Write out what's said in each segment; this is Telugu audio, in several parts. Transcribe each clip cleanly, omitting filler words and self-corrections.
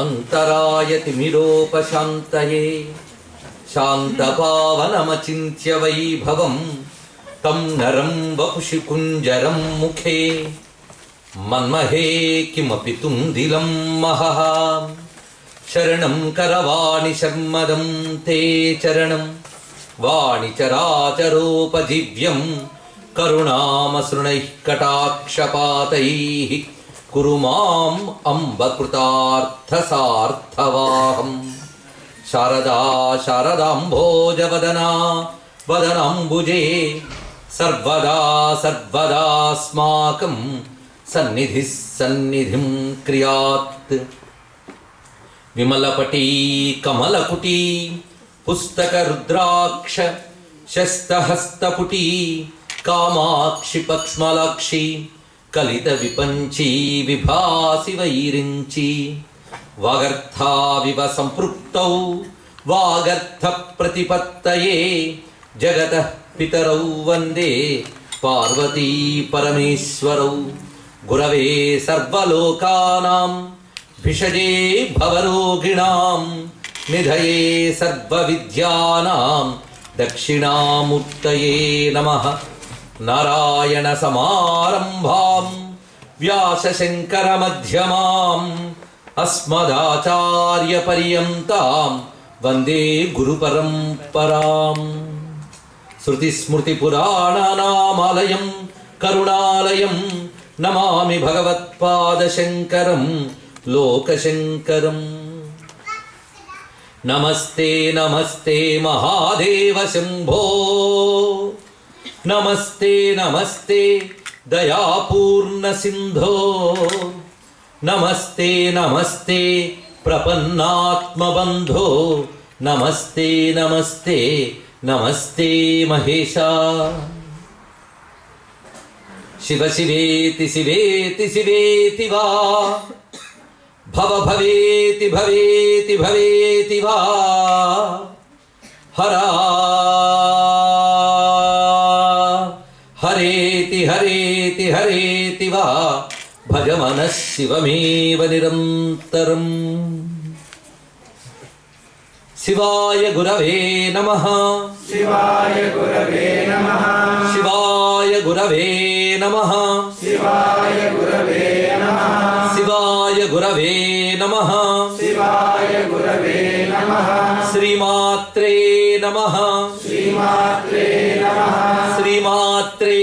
अंतरायतिमिरोपशान्तये शान्तपावनमचिन्त्य वैभवं तं नरं वपुषि कुञ्जरं मुखे मन्महे किमपि तुन्दिलं महः शरणं करवाणि शर्मदं ते चरणं वाणि चराचरोपजीव्यं करुणामसृणैः कटाक्षपातैः कुरु माम् अम्ब कृतार्थसार्थवाहम् शारदा शारदाम्भोजवदना वदनाम्बुजे सर्वदा सर्वदास्माकं सन्निधिः सन्निधिं क्रियात् विमलपटी कमलकुटी पुस्तकरुद्राक्ष शस्तहस्तपुटी कामाक्षि पक्ष्मलाक्षि कलित विपंची विभासि वैरिंची वागर्थाविव संपृक्तौ वागर्थ प्रतिपत्तये जगतः पितरौ वन्दे पार्वती परमेश्वरौ गुरवे सर्वलोकानां भिषजे भवरोगिणां निधये सर्वविद्यानां दक्षिणामूर्तये नमः नारायण समारंभां व्यासशंकर मध्यमाम् अस्मदाचार्य पर्यन्तां वन्दे गुरुपरम्पराम् श्रुति स्मृति पुराणानामालयं करुणालयं नमामि भगवत्पादशंकरं लोकशंकरम् नमस्ते नमस्ते महादेव शंभो नमस्ते नमस्ते दयापूर्ण सिंधो नमस्ते नमस्ते प्रपन्नात्मबंधो नमस्ते नमस्ते नमस्ते महेशा शिव शिवेति शिवेति शिवेति वा भव भवेति भवेति भवेति वा हरा हरेति हरेति हरेति वा भज मनः शिवमेव निरन्तरम् शिवाय गुरवे नमः शिवाय गुरवे नमः शिवाय गुरवे नमः शिवाय गुरवे नमः शिवाय गुरवे नमः शिवाय गुरवे नमः श्रीमात्रे नमः श्रीमात्रे नमः श्रीमात्रे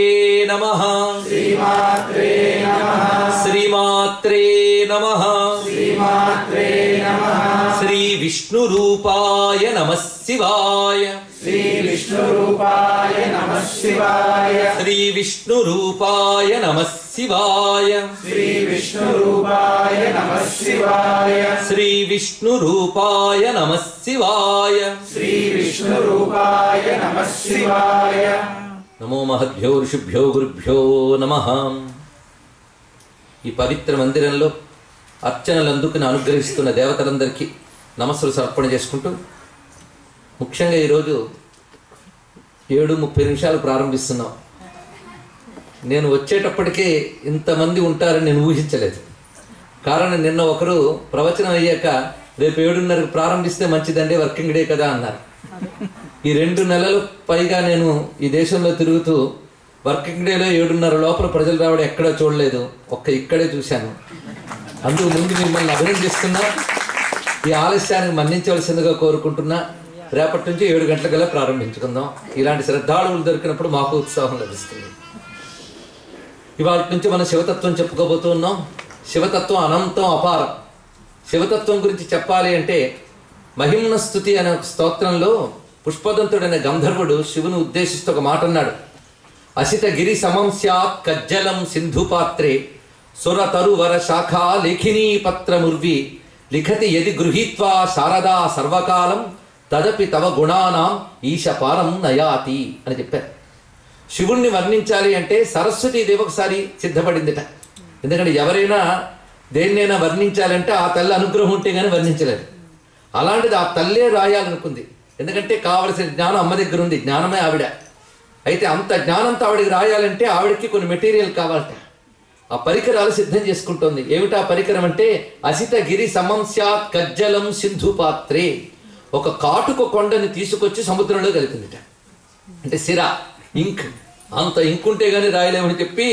नमः श्रीमात्रे नमः श्रीमात्रे नमः श्रीमात्रे नमः श्री विष्णु रूपाय नमः शिवाय श्री विष्णु रूपाय नमः शिवाय श्री विष्णु रूपाय नमः शिवाय श्री विष्णु रूपाय नमः शिवाय श्री विष्णु रूपाय नमः शिवाय श्री विष्णु रूपाय नमः शिवाय नमो महद्भ्यो ऋषिभ्यो गुरुभ्यो नमः। ఈ పవిత్ర మందిరంలో అర్చనలందుకుని అనుగ్రహిస్తున్న దేవతలందరికీ నమస్సులు సమర్పణ చేసుకుంటూ ముఖ్యంగా ఈరోజు 7:30 ప్రారంభిస్తున్నాం. నేను వచ్చేటప్పటికే ఇంతమంది ఉంటారని నేను ఊహించలేదు. కారణం నిన్న ఒకరు ప్రవచనం అయ్యాక రేపు 7:30కు ప్రారంభిస్తే మంచిదండి వర్కింగ్ డే కదా అన్నారు. ఈ 2 నెలలు పైగా నేను ఈ దేశంలో తిరుగుతూ వర్కింగ్ డేలో 7:30 లోపల ప్రజలు రావడం ఎక్కడా చూడలేదు, ఇక్కడే చూశాను. అందుకు ముందు మిమ్మల్ని అభినందిస్తున్నా, ఈ ఆలస్యానికి మన్నించవలసిందిగా కోరుకుంటున్నా. రేపటి నుంచి 7 గంటలకల్లా ప్రారంభించుకుందాం. ఇలాంటి శ్రద్ధాళువులు దొరికినప్పుడు మాకు ఉత్సాహం లభిస్తుంది. ఇవాళ నుంచి మనం శివతత్వం చెప్పుకోబోతున్నాం. శివతత్వం అనంతం అపారం. శివతత్వం గురించి చెప్పాలి అంటే మహిమ్న స్తుతి అనే స్తోత్రంలో పుష్పదంతుడైన గంధర్వుడు శివుని ఉద్దేశిస్తూ ఒక మాట అన్నాడు. అసిత గిరి సమం స్యాత్ కజ్జలం సింధు పాత్రే సుర తరువర శాఖా లేఖినీ పత్రముర్వి లిఖతి యది గృహీత్వా శారదా సర్వకాలం తదపి తవ గుణానాం ఈశపారం నయాతి అని చెప్పారు. శివుణ్ణి వర్ణించాలి అంటే సరస్వతీదేవి ఒకసారి సిద్ధపడిందిట. ఎందుకంటే ఎవరైనా దేన్నైనా వర్ణించాలంటే ఆ తల్లి అనుగ్రహం ఉంటే గానీ వర్ణించలేదు. అలాంటిది ఆ తల్లే రాయాలనుకుంది. ఎందుకంటే కావలసిన జ్ఞానం అమ్మ దగ్గర ఉంది, జ్ఞానమే ఆవిడ. అయితే అంత జ్ఞానంతో ఆవిడికి రాయాలంటే ఆవిడకి కొన్ని మెటీరియల్ కావాలట. ఆ పరికరాలు సిద్ధం చేసుకుంటోంది. ఏమిటా పరికరం అంటే అసిత గిరి సమం స్యాత్ కజ్జలం సింధు పాత్రే. ఒక కాటుక కొండని తీసుకొచ్చి సముద్రంలో కలిపిందిట. అంటే సిరా ఇంక్, అంత ఇంక్ ఉంటే గానీ రాయలేమని చెప్పి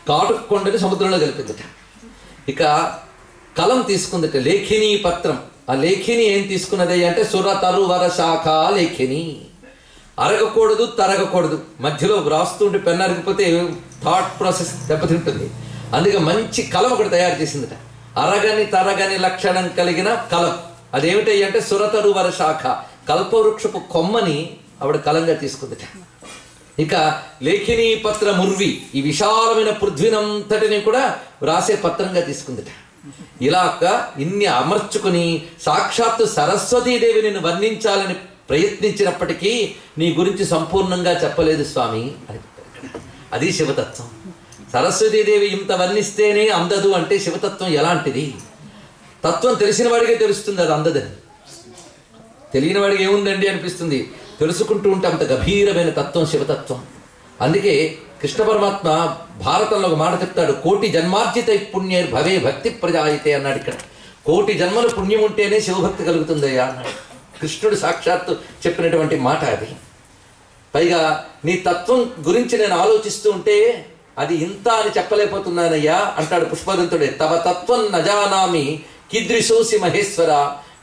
కాటుక కొండని సముద్రంలో కలిపిందిట. ఇక కలం తీసుకుందిట, లేఖిని పత్రం. ఆ లేఖిని ఏం తీసుకున్నది అంటే సుర తరువర శాఖ లేఖిని. అరగకూడదు, తరగకూడదు, మధ్యలో వ్రాస్తుంటే పెన్ అరిగిపోతే థాట్ ప్రాసెస్ దెబ్బతింటుంది. అందుకే మంచి కలం ఒకటి తయారు చేసిందిట. అరగని తరగని లక్షణం కలిగిన కలం. అదేమిటయ్యి అంటే సురతరువర శాఖ, కల్పవృక్షపు కొమ్మని ఆవిడ కలంగా తీసుకుందిట. ఇక లేఖిని పత్ర ముర్వి, ఈ విశాలమైన పృథ్వీనంతటిని కూడా వ్రాసే పత్రంగా తీసుకుందిట. ఇలాగ ఇన్ని అమర్చుకుని సాక్షాత్తు సరస్వతీదేవి నిన్ను వర్ణించాలని ప్రయత్నించినప్పటికీ నీ గురించి సంపూర్ణంగా చెప్పలేదు స్వామి అని. అది శివతత్వం. సరస్వతీదేవి ఇంత వర్ణిస్తేనే అందదు అంటే శివతత్వం ఎలాంటిది? తత్వం తెలిసిన వాడికే తెలుస్తుంది అది అందదని. తెలియని వాడికి ఏముందండి అనిపిస్తుంది. తెలుసుకుంటూ ఉంటే అంత గభీరమైన తత్వం శివతత్వం. అందుకే కృష్ణ పరమాత్మ భారతంలో ఒక మాట చెప్తాడు, కోటి జన్మార్జిత పుణ్య భవే భక్తి ప్రజాయితే అన్నాడు. ఇక్కడ కోటి జన్మల పుణ్యం ఉంటేనే శివభక్తి కలుగుతుందయ్యా అన్నాడు. కృష్ణుడు సాక్షాత్తు చెప్పినటువంటి మాట అది. పైగా నీ తత్వం గురించి నేను ఆలోచిస్తూ ఉంటే అది ఇంత అని చెప్పలేకపోతున్నానయ్యా అంటాడు పుష్పదంతుడే. తవ తత్వం నజానామి కీదృశోసి మహేశ్వర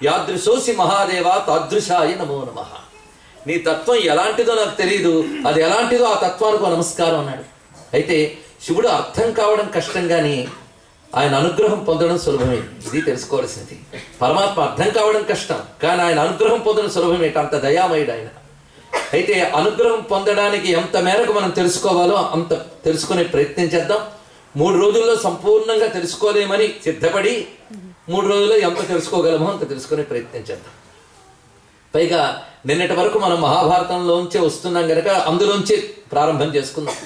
యాదృశోసి మహాదేవ తాదృశాయ నమో నమః. నీ తత్వం ఎలాంటిదో నాకు తెలియదు, అది ఎలాంటిదో ఆ తత్వానికి నమస్కారం అన్నాడు. అయితే శివుడు అర్థం కావడం కష్టం కానీ ఆయన అనుగ్రహం పొందడం సులభమే. ఇది తెలుసుకోవాల్సింది. పరమాత్మ అర్థం కావడం కష్టం కానీ ఆయన అనుగ్రహం పొందడం సులభమే. అంత దయామయుడు ఆయన. అయితే అనుగ్రహం పొందడానికి ఎంత మేరకు మనం తెలుసుకోవాలో అంత తెలుసుకునే ప్రయత్నం చేద్దాం. 3 రోజుల్లో సంపూర్ణంగా తెలుసుకోలేమని సిద్ధపడి 3 రోజుల్లో ఎంత తెలుసుకోగలమో అంత తెలుసుకునే ప్రయత్నం చేద్దాం. పైగా నిన్నటి వరకు మనం మహాభారతంలోంచే వస్తున్నాం కనుక అందులోంచే ప్రారంభం చేసుకుందాం.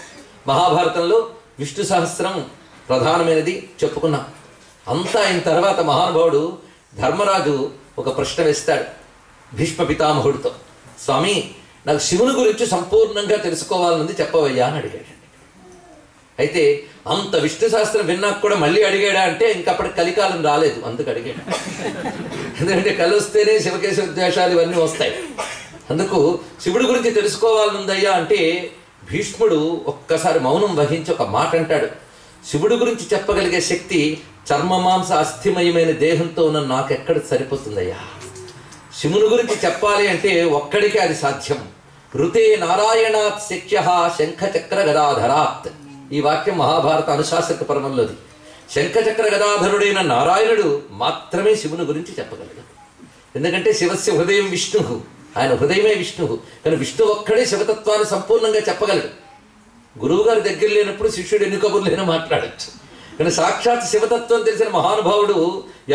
మహాభారతంలో విష్ణు సహస్రం ప్రధానమైనది చెప్పుకున్నాం. అంతా అయిన తర్వాత మహానుభావుడు ధర్మరాజు ఒక ప్రశ్న వేస్తాడు భీష్మ పితామహుడితో. స్వామి, నాకు శివుని గురించి సంపూర్ణంగా తెలుసుకోవాలన్నది చెప్పవయ్యా అని అడిగాడు. అయితే అంత విష్ణు శాస్త్రం విన్నాక కూడా మళ్ళీ అడిగాడా అంటే ఇంకప్పటికి కలికాలం రాలేదు, అందుకు అడిగాడు. ఎందుకంటే కలి వస్తేనే శివకేశవ ద్వేషాలు ఇవన్నీ వస్తాయి. అందుకు శివుడి గురించి తెలుసుకోవాలనుందయ్యా అంటే భీష్ముడు ఒక్కసారి మౌనం వహించి ఒక మాట అంటాడు. శివుడి గురించి చెప్పగలిగే శక్తి చర్మమాంస అస్థిమయమైన దేహంతో ఉన్న నాకెక్కడ సరిపోతుందయ్యా. శివుని గురించి చెప్పాలి అంటే ఒక్కడికే అది సాధ్యం. ఋతే నారాయణాత్ శక్య శంఖచక్ర గదాధరాత్. ఈ వాక్యం మహాభారత అనుశాసక పర్వంలోది. శంఖచక్ర గదాధరుడైన నారాయణుడు మాత్రమే శివుని గురించి చెప్పగలడు. ఎందుకంటే శివస్య హృదయం విష్ణు, ఆయన హృదయమే విష్ణువు. కానీ విష్ణు ఒక్కడే శివతత్వాన్ని సంపూర్ణంగా చెప్పగలడు. గురువు గారి దగ్గర లేనప్పుడు శిష్యుడు ఎన్ని కబుర్లైనా మాట్లాడచ్చు. కానీ సాక్షాత్ శివతత్వం తెలిసిన మహానుభావుడు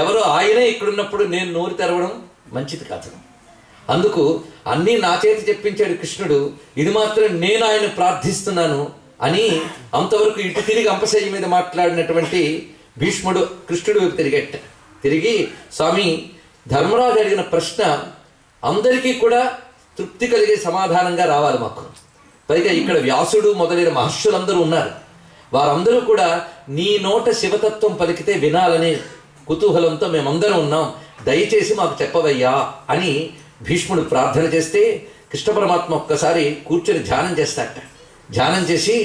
ఎవరో ఆయనే ఇక్కడున్నప్పుడు నేను నోరు తెరవడం మంచిది కాదు. అందుకు అన్నీ నా చేతి చెప్పించాడు కృష్ణుడు. ఇది మాత్రం నేను ఆయన ప్రార్థిస్తున్నాను అని అంతవరకు ఇటు తిరిగి అంపశయ్య మీద మాట్లాడినటువంటి భీష్ముడు కృష్ణుడు వైపు తిరిగి స్వామి, ధర్మరాజు అడిగిన ప్రశ్న అందరికీ కూడా తృప్తి కలిగే సమాధానంగా రావాలి మాకు. పైగా ఇక్కడ వ్యాసుడు మొదలైన మహర్షులందరూ ఉన్నారు. వారందరూ కూడా నీ నోట శివతత్వం పలికితే వినాలనే కుతూహలంతో మేమందరం ఉన్నాం, దయచేసి మాకు చెప్పవయ్యా అని భీష్ముడు ప్రార్థన చేస్తే కృష్ణ పరమాత్మ ఒక్కసారి కూర్చొని ధ్యానం చేస్తాట. ధ్యానం చేసి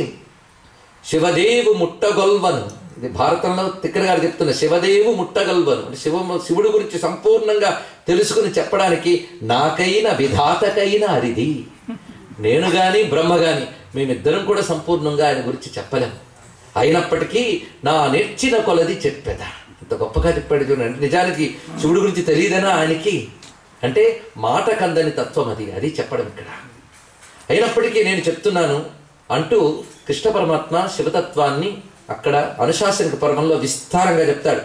శివదేవు ముట్టగొల్వను, ఇది భారతంలో తిక్కన గారు చెప్తున్న శివదేవు ముట్టగల్వను అంటే శివుడు గురించి సంపూర్ణంగా తెలుసుకుని చెప్పడానికి నాకైన విధాతకైన అరిది. నేను గాని బ్రహ్మ గాని మేమిద్దరం కూడా సంపూర్ణంగా ఆయన గురించి చెప్పలేము. అయినప్పటికీ నా నేర్చిన కొలది చెప్పేదా. ఇంత గొప్పగా చెప్పాడు చూడండి. నిజానికి శివుడి గురించి తెలియదనా ఆయనకి అంటే మాట కందని తత్వం అది చెప్పడం ఇక్కడ. అయినప్పటికీ నేను చెప్తున్నాను అంటూ కృష్ణ పరమాత్మ శివతత్వాన్ని అక్కడ అనుశాసనిక పర్వంలో విస్తారంగా చెప్తాడు.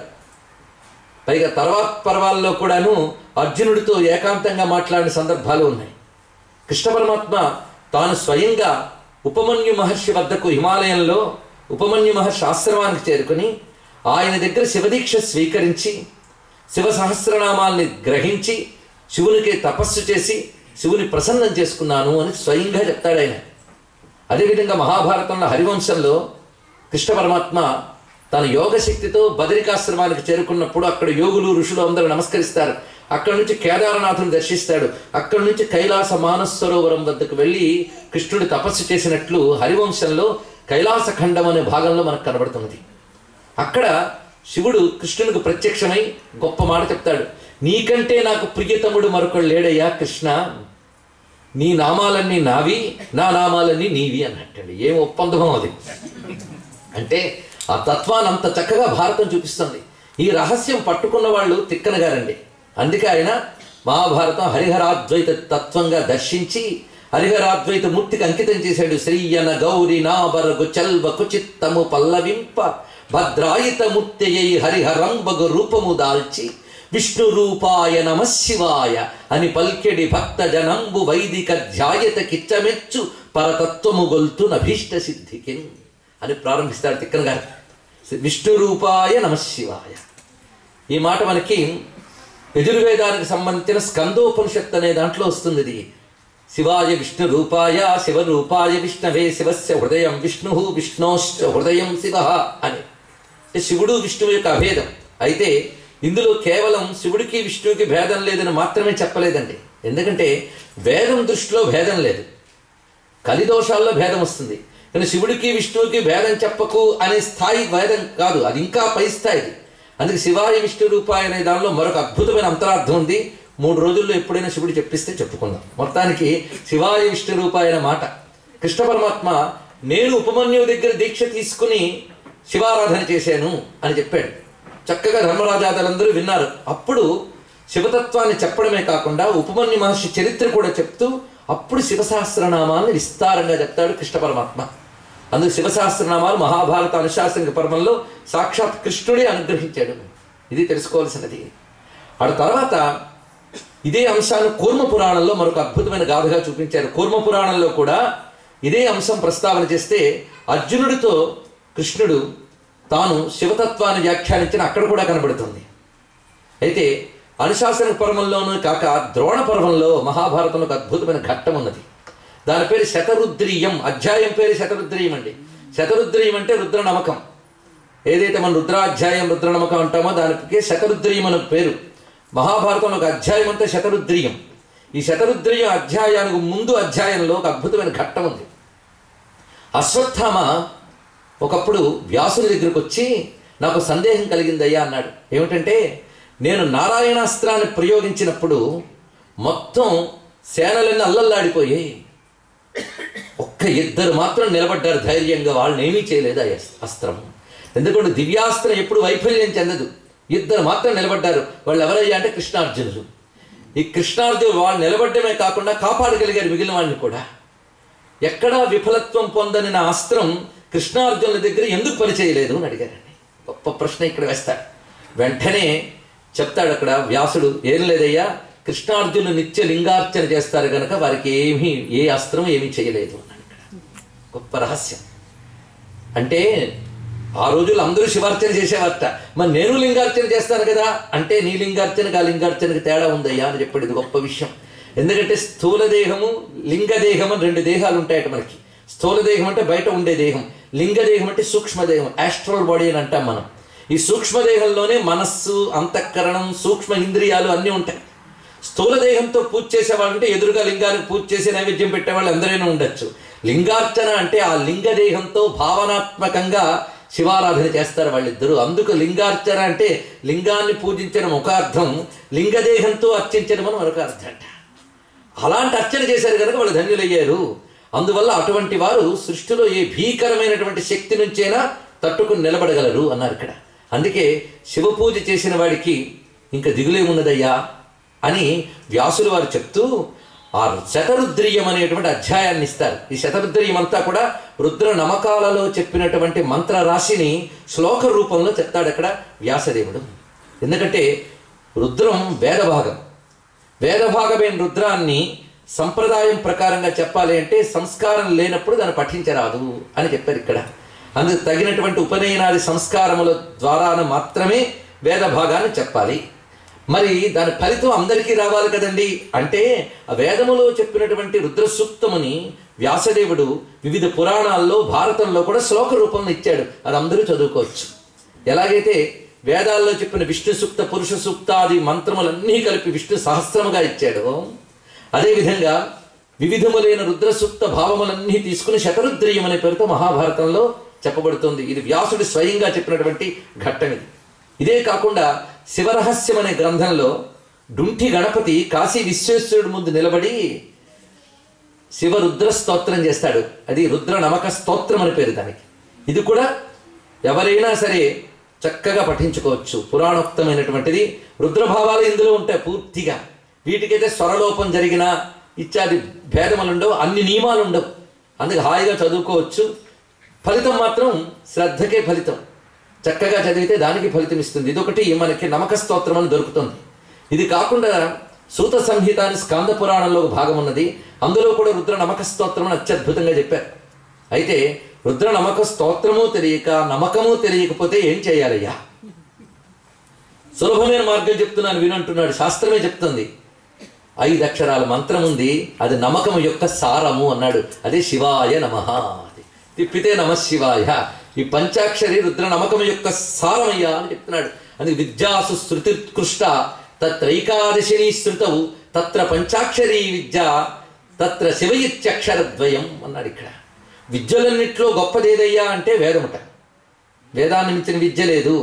పైగా తర్వాత పర్వాల్లో కూడాను అర్జునుడితో ఏకాంతంగా మాట్లాడిన సందర్భాలు ఉన్నాయి. కృష్ణ పరమాత్మ తాను స్వయంగా ఉపమన్యు మహర్షి వద్దకు హిమాలయంలో ఉపమన్యు మహర్షి ఆశ్రమానికి చేరుకుని ఆయన దగ్గర శివదీక్ష స్వీకరించి శివ సహస్రనామాల్ని గ్రహించి శివునికి తపస్సు చేసి శివుని ప్రసన్నం చేసుకున్నాను అని స్వయంగా చెప్తాడు ఆయన. అదేవిధంగా మహాభారతంలో హరివంశంలో కృష్ణ పరమాత్మ తన యోగ శక్తితో బదరికాశ్రమానికి చేరుకున్నప్పుడు అక్కడ యోగులు ఋషులు అందరూ నమస్కరిస్తారు. అక్కడి నుంచి కేదారనాథుని దర్శిస్తాడు. అక్కడి నుంచి కైలాస మానస సరోవరం వద్దకు వెళ్ళి కృష్ణుడు తపస్సు చేసినట్లు హరివంశంలో కైలాస ఖండం అనే భాగంలో మనకు కనబడుతున్నది. అక్కడ శివుడు కృష్ణునికి ప్రత్యక్షమై గొప్ప మాట చెప్తాడు. నీకంటే నాకు ప్రియతముడు మరొకడు లేడయ్యా కృష్ణ, నీ నామాలన్నీ నావి, నా నామాలన్నీ నీవి అన్నట్టండి. ఏం ఒప్పందమో అది. అంటే ఆ తత్వాన్ని అంత చక్కగా భారతం చూపిస్తుంది. ఈ రహస్యం పట్టుకున్న వాళ్ళు తిక్కన గారండి. అందుకే ఆయన మహాభారతం హరిహరాద్వైత తత్వంగా దర్శించి హరిహరాద్వైత మూర్తికి అంకితం చేశాడు. శ్రీయన గౌరి నాబరగు చల్వ కుచిత్తము పల్లవింప భద్రాయిత మూర్తియై హరిహరంబగు రూపము దాల్చి విష్ణు రూపాయ నమ శివాయ అని పల్కెడి భక్త జనంబు వైదిక ధ్యాయత కిచ్చమెచ్చు పరతత్వము గొల్తు నభీష్ట సిద్ధికిన్ అని ప్రారంభిస్తాడు తిక్కన గారు. విష్ణు రూపాయ నమ శివాయ. ఈ మాట మనకి యజుర్వేదానికి సంబంధించిన స్కందోపనిషత్తు అనే దాంట్లో వస్తుంది. ఇది శివాయ విష్ణు రూపాయ శివరూపాయ విష్ణవే శివస్య హృదయం విష్ణు విష్ణోశ్చ హృదయం శివ అని. శివుడు విష్ణువు యొక్క అభేదం. అయితే ఇందులో కేవలం శివుడికి విష్ణువుకి భేదం లేదని మాత్రమే చెప్పలేదండి. ఎందుకంటే వేదం దృష్టిలో భేదం లేదు, కలిదోషాల్లో భేదం వస్తుంది. కానీ శివుడికి విష్ణువుకి భేదం చెప్పకు అనే స్థాయి వేదం కాదు, అది ఇంకా పై స్థాయిది. అందుకే శివాయ విష్ణు రూపాయ అనే దానిలో మరొక అద్భుతమైన అంతరార్థం ఉంది. 3 రోజుల్లో ఎప్పుడైనా శివుడు చెప్పిస్తే చెప్పుకుందాం. మొత్తానికి శివాయ విష్ణు రూపాయ అనే మాట కృష్ణ పరమాత్మ నేను ఉపమన్యువు దగ్గర దీక్ష తీసుకుని శివారాధన చేశాను అని చెప్పాడు. చక్కగా ధర్మరాజాదులందరూ విన్నారు. అప్పుడు శివతత్వాన్ని చెప్పడమే కాకుండా ఉపమన్యు మహర్షి చరిత్ర కూడా చెప్తూ అప్పుడు శివసహస్రనామాన్ని విస్తారంగా చెప్తాడు కృష్ణ పరమాత్మ. అందుకు శివసహస్రనామాలు మహాభారత అనుశాసనిక పర్వంలో సాక్షాత్ కృష్ణుడే అనుగ్రహించాడు. ఇది తెలుసుకోవాల్సినది. ఆ తర్వాత ఇదే అంశాన్ని కూర్మ పురాణంలో మరొక అద్భుతమైన గాథగా చూపించారు. కూర్మ పురాణంలో కూడా ఇదే అంశం ప్రస్తావన చేస్తే అర్జునుడితో కృష్ణుడు తాను శివతత్వాన్ని వ్యాఖ్యానించిన అక్కడ కూడా కనబడుతుంది. అయితే అనుశాసన పర్వంలోనూ కాక ద్రోణ పర్వంలో మహాభారతంలో ఒక అద్భుతమైన ఘట్టం ఉన్నది. దాని పేరు శతరుద్రీయం. అధ్యాయం పేరు శతరుద్రీయం అండి. శతరుద్రీయం అంటే రుద్ర నమకం. ఏదైతే మనం రుద్రాధ్యాయం రుద్ర నమకం అంటామో దానికి శతరుద్రీయం అనే పేరు. మహాభారతంలో ఒక అధ్యాయం అంతా శతరుద్రీయం. ఈ శతరుద్రీయం అధ్యాయానికి ముందు అధ్యాయంలో ఒక అద్భుతమైన ఘట్టం ఉంది. అశ్వత్థామ ఒకప్పుడు వ్యాసుని దగ్గరకు వచ్చి నాకు సందేహం కలిగిందయ్యా అన్నాడు. ఏమిటంటే నేను నారాయణాస్త్రాన్ని ప్రయోగించినప్పుడు మొత్తం సేనలన్నీ అల్లల్లాడిపోయాయి, ఒక్క 2 మాత్రం నిలబడ్డారు ధైర్యంగా, వాళ్ళని ఏమీ చేయలేదు ఆ అస్త్రం. ఎందుకంటే దివ్యాస్త్రం ఎప్పుడు వైఫల్యం చెందదు. 2 మాత్రం నిలబడ్డారు. వాళ్ళు ఎవరయ్యా అంటే కృష్ణార్జునులు. ఈ కృష్ణార్జునులు వాళ్ళు నిలబడ్డమే కాకుండా కాపాడగలిగారు మిగిలిన వాళ్ళని కూడా. ఎక్కడా విఫలత్వం పొందని నా అస్త్రం కృష్ణార్జునుల దగ్గర ఎందుకు పనిచేయలేదు అని అడిగారండి. గొప్ప ప్రశ్న ఇక్కడ వేస్తాడు. వెంటనే చెప్తాడు అక్కడ వ్యాసుడు, ఏం లేదయ్యా, కృష్ణార్జునులు నిత్య లింగార్చన చేస్తారు కనుక వారికి ఏ అస్త్రం ఏమీ చేయలేదు అన్నాడు. ఇక్కడ గొప్ప రహస్యం. అంటే ఆ రోజులు అందరూ శివార్చన చేసేవారట, మరి నేను లింగార్చన చేస్తాను కదా అంటే నీ లింగార్చనకి ఆ లింగార్చనకి తేడా ఉందయ్యా అని చెప్పాడు. ఇది గొప్ప విషయం. ఎందుకంటే స్థూల దేహము లింగదేహం అని 2 దేహాలు ఉంటాయట మనకి. స్థూల దేహం అంటే బయట ఉండే దేహం, లింగదేహం అంటే సూక్ష్మదేహం, యాస్ట్రల్ బాడీ అని అంటాం మనం. ఈ సూక్ష్మదేహంలోనే మనస్సు, అంతఃకరణం, సూక్ష్మ ఇంద్రియాలు అన్నీ ఉంటాయి. స్థూల దేహంతో పూజ చేసేవాళ్ళంటే ఎదురుగా లింగానికి పూజ చేసి నైవేద్యం పెట్టేవాళ్ళు అందరైనా ఉండొచ్చు. లింగార్చన అంటే ఆ లింగదేహంతో భావనాత్మకంగా శివారాధన చేస్తారు వాళ్ళిద్దరూ. అందుకు లింగార్చన అంటే లింగాన్ని పూజించడం ఒక అర్థం, లింగదేహంతో అర్చించడం అని మరొక అర్థం అంట. అలాంటి అర్చన చేశారు కనుక వాళ్ళు ధన్యులయ్యారు. అందువల్ల అటువంటి వారు సృష్టిలో ఏ భీకరమైనటువంటి శక్తి నుంచైనా తట్టుకుని నిలబడగలరు అన్నారు ఇక్కడ. అందుకే శివ పూజ చేసిన వాడికి ఇంకా దిగులేమున్నదయ్యా అని వ్యాసులు వారు చెప్తూ ఆ శతరుద్రీయం అనేటువంటి అధ్యాయాన్ని ఇస్తారు. ఈ శతరుద్రీయం అంతా కూడా రుద్ర నమకాలలో చెప్పినటువంటి మంత్ర రాశిని శ్లోక రూపంలో చెప్తాడు అక్కడ వ్యాసదేవుడు. ఎందుకంటే రుద్రం వేదభాగం. వేదభాగమైన రుద్రాన్ని సంప్రదాయం ప్రకారంగా చెప్పాలి అంటే సంస్కారం లేనప్పుడు దాన్ని పఠించరాదు అని చెప్పారు ఇక్కడ. అందుకు తగినటువంటి ఉపనయనాది సంస్కారముల ద్వారా మాత్రమే వేద భాగాన్ని చెప్పాలి. మరి దాని ఫలితం అందరికీ రావాలి కదండి. అంటే ఆ వేదములో చెప్పినటువంటి రుద్ర సూక్తముని వ్యాసదేవుడు వివిధ పురాణాల్లో భారతంలో కూడా శ్లోక రూపంలో ఇచ్చాడు. అది అందరూ చదువుకోవచ్చు. ఎలాగైతే వేదాల్లో చెప్పిన విష్ణు సూక్త పురుష సూక్తాది మంత్రములన్నీ కలిపి విష్ణు సహస్రముగా ఇచ్చాడో, అదేవిధంగా వివిధములైన రుద్ర సూక్త భావములన్నీ తీసుకుని శతరుద్రీయం అనే పేరుతో మహాభారతంలో చెప్పబడుతుంది. ఇది వ్యాసుడు స్వయంగా చెప్పినటువంటి ఘట్టం ఇది. ఇదే కాకుండా శివరహస్యం అనే గ్రంథంలో డుంఠి గణపతి కాశీ విశ్వేశ్వరుడు ముందు నిలబడి శివరుద్ర స్తోత్రం చేస్తాడు. అది రుద్ర నమక స్తోత్రం అని పేరు దానికి. ఇది కూడా ఎవరైనా సరే చక్కగా పఠించుకోవచ్చు. పురాణోక్తమైనటువంటిది. రుద్రభావాలు ఇందులో ఉంటాయి పూర్తిగా. వీటికైతే స్వరలోపం జరిగిన ఇత్యాది భేదములుండవు, అన్ని నియమాలు ఉండవు. అందుకే హాయిగా చదువుకోవచ్చు. ఫలితం మాత్రం శ్రద్ధకే ఫలితం. చక్కగా చదివితే దానికి ఫలితం ఇస్తుంది. ఇదొకటి మనకి నమక స్తోత్రం అని దొరుకుతుంది. ఇది కాకుండా సూత సంహిత అని స్కాంద పురాణంలో ఒక భాగం ఉన్నది. అందులో కూడా రుద్ర నమక స్తోత్రం అని అత్యద్భుతంగా చెప్పారు. అయితే రుద్ర నమక స్తోత్రము తెలియక నమకము తెలియకపోతే ఏం చేయాలయ్యా? సులభమైన మార్గం చెప్తున్నాను వినంటున్నాడు. శాస్త్రమే చెప్తుంది. 5 అక్షరాల మంత్రం ఉంది, అది నమకము యొక్క సారము అన్నాడు. అదే శివాయ నమః. తిప్పితే నమ శివాయ. ఈ పంచాక్షరి రుద్ర నమకము యొక్క సారమయ్యా అని చెప్తున్నాడు. అది విద్యాసు శృతికృష్ట తత్రైకాదశిని శృతవు తత్ర పంచాక్షరీ విద్య తత్ర శివయిత్యక్షరద్వయం అన్నాడు. ఇక్కడ విద్యలన్నిట్లో గొప్పదేదయ్యా అంటే వేదముట. వేదాన్ని మించిన విద్య లేదు.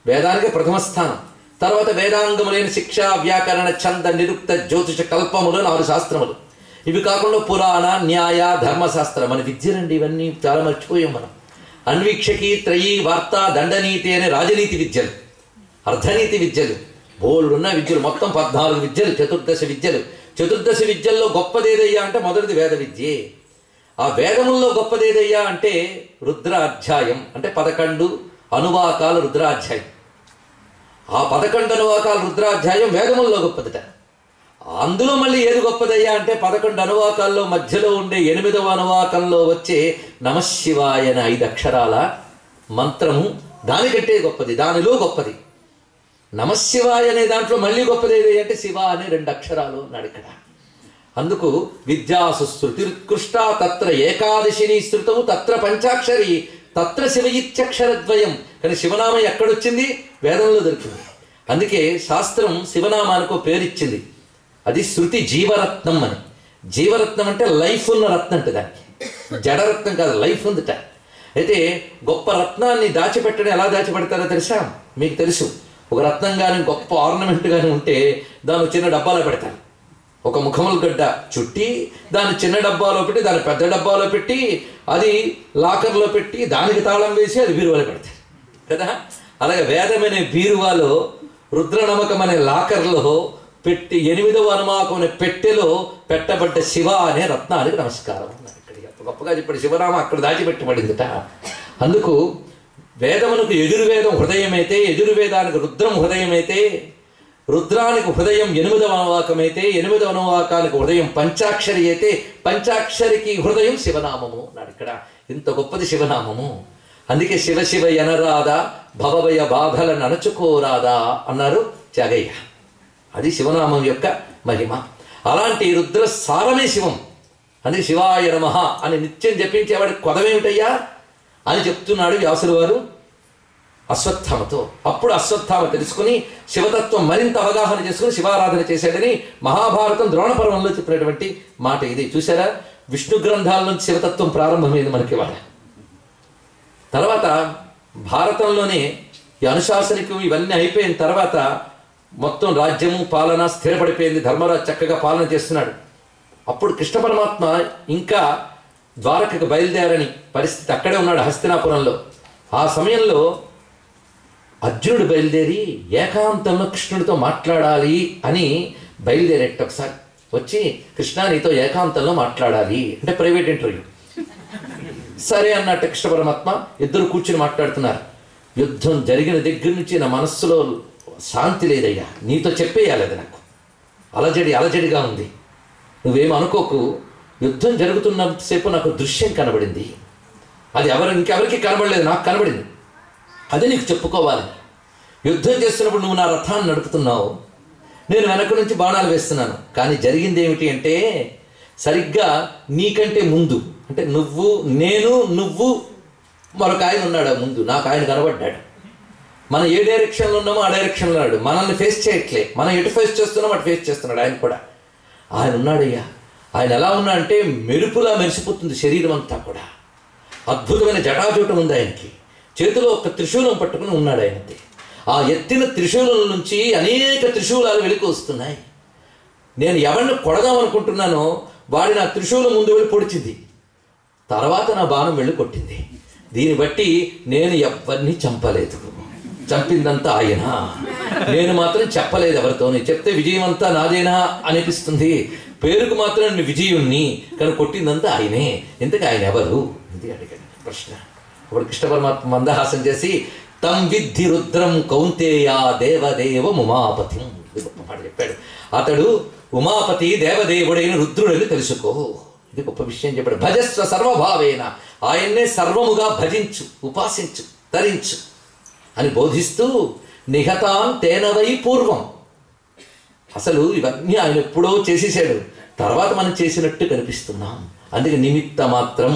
వేదానికి ప్రథమ స్థానం. తర్వాత వేదాంగములైన శిక్ష, వ్యాకరణ, ఛంద, నిరుక్త, జ్యోతిష, కల్పములు 4 శాస్త్రములు. ఇవి కాకుండా పురాణ, న్యాయ, ధర్మశాస్త్రం. మన విద్యలండి ఇవన్నీ చాలా మర్చిపోయాం మనం. అన్వీక్షకి, త్రయీ, వార్త, దండనీతి అనే రాజనీతి విద్యలు, అర్ధనీతి విద్యలు, బోల్డున్న విద్యలు, మొత్తం 14 విద్యలు, 14 విద్యలు. 14 విద్యల్లో గొప్పదేదయ్యా అంటే మొదటిది వేద విద్యే. ఆ వేదముల్లో గొప్పదేదయ్యా అంటే రుద్రాధ్యాయం. అంటే 11 అనువాకాల రుద్రాధ్యాయం. ఆ 11 అనువాకాల రుద్రాధ్యాయం వేదముల్లో గొప్పదిట. అందులో మళ్ళీ ఏది గొప్పదయ్యా అంటే 11 అనువాకాల్లో మధ్యలో ఉండే 8వ అనువాకంలో వచ్చే నమశివాయ అనే 5 అక్షరాల మంత్రము దానికంటే గొప్పది, దానిలో గొప్పది. నమశివాయ అనే దాంట్లో మళ్ళీ గొప్పది ఏది అంటే శివ అనే 2 అక్షరాలు అన్నాడు ఇక్కడ. అందుకు విద్యాసు శృతిరుత్కృష్ట తత్ర ఏకాదశిని శృతవు తత్ర పంచాక్షరి తత్ర శివయిత్యక్షరద్వయం. కానీ శివనామం ఎక్కడొచ్చింది? వేదంలో దొరికింది. అందుకే శాస్త్రం శివనామానికి పేరిచ్చింది. అది శృతి జీవరత్నం అని. జీవరత్నం అంటే లైఫ్ ఉన్న రత్నం అంటే దానికి జడరత్నం కాదు, లైఫ్ ఉందిట. అయితే గొప్ప రత్నాన్ని దాచిపెట్టడం ఎలా దాచిపెడతారో తెలుసా? మీకు తెలుసు. ఒక రత్నం కానీ గొప్ప ఆర్నమెంట్ కానీ ఉంటే దాన్ని చిన్న డబ్బాలో పెడతారు. ఒక ముఖముల గడ్డ చుట్టి దాన్ని చిన్న డబ్బాలో పెట్టి దాన్ని పెద్ద డబ్బాలో పెట్టి అది లాకర్లో పెట్టి దానికి తాళం వేసి అది బీరువాలో పెడతారు కదా. అలాగే వేదమనే బీరువాలో రుద్రనమకం అనే లాకర్లో పెట్టి 8వ అనుమాకం అనే పెట్టెలో పెట్టబడ్డ శివ అనే రత్నానికి నమస్కారం. ఇక్కడ గొప్పగా చెప్పాడు. శివనామ అక్కడ దాచిపెట్టబడిందిట. అందుకు వేదమునకు ఎదుర్వేదం హృదయమైతే, ఎదుర్వేదానికి రుద్రం హృదయమైతే, రుద్రానికి హృదయం 8వ అనువాకమైతే, 8వ అనువాకానికి హృదయం పంచాక్షరి అయితే, పంచాక్షరికి హృదయం శివనామము అన్నాడు ఇక్కడ. ఇంత గొప్పది శివనామము. అందుకే శివ శివ ఎనరాదా భవభయ బాధలను అణచుకోరాదా అన్నారు త్యాగయ్య. అది శివనామం యొక్క మహిమ. అలాంటి రుద్ర సారమే శివం. అందుకే శివాయ నమః అని నిత్యం జపించేవాడి కొదమేమిటయ్యా అని చెప్తున్నాడు వ్యాసుల వారు అశ్వత్థామతో. అప్పుడు అశ్వత్థామ తెలుసుకుని శివతత్వం మరింత అవగాహన చేసుకుని శివారాధన చేశాడని మహాభారతం ద్రోణపర్వంలో చెప్పినటువంటి మాట ఇది. చూసారా? విష్ణు గ్రంథాల నుంచి శివతత్వం ప్రారంభమైంది మనకి వాళ్ళ. తర్వాత భారతంలోనే ఈ అనుశాసనికం ఇవన్నీ అయిపోయిన తర్వాత మొత్తం రాజ్యము పాలన స్థిరపడిపోయింది. ధర్మరాజు చక్కగా పాలన చేస్తున్నాడు. అప్పుడు కృష్ణ పరమాత్మ ఇంకా ద్వారకకు బయలుదేరని పరిస్థితి, అక్కడే ఉన్నాడు హస్తినాపురంలో. ఆ సమయంలో అర్జునుడు బయలుదేరి ఏకాంతంలో కృష్ణుడితో మాట్లాడాలి అని బయలుదేరేట. ఒకసారి వచ్చి కృష్ణ నీతో ఏకాంతంలో మాట్లాడాలి అంటే ప్రైవేట్ ఇంటర్వ్యూ. సరే అన్నట్టు కృష్ణ పరమాత్మ. ఇద్దరు కూర్చుని మాట్లాడుతున్నారు. యుద్ధం జరిగిన దగ్గర నుంచి నా మనస్సులో శాంతి లేదయ్యా, నీతో చెప్పేయాలి. అది నాకు అలజడిగా ఉంది. నువ్వేం అనుకోకు. యుద్ధం జరుగుతున్నంతసేపు నాకు దృశ్యం కనబడింది. అది ఇంకెవరికి కనబడలేదు, నాకు కనబడింది. అది నీకు చెప్పుకోవాలి. యుద్ధం చేస్తున్నప్పుడు నువ్వు నా రథాన్ని నడుపుతున్నావు, నేను వెనక నుంచి బాణాలు వేస్తున్నాను. కానీ జరిగింది ఏమిటి అంటే సరిగ్గా నీకంటే ముందు, అంటే నువ్వు మరొక ఆయన ఉన్నాడు ముందు, నాకు ఆయన కనబడ్డాడు. మనం ఏ డైరెక్షన్లో ఉన్నామో ఆ డైరెక్షన్లో ఉన్నాడు. మనల్ని ఫేస్ చేయట్లే, మనం ఎటు ఫేస్ చేస్తున్నామో అటు ఫేస్ చేస్తున్నాడు ఆయన కూడా. ఆయన ఉన్నాడయ్యా. ఆయన ఎలా ఉన్నా అంటే మెరుపులా మెరిసిపోతుంది శరీరం అంతా కూడా. అద్భుతమైన జటాజూటం ఉంది ఆయనకి. చేతిలో ఒక త్రిశూలం పట్టుకుని ఉన్నాడు ఆయనది. ఆ ఎత్తిన త్రిశూలం నుంచి అనేక త్రిశూలాలు వెలికి వస్తున్నాయి. నేను ఎవరిని కొడదామనుకుంటున్నానో వాడి నా త్రిశూలం ముందు వెళ్ళి పొడిచింది, తర్వాత నా బాణం వెళ్ళి కొట్టింది. దీన్ని బట్టి నేను ఎవరిని చంపలేదు, చంపిందంతా ఆయన. నేను మాత్రం చెప్పలేదు ఎవరితోని. చెప్తే విజయం అంతా నాదేనా అనిపిస్తుంది. పేరుకు మాత్రం నేను విజయుణ్ణి, కానీ కొట్టిందంతా ఆయనే. ఇంతకు ఆయన ఎవరు ఇది అడిగాడు ప్రశ్న. అప్పుడు కృష్ణ పరమాత్మ మందహాసం చేసి తం విద్ధి రుద్రం కౌంతేయ దేవదేవ ఉమాపతి గొప్ప మాట చెప్పాడు. అతడు ఉమాపతి దేవదేవుడైన రుద్రుడని తెలుసుకో. ఇది గొప్ప విషయం చెప్పాడు. భజస్వ సర్వభావేన, ఆయన్నే సర్వముగా భజించు, ఉపాసించు, తరించు అని బోధిస్తూ నిహతాన్ తేనవై పూర్వం. అసలు ఇవన్నీ ఆయన ఎప్పుడో చేసేసాడు, తర్వాత మనం చేసినట్టు కనిపిస్తున్నాం. అందుకే నిమిత్త మాత్రం,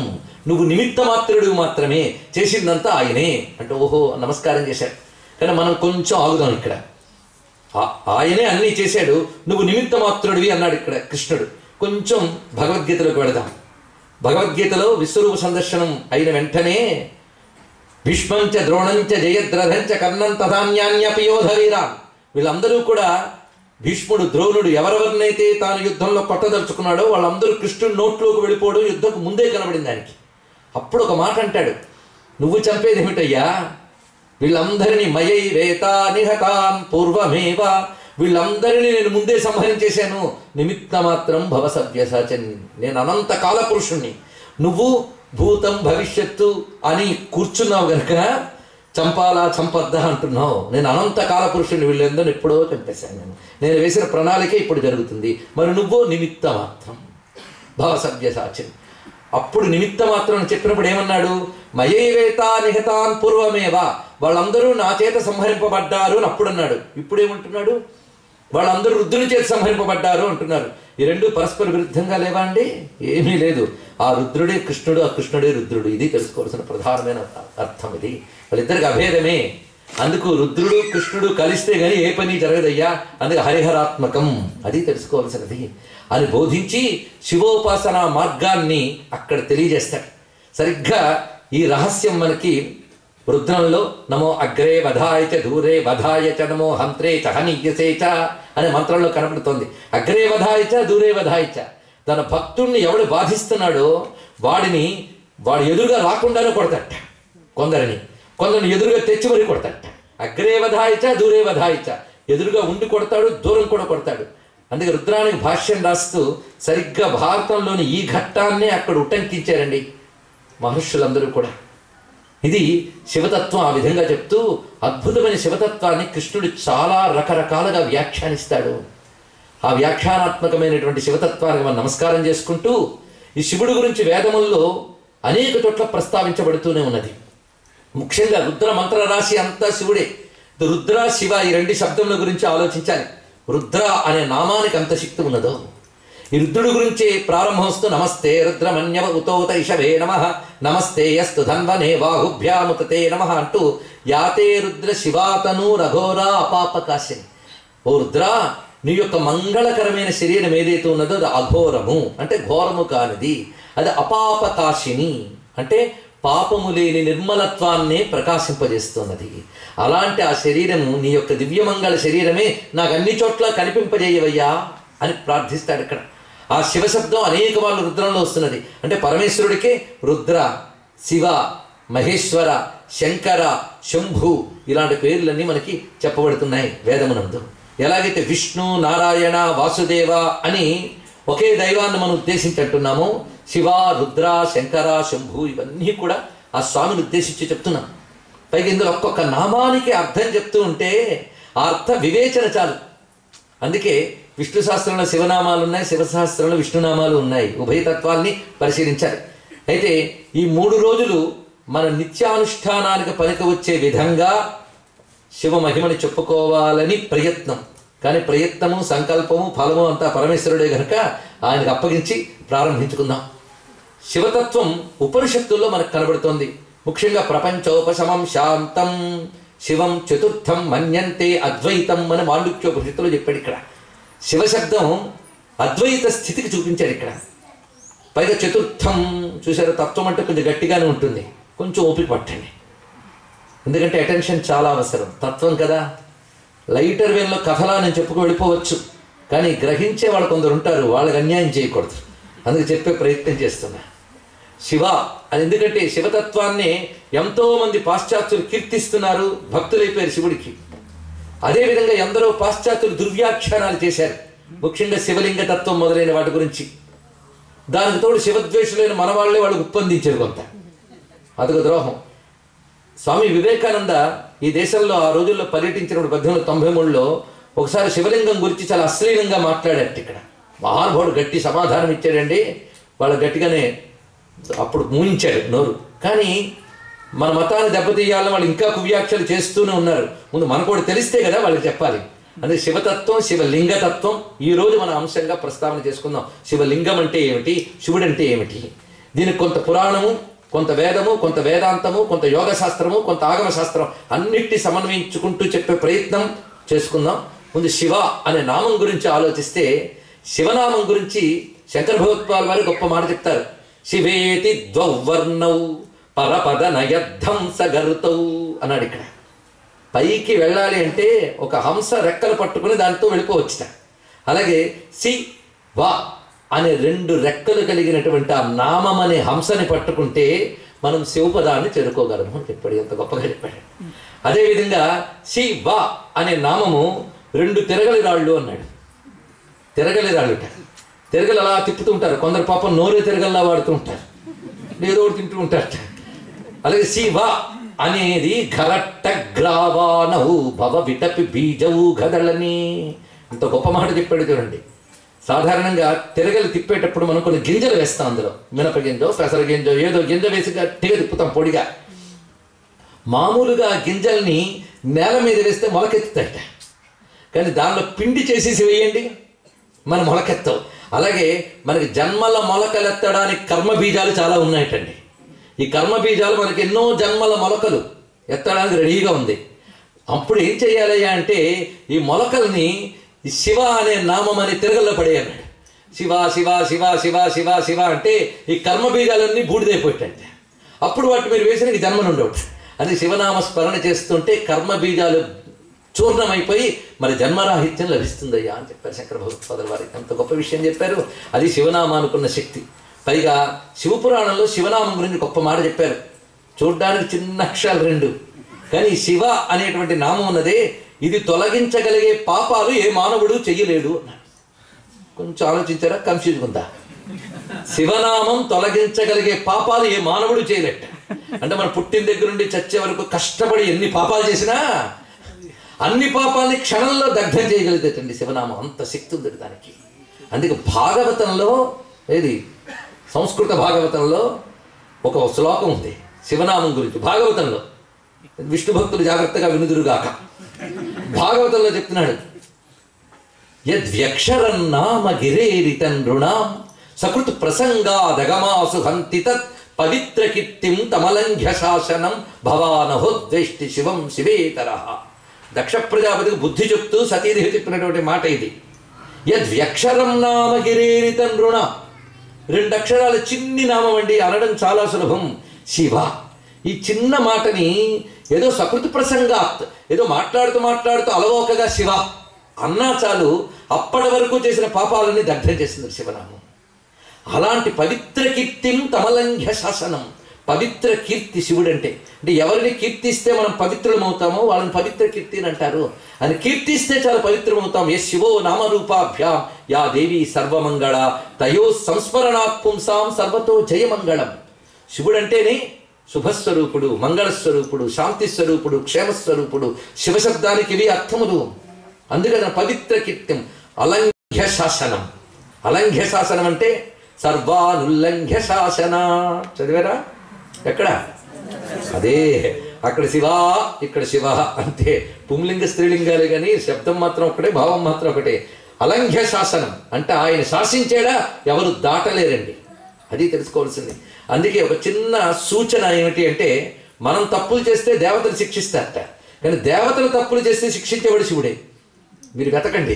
నువ్వు నిమిత్త మాత్రుడు మాత్రమే, చేసిందంతా ఆయనే అంటే ఓహో నమస్కారం చేశాడు. కానీ మనం కొంచెం ఆగుదాం. ఇక్కడ ఆయనే అన్నీ చేశాడు, నువ్వు నిమిత్త మాత్రుడివి అన్నాడు ఇక్కడ కృష్ణుడు. కొంచెం భగవద్గీతలోకి వెళదాం. భగవద్గీతలో విశ్వరూప సందర్శనం అయిన వెంటనే భీష్మంచ ద్రోణంచ జయద్రథంచ కర్ణం తథాన్యాన్యపి యోధవీరాన్, వీళ్ళందరూ కూడా భీష్ముడు ద్రోణుడు ఎవరెవరినైతే తాను యుద్ధంలో కొట్టదలుచుకున్నాడో వాళ్ళందరూ కృష్ణుడి నోట్లోకి వెళ్ళిపోవడం యుద్ధంకు ముందే కనబడింది ఆయనకి. అప్పుడు ఒక మాట అంటాడు, నువ్వు చంపేది ఏమిటయ్యా, వీళ్ళందరినీ మయై రేతా నిహతాన్ పూర్వమేవ, వీళ్ళందరినీ నేను ముందే సంహరించేశాను. నిమిత్త మాత్రం భవ సవ్యసాచన్, నేను అనంత కాల పురుషుణ్ణి, నువ్వు భూతం భవిష్యత్తు అని కూర్చున్నావు గనుక చంపాలా చంపద్దా అంటున్నావు. నేను అనంత కాల పురుషుని, వీళ్ళందరూ ఎప్పుడో చంపేశాను. నేను వేసిన ప్రణాళికే ఇప్పుడు జరుగుతుంది. మరి నువ్వు నిమిత్త మాత్రం భవ సవ్యసాచన్. అప్పుడు నిమిత్త మాత్రం అని చెప్పినప్పుడు ఏమన్నాడు, మయైవేతా నిహతాన్ పూర్వమేవా, వాళ్ళందరూ నా చేత సంహరింపబడ్డారు అని అప్పుడు అన్నాడు. ఇప్పుడు ఏమంటున్నాడు, వాళ్ళందరూ రుద్రుని చేత సంహరింపబడ్డారు అంటున్నారు. ఈ రెండు పరస్పర విరుద్ధంగా లేవా అండి? ఏమీ లేదు. ఆ రుద్రుడే కృష్ణుడు, ఆ కృష్ణుడే రుద్రుడు. ఇది తెలుసుకోవాల్సిన ప్రధానమైన అర్థం. ఇది వాళ్ళిద్దరికి అభేదమే. అందుకు రుద్రుడు కృష్ణుడు కలిస్తే గాని ఏ పని జరగదయ్యా, అందుకు హరిహరాత్మకం, అది తెలుసుకోవాల్సినది అని బోధించి శివోపాసన మార్గాన్ని అక్కడ తెలియజేస్తాడు. సరిగ్గా ఈ రహస్యం మనకి రుద్రంలో నమో అగ్రే వధాయ చ దూరే వధాయ చ నమో హంత్రే చ హనీయసే చ అనే మంత్రంలో కనబడుతోంది. అగ్రే వధాయ చ దూరే వధాయ చ, తన భక్తుణ్ణి ఎవడు బాధిస్తున్నాడో వాడు ఎదురుగా రాకుండానే కొడతట, కొందరిని ఎదురుగా తెచ్చి మరీ కొడతట. అగ్రే వధాయ చ దూరే వధాయ చ, ఎదురుగా ఉండి కొడతాడు, దూరం కూడా కొడతాడు. అందుకే రుద్రానికి భాష్యం రాస్తూ సరిగ్గా భారతంలోని ఈ ఘట్టాన్నే అక్కడ ఉటంకించారండి మహర్షులందరూ కూడా. ఇది శివతత్వం. ఆ విధంగా చెప్తూ అద్భుతమైన శివతత్వాన్ని కృష్ణుడు చాలా రకరకాలుగా వ్యాఖ్యానిస్తాడు. ఆ వ్యాఖ్యానాత్మకమైనటువంటి శివతత్వానికి మనం నమస్కారం చేసుకుంటూ ఈ శివుడి గురించి వేదముల్లో అనేక చోట్ల ప్రస్తావించబడుతూనే ఉన్నది. ముఖ్యంగా రుద్ర మంత్ర రాశి అంతా శివుడే. రుద్ర శివ ఈ రెండు శబ్దముల గురించి ఆలోచించాలి. రుద్ర అనే నామానికి అంత శక్తి ఉన్నదో. ఈ రుద్రుడి గురించి ప్రారంభమస్తూ నమస్తే రుద్రమన్యవ ఉతోత ఇషవే నమః నమస్తే యస్తు ధన్వనే బాహుభ్యాముతతే నమః అంటూ యాతే రుద్ర శివాతను రఘోరా అపాపకాశిని. ఓ రుద్ర, నీ యొక్క మంగళకరమైన శరీరం ఏదైతే ఉన్నదో అది అఘోరము అంటే ఘోరము కానిది, అది అపాపకాశిని అంటే పాపము లేని నిర్మలత్వాన్నే ప్రకాశింపజేస్తున్నది. అలాంటి ఆ శరీరము, నీ యొక్క దివ్యమంగళ శరీరమే నాకు అన్ని చోట్ల కనిపింపజేయవయ్యా అని ప్రార్థిస్తాడు. ఇక్కడ ఆ శివశబ్దం అనేక వాళ్ళు రుద్రంలో వస్తున్నది. అంటే పరమేశ్వరుడికే రుద్ర, శివ, మహేశ్వర, శంకర, శంభు ఇలాంటి పేర్లన్నీ మనకి చెప్పబడుతున్నాయి వేదమునందు. ఎలాగైతే విష్ణు, నారాయణ, వాసుదేవ అని ఒకే దైవాన్ని మనం ఉద్దేశించి అంటున్నాము, శివ, రుద్ర, శంకర, శంభు ఇవన్నీ కూడా ఆ స్వామిని ఉద్దేశించి చెప్తున్నాం. పైగా ఇందులో ఒక్కొక్క నామానికి అర్థం చెప్తూ ఉంటే ఆ అర్థ వివేచన చాలు. అందుకే విష్ణు శాస్త్రంలో శివనామాలు ఉన్నాయి, శివశాస్త్రంలో విష్ణునామాలు ఉన్నాయి. ఉభయతత్వాల్ని పరిశీలించాలి. అయితే ఈ 3 రోజులు మన నిత్యానుష్ఠానానికి పనికి వచ్చే విధంగా శివ మహిమని చెప్పుకోవాలని ప్రయత్నం. కానీ ప్రయత్నము, సంకల్పము, ఫలము అంతా పరమేశ్వరుడే కనుక ఆయనకు అప్పగించి ప్రారంభించుకుందాం. శివతత్వం ఉపనిషత్తుల్లో మనకు కనబడుతోంది. ముఖ్యంగా ప్రపంచోపశమం శాంతం శివం చతుర్థం మన్యంతే అద్వైతం అని మాండుక్యోపనిషత్తులో చెప్పాడు. ఇక్కడ శివశబ్దం అద్వైత స్థితికి చూపించాడు. ఇక్కడ పైగా చతుర్థం చూసారు, తత్వం అంటే కొంచెం గట్టిగానే ఉంటుంది, కొంచెం ఓపిక పట్టండి. ఎందుకంటే అటెన్షన్ చాలా అవసరం. తత్వం కదా, లైటర్ వేల్లో కథలా నేను చెప్పుకు వెళ్ళిపోవచ్చు, కానీ గ్రహించే వాళ్ళు కొందరు ఉంటారు, వాళ్ళకి అన్యాయం చేయకూడదు, అందుకు చెప్పే ప్రయత్నం చేస్తున్నా. శివ అని ఎందుకంటే శివతత్వాన్ని ఎంతోమంది పాశ్చాత్యులు కీర్తిస్తున్నారు, భక్తులైపోయారు శివుడికి. అదేవిధంగా ఎందరో పాశ్చాత్యులు దుర్వ్యాఖ్యానాలు చేశారు, ముఖ్యంగా శివలింగ తత్వం మొదలైన వాటి గురించి. దానికి తోడు శివద్వేషులైన మన వాళ్ళే వాళ్ళు ఉత్పందించారు కొంత, అదొక ద్రోహం. స్వామి వివేకానంద ఈ దేశంలో ఆ రోజుల్లో పర్యటించినప్పుడు 1893లో ఒకసారి శివలింగం గురించి చాలా అశ్లీలంగా మాట్లాడారు. ఇక్కడ మహానుభావుడు గట్టి సమాధానం ఇచ్చాడండి, వాళ్ళ గట్టిగానే అప్పుడు మూయించాడు నోరు. కానీ మన మతాన్ని దెబ్బతీయాలని వాళ్ళు ఇంకా కువ్యాఖ్యలు చేస్తూనే ఉన్నారు. ముందు మనకు కూడా తెలిస్తే కదా వాళ్ళకి చెప్పాలి. అందుకే శివతత్వం, శివలింగతత్వం ఈరోజు మన అంశంగా ప్రస్తావన చేసుకుందాం. శివలింగం అంటే ఏమిటి, శివుడు అంటే ఏమిటి, దీనికి కొంత పురాణము, కొంత వేదము, కొంత వేదాంతము, కొంత యోగ శాస్త్రము, కొంత ఆగమ శాస్త్రం అన్నిటిని సమన్వయించుకుంటూ చెప్పే ప్రయత్నం చేసుకుందాం. ముందు శివ అనే నామం గురించి ఆలోచిస్తే, శివనామం గురించి శంకర భగవత్పాల్ వారు గొప్ప మాట చెప్తారు. శివేతి ద్వౌవర్ణౌ పరపద నయద్ధం సగర్తౌ అన్నాడు. ఇక్కడ పైకి వెళ్ళాలి అంటే ఒక హంస రెక్కలు పట్టుకుని దాంతో వెళ్ళిపోవచ్చుట. అలాగే సి వా అనే 2 రెక్కలు కలిగినటువంటి ఆ నామం అనే హంసని పట్టుకుంటే మనం శివపదాన్ని చేరుకోగలము అని చెప్పాడు. ఎంత గొప్పగా చెప్పాడు. అదేవిధంగా సి వా అనే నామము 2 తిరగలి రాళ్ళు అన్నాడు. తిరగలి రాళ్ళుట, తిరగలు అలా తిప్పుతూ ఉంటారు. కొందరు పాపం నోరే తిరగల్లా వాడుతూ ఉంటారు, ఏదో ఒకటి తింటూ ఉంటారు. అలాగే శివ అనేది ఘరట్టగ్రావానవు భవ విటపి బీజవు గదలని అంత గొప్ప మాట చెప్పాడు చూడండి. సాధారణంగా తిరగలు తిప్పేటప్పుడు మనం కొన్ని గింజలు వేస్తాం, అందులో మినప గింజో పెసర గింజో ఏదో గింజ వేసి గట్టిగా తిప్పుతాం పొడిగా. మామూలుగా గింజల్ని నేల మీద వేస్తే మొలకెత్తుతాయట, కానీ దానిలో పిండి చేసేసి వేయండి మన మొలకెత్తవు. అలాగే మనకి జన్మల మొలకలెత్తడానికి కర్మ బీజాలు చాలా ఉన్నాయటండి. ఈ కర్మ బీజాలు మనకి ఎన్నో జన్మల మొలకలు ఎత్తడానికి రెడీగా ఉంది. అప్పుడు ఏం చెయ్యాలయ్యా అంటే ఈ మొలకల్ని శివ అనే నామం అని తిరగల్లో పడేయన్నాడు. శివ శివ శివ శివ శివ శివ అంటే ఈ కర్మ బీజాలన్నీ బూడిదైపోయాయంటే అప్పుడు వాటి మీరు వేసిన జన్మ నుండవు. అది శివనామ స్మరణ చేస్తుంటే కర్మ బీజాలు చూర్ణమైపోయి మరి జన్మరాహిత్యం లభిస్తుందయ్యా అని చెప్పారు శంకర భగవత్పాదుల వారికి. అంత గొప్ప విషయం చెప్పారు. అది శివనామానుకున్న శక్తి. పైగా శివపురాణంలో శివనామం గురించి గొప్ప మాట చెప్పారు. చూడ్డానికి చిన్న అక్షరాలు 2, కానీ శివ అనేటువంటి నామం ఉన్నదే ఇది తొలగించగలిగే పాపాలు ఏ మానవుడు చెయ్యలేడు అన్నాడు. కొంచెం ఆలోచించారా? కన్ఫ్యూజ్ ఉందా? శివనామం తొలగించగలిగే పాపాలు ఏ మానవుడు చేయలేట అంటే మన పుట్టిన దగ్గర నుండి చచ్చే వరకు కష్టపడి ఎన్ని పాపాలు చేసినా అన్ని పాపాలని క్షణంలో దగ్ధం చేయగలిగేటండి శివనామం. అంత శక్తి ఉంది దానికి. అందుకే భాగవతంలో, ఏది సంస్కృత భాగవతంలో ఒక శ్లోకం ఉంది శివనామం గురించి. భాగవతంలో విష్ణు భక్తులు జాగ్రత్తగా వినుదురుగాక. భాగవతంలో చెప్తున్నాడు, యద్వ్యక్షరన్నామ గిరేరితం నృణాం సకృత్ ప్రసంగాదగమాసు హంతి తత్ పవిత్ర కీర్తిం తమలంఘ్య శాసనం భవానహోద్వేష్టి శివం శివేతరః. దక్ష ప్రజాపతికి బుద్ధి చెప్తూ సతీదేవి చెప్పినటువంటి మాట ఇది. యద్వ్యక్షరం నామ గిరేరితం నృణాం, 2 అక్షరాల చిన్ని నామం అండి, అనడం చాలా సులభం. శివ. ఈ చిన్న మాటని ఏదో సకృతి ప్రసంగాత్, ఏదో మాట్లాడుతూ మాట్లాడుతూ అలవోకగా శివ అన్నా చాలు అప్పటి వరకు చేసిన పాపాలని దగ్ధం చేసింది శివనామం. అలాంటి పవిత్ర కీర్తిం తమలంఘ్య శాసనం. పవిత్ర కీర్తి శివుడంటే. అంటే ఎవరిని కీర్తిస్తే మనం పవిత్రమవుతామో వాళ్ళని పవిత్ర కీర్తి అని అంటారు. అని కీర్తిస్తే చాలా పవిత్రమవుతాం. ఏ శివో నామరూపాభ్యాం యా దేవి సర్వమంగళ తయో సంస్మరణాత్ పుంసాం సర్వతో జయమంగళం. శివుడంటేనే శుభస్వరూపుడు, మంగళస్వరూపుడు, శాంతిస్వరూపుడు, క్షేమస్వరూపుడు. శివశబ్దానికి ఇవి అర్థములు. అందుకని పవిత్ర కీర్తిం అలంఘ్య శాసనం. అలంఘ్య శాసనం అంటే సర్వానుల్లంఘ్య శాసన. చదివారా? ఎక్కడ? అదే అక్కడ శివ, ఇక్కడ శివ అంతే. పుంలింగ స్త్రీలింగాలే కానీ శబ్దం మాత్రం ఒకటే, భావం మాత్రం ఒకటే. అలంఘ్య శాసనం అంటే ఆయన శాసించాడా ఎవరు దాటలేరండి. అది తెలుసుకోవాల్సింది. అందుకే ఒక చిన్న సూచన ఏమిటి అంటే, మనం తప్పులు చేస్తే దేవతలు శిక్షిస్తారట, కానీ దేవతలు తప్పులు చేస్తే శిక్షించేవాడు శివుడే. మీరు వెతకండి,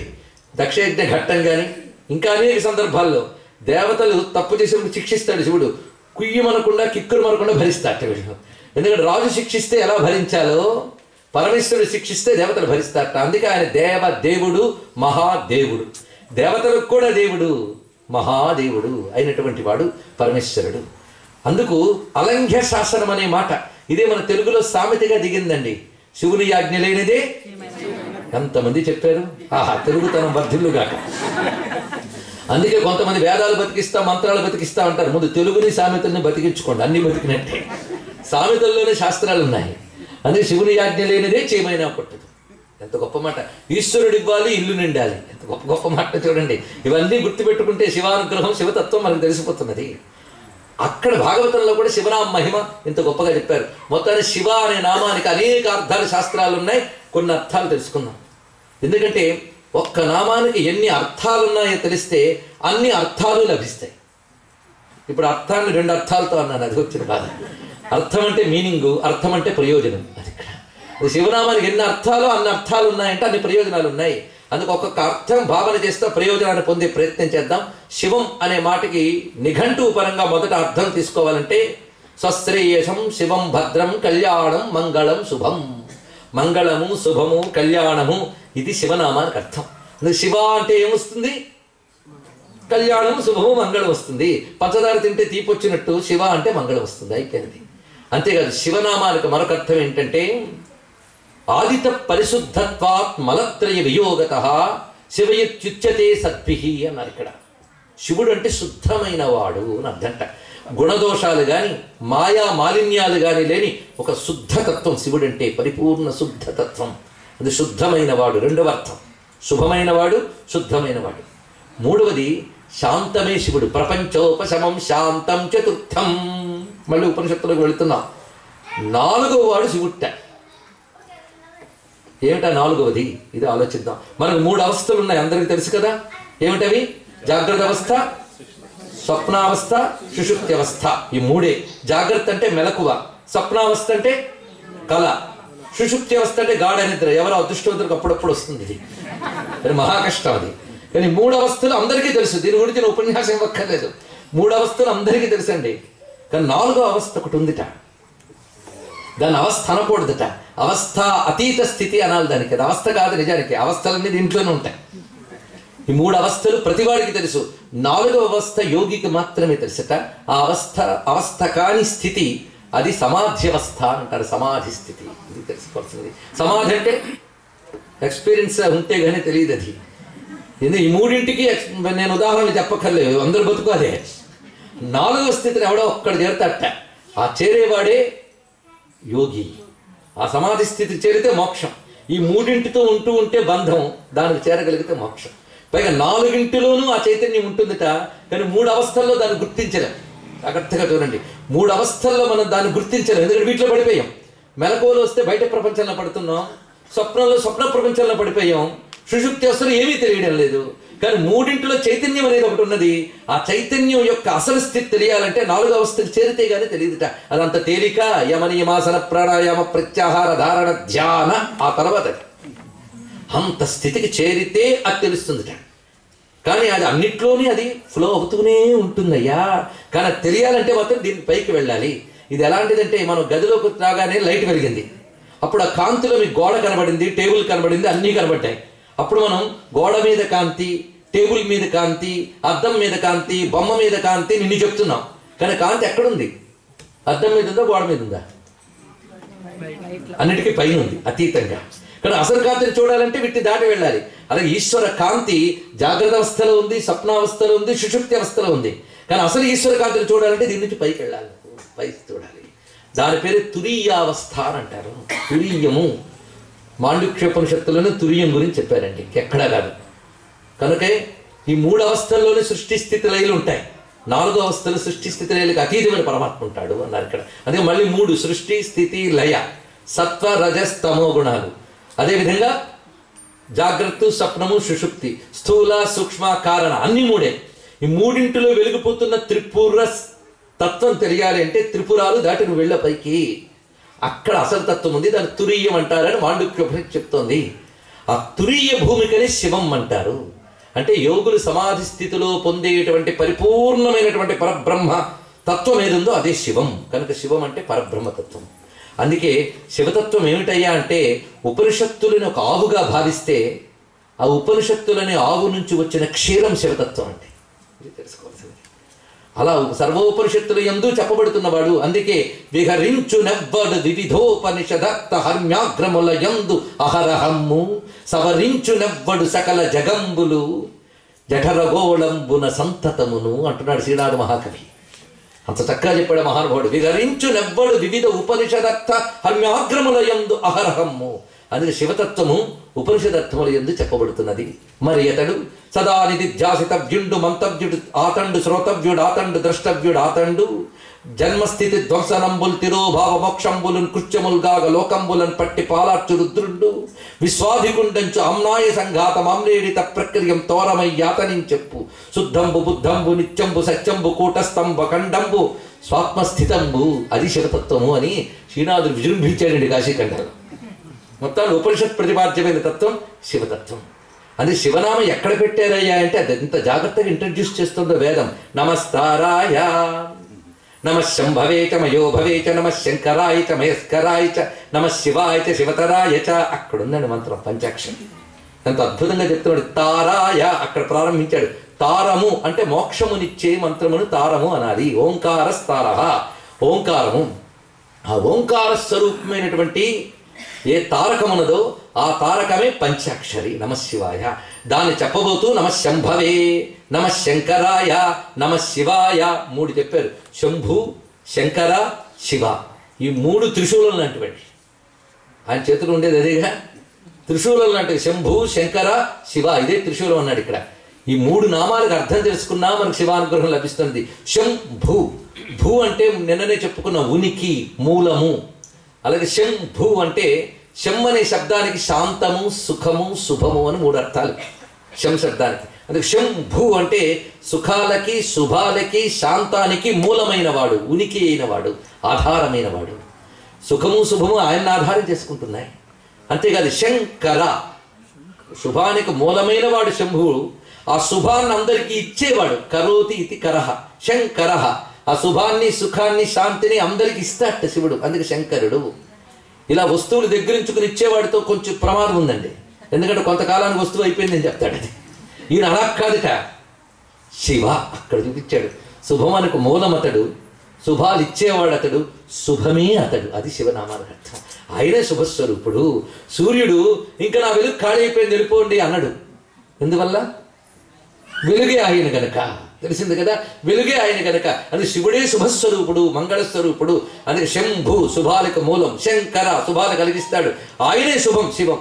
దక్షయజ్ఞ ఘట్టం కానీ ఇంకా అనేక సందర్భాల్లో దేవతలు తప్పు చేసినప్పుడు శిక్షిస్తాడు శివుడు. కుయ్యమనకుండా కిక్కురు మనకుండా భరిస్తాడు. ఎందుకంటే రాజు శిక్షిస్తే ఎలా భరించాలో పరమేశ్వరుడు శిక్షిస్తే దేవతలు భరిస్తారట. అందుకే ఆయన దేవుడు, మహాదేవుడు. దేవతలకు కూడా దేవుడు, మహాదేవుడు అయినటువంటి వాడు పరమేశ్వరుడు. అందుకు అలంఘ్య శాసనం అనే మాట ఇదే మన తెలుగులో సామెతగా దిగిందండి. శివుని ఆజ్ఞ లేనిదే ఎంతమంది చెప్పారు. ఆహా, తెలుగుతనం వర్ధిల్లుగాక. అందుకే కొంతమంది వేదాలు బతికిస్తా, మంత్రాలు బతికిస్తా అంటారు. ముందు తెలుగుని సామెతల్ని బతికించుకోండి, అన్ని బతికినట్టే. సామెతల్లోనే శాస్త్రాలు ఉన్నాయి. అందుకే శివుని ఆజ్ఞ లేనిదే చేయమైనా పట్టదు. ఎంత గొప్ప మాట. ఈశ్వరుడు ఇవ్వాలి, ఇల్లు నిండాలి. ఎంత గొప్ప గొప్ప మాట చూడండి. ఇవన్నీ గుర్తుపెట్టుకుంటే శివానుగ్రహం, శివతత్వం మనకు తెలిసిపోతున్నది. అక్కడ భాగవతంలో కూడా శివనామ మహిమ ఇంత గొప్పగా చెప్పారు. మొత్తాన్ని శివ అనే నామానికి అనేక అర్థాలు శాస్త్రాలు ఉన్నాయి. కొన్ని అర్థాలు తెలుసుకుందాం. ఎందుకంటే ఒక్క నామానికి ఎన్ని అర్థాలు ఉన్నాయో తెలిస్తే అన్ని అర్థాలు లభిస్తాయి. ఇప్పుడు అర్థాన్ని 2 అర్థాలతో అన్నాను, అది వచ్చిన బాధ. అర్థం అంటే మీనింగు, అర్థం అంటే ప్రయోజనం. అది ఇక్కడ శివనామానికి ఎన్ని అర్థాలు అన్ని అర్థాలు ఉన్నాయంటే అన్ని ప్రయోజనాలు ఉన్నాయి. అందుకు ఒక్కొక్క అర్థం భావన చేస్తే ప్రయోజనాన్ని పొందే ప్రయత్నం చేద్దాం. శివం అనే మాటకి నిఘంటు పరంగా మొదట అర్థం తీసుకోవాలంటే స్వశ్రేయసం శివం భద్రం కళ్యాణం మంగళం శుభం. మంగళము, శుభము, కళ్యాణము, ఇది శివనామానికి అర్థం. శివ అంటే ఏమొస్తుంది? కళ్యాణం, శుభము, మంగళం వస్తుంది. పంచదార తింటే తీపి వచ్చినట్టు శివ అంటే మంగళం వస్తుంది, అయిపోయింది. అంతేకాదు శివనామానికి మరొక అర్థం ఏంటంటే ఆదిత పరిశుద్ధత్వాత్ మలత్రయ వియోగత శివయుచ్యుచ్యతే సద్భిః అన్నారు. ఇక్కడ శివుడు అంటే శుద్ధమైన వాడు అని అర్థంట. గుణదోషాలు గాని మాయా మాలిన్యాలు గాని లేని ఒక శుద్ధతత్వం శివుడు అంటే, పరిపూర్ణ శుద్ధతత్వం. అది శుద్ధమైన వాడు. రెండవ అర్థం శుభమైన వాడు, శుద్ధమైన వాడు. మూడవది శాంతమే శివుడు. ప్రపంచోపశమం శాంతం చతుర్థం. మళ్ళీ ఉపనిషత్తులకు వెళుతున్నాం. 4వ వాడు శివుట్ట. ఏమిటా 4వది? ఇది ఆలోచిద్దాం. మనకు 3 అవస్థలు ఉన్నాయి, అందరికీ తెలుసు కదా. ఏమిటవి? జాగ్రత్త అవస్థ, స్వప్నావస్థ, సుషుప్త్యవస్థ. ఈ 3. జాగ్రత్త అంటే మెలకువ, స్వప్నావస్థ అంటే కళ, సుషుప్త్యవస్థ అంటే గాఢ నిద్ర. ఎవరో అదృష్టవంతులకు అప్పుడప్పుడు వస్తుంది. ఇది మహా కష్టం. అది కానీ 3 అవస్థలు అందరికీ తెలుసు. దీని గురించి నేను ఉపన్యాసం ఇవ్వక్కర్లేదు. 3 అవస్థలు అందరికీ తెలుసండి. కానీ 4వ అవస్థ ఒకటి ఉందిట. దాని అవస్థ అనకూడదట. అవస్థ అతీత స్థితి అనాలి దానికి. అది అవస్థ కాదు నిజానికి. అవస్థలన్నీ దీంట్లోనే ఉంటాయి. ఈ 3 అవస్థలు ప్రతివాడికి తెలుసు. 4వ అవస్థ యోగికి మాత్రమే తెలుసట. ఆ అవస్థ కాని స్థితి అది సమాధ్యవస్థ అంటారు. సమాధి స్థితి. ఇది తెలుసుకోవాల్సింది. సమాధి అంటే ఎక్స్పీరియన్స్ ఉంటే గానీ తెలియదు అది. ఈ 3ంటికి నేను ఉదాహరణలు చెప్పక్కర్లేదు, అందరూ బతుకోదే. 4వ స్థితిని ఎవడో ఒక్కడ చేరుతాట. ఆ చేరేవాడే యోగి. ఆ సమాధి స్థితి చేరితే మోక్షం. ఈ 3ంటితో ఉంటూ ఉంటే బంధం, దానికి చేరగలిగితే మోక్షం. పైగా 4ంటిలోనూ ఆ చైతన్యం ఉంటుందిట. కానీ 3 అవస్థల్లో దాన్ని గుర్తించలేం. జాగ్రత్తగా చూడండి. 3 అవస్థల్లో మనం దాన్ని గుర్తించలేం. ఎందుకంటే వీటిలో పడిపోయాం. మెలకువలో వస్తే బయట ప్రపంచంలో పడుతున్నాం, స్వప్నంలో స్వప్న ప్రపంచంలో పడిపోయాం, సుషుప్తి అసలు ఏమీ తెలియడం లేదు. కానీ 3ంటిలో చైతన్యం అనేది ఒకటి ఉన్నది. ఆ చైతన్యం యొక్క అసలు స్థితి తెలియాలంటే 4వ అవస్థకి చేరితే గానీ తెలియదుట. అదంత తేలిక. యమనియమాసన ప్రాణాయామ ప్రత్యాహార ధారణ ధ్యాన ఆ తర్వాత అంత స్థితికి చేరితే అది తెలుస్తుందిట. కానీ అది అన్నిట్లోనే అది ఫ్లో అవుతూనే ఉంటుందయ్యా. కానీ అది తెలియాలంటే మాత్రం దీనికి పైకి వెళ్ళాలి. ఇది ఎలాంటిదంటే మనం గదిలోకి రాగానే లైట్ వెలిగింది. అప్పుడు ఆ కాంతిలో మీకు గోడ కనబడింది, టేబుల్ కనబడింది, అన్నీ కనబడ్డాయి. అప్పుడు మనం గోడ మీద కాంతి, టేబుల్ మీద కాంతి, అద్దం మీద కాంతి, బొమ్మ మీద కాంతి నిన్ను చెప్తున్నాం. కానీ కాంతి ఎక్కడుంది? అద్దం మీద ఉందా, గోడ మీద ఉందా? అన్నిటికీ పైన ఉంది, అతీతంగా. కానీ అసలు కాంతిని చూడాలంటే వీటిని దాటి వెళ్ళాలి. అలాగే ఈశ్వర కాంతి జాగ్రత్త అవస్థలో ఉంది, స్వప్నావస్థలో ఉంది, సుషుప్తి అవస్థలో ఉంది. కానీ అసలు ఈశ్వర కాంతిని చూడాలంటే దీని నుంచి పైకి వెళ్ళాలి, పైకి చూడాలి. దాని పేరు తురీయావస్థ అని అంటారు. తురీయము. మాండుక్యోపనిషత్తులోనే తురియం గురించి చెప్పారండి, ఎక్కడా కాదు. కనుక ఈ 3 అవస్థల్లోనే సృష్టి స్థితి లయలు ఉంటాయి. 4వ అవస్థలు సృష్టి స్థితి లయలకు అతీతమైన పరమాత్మ ఉంటాడు అన్నారు ఇక్కడ. అదే మళ్ళీ 3 సృష్టి స్థితి లయ, సత్వ రజస్ తమో గుణాలు. అదేవిధంగా జాగ్రత్త, స్వప్నము, సుషుప్తి, స్థూల సూక్ష్మ కారణ, అన్ని 3. ఈ 3ంటిలో వెలిగిపోతున్న త్రిపుర తత్వం తెలియాలి అంటే త్రిపురాలు దాటి నువ్వు వెళ్ళ పైకి. అక్కడ అసలు తత్వం ఉంది, దాన్ని తురీయం అంటారని మాండుక్యోపనిషత్తు చెప్తోంది. ఆ తురీయ భూమికని శివం అంటారు. అంటే యోగులు సమాధి స్థితిలో పొందేటువంటి పరిపూర్ణమైనటువంటి పరబ్రహ్మ తత్వం ఏదుందో అదే శివం. కనుక శివం అంటే పరబ్రహ్మతత్వం. అందుకే శివతత్వం ఏమిటయ్యా అంటే ఉపనిషత్తులను ఒక ఆవుగా భావిస్తే ఆ ఉపనిషత్తులని ఆవు నుంచి వచ్చిన క్షీరం శివతత్వం అంటే ఇది తెలుసుకోవాల్సింది. అలా సర్వోపనిషత్తులు యందు చెప్పబడుతున్నవాడు. అందుకే విహరించు నెవ్వడు వివిధోపనిషదత్త హర్మ్యాగ్రముల యందు అహరహమ్ము సవరించు నెవ్వడు సకల జగంబులు జఠరగోళంబున సంతతమును అంటున్నాడు శ్రీనాథ మహాకవి. అంత చక్కగా చెప్పాడు మహానుభావుడు. విహరించు నెవ్వడు వివిధ ఉపనిషదత్త హర్మ్యాగ్రముల యందు అహరహమ్ము. అందుకే శివతత్వము ఉపనిషదత్వముల యందు చెప్పబడుతున్నది. మరి అతడు సదా నిధిధ్యాసితవ్యుండు మంతవ్యుడు ఆతండు శ్రోతవ్యుడు ఆతండు ద్రష్టవ్యుడు ఆతండు జన్మస్థితి ధ్వంసనంబుల్ తిరోభావ మోక్షంబులను కృత్యముల్గాగ లోకంబులను పట్టి పాలార్చు రుద్రుండు విశ్వాధికుండంచు అమ్నాయ సంఘాతం అమ్రేడిత ప్రక్రియం తోరమై యాతనిం చెప్పు శుద్ధంబు బుద్ధంబు నిత్యంబు సత్యంబు కూటస్థంబ ఖండంబు స్వాత్మస్థితంబు. అది శివతత్వము అని శ్రీనాథుడు విజృంభించాడండి కాశీఖండంలో. మొత్తాన్ని ఉపనిషత్ ప్రతిపాద్యమైన తత్వం శివతత్వం. అది శివనామం ఎక్కడ పెట్టారయ్యా అంటే అది ఎంత జాగ్రత్తగా ఇంట్రడ్యూస్ చేస్తుందో వేదం. నమస్తారాయ నమ శంభవే చ మయో భవే చ నమ శంకరాయ చ మయస్కరాయ చ నమ శివాయ చ శివతరాయ చ. అక్కడ ఉందండి మంత్రం పంచాక్షరం. ఎంత అద్భుతంగా చెప్తున్నాడు. తారాయ అక్కడ ప్రారంభించాడు. తారము అంటే మోక్షమునిచ్చే మంత్రమును తారము అనాలి. ఓంకారస్తారహ ఓంకారము. ఆ ఓంకార స్వరూపమైనటువంటి ఏ తారకమున్నదో ఆ తారకమే పంచాక్షరి నమశివాయ. దాన్ని చెప్పబోతూ నమశంభవే నమశంకరాయ నమశివాయ మూడు చెప్పారు. శంభు శంకర శివ ఈ మూడు త్రిశూలం లాంటివండి. ఆయన చేతులు ఉండేది అదేగా త్రిశూలం లాంటివి. శంభు శంకర శివ ఇదే త్రిశూలం అన్నాడు ఇక్కడ. ఈ మూడు నామాలకు అర్థం తెలుసుకున్నా మనకు శివానుగ్రహం లభిస్తుంది. శంభు భూ అంటే నిన్ననే చెప్పుకున్న ఉనికి మూలము. అలాగే శంభు అంటే శం అనే శబ్దానికి శాంతము సుఖము శుభము అని మూడు అర్థాలు శం శబ్దానికి. అందుకే శంభు అంటే సుఖాలకి శుభాలకి శాంతానికి మూలమైన వాడు, ఉనికి అయిన వాడు, ఆధారమైన వాడు. సుఖము శుభము ఆయన ఆధారం చేసుకుంటున్నాయి. అంతేకాదు శంకర శుభానికి మూలమైన వాడు శంభువు. ఆ శుభాన్ని అందరికీ ఇచ్చేవాడు. కరోతి ఇది కరహ శంకరహ. ఆ శుభాన్ని సుఖాన్ని శాంతిని అందరికి ఇస్తాట శివుడు. అందుకే శంకరుడు. ఇలా వస్తువులు దగ్గరించుకుని ఇచ్చేవాడితో కొంచెం ప్రమాదం ఉందండి. ఎందుకంటే కొంతకాలానికి వస్తువు అయిపోయిందని చెప్తాడు. అది ఈయన అలా కాదుట. శివ అక్కడ చూపించాడు. శుభమనకు మూలం అతడు, శుభాలు ఇచ్చేవాడు అతడు, శుభమే అతడు. అది శివనామానికి అర్థం. ఆయనే శుభస్వరూపుడు. సూర్యుడు ఇంకా నా వెలుగు ఖాళీ అయిపోయింది వెళ్ళిపోండి అన్నాడు. ఎందువల్ల? వెలుగే ఆయన గనక. తెలిసింది కదా, వెలుగే ఆయన గనక. అందుకే శివుడే శుభస్వరూపుడు మంగళస్వరూపుడు. అందుకే శంభు శుభాలకు మూలం, శంకర శుభాలు కలిగిస్తాడు. ఆయనే శుభం శివం.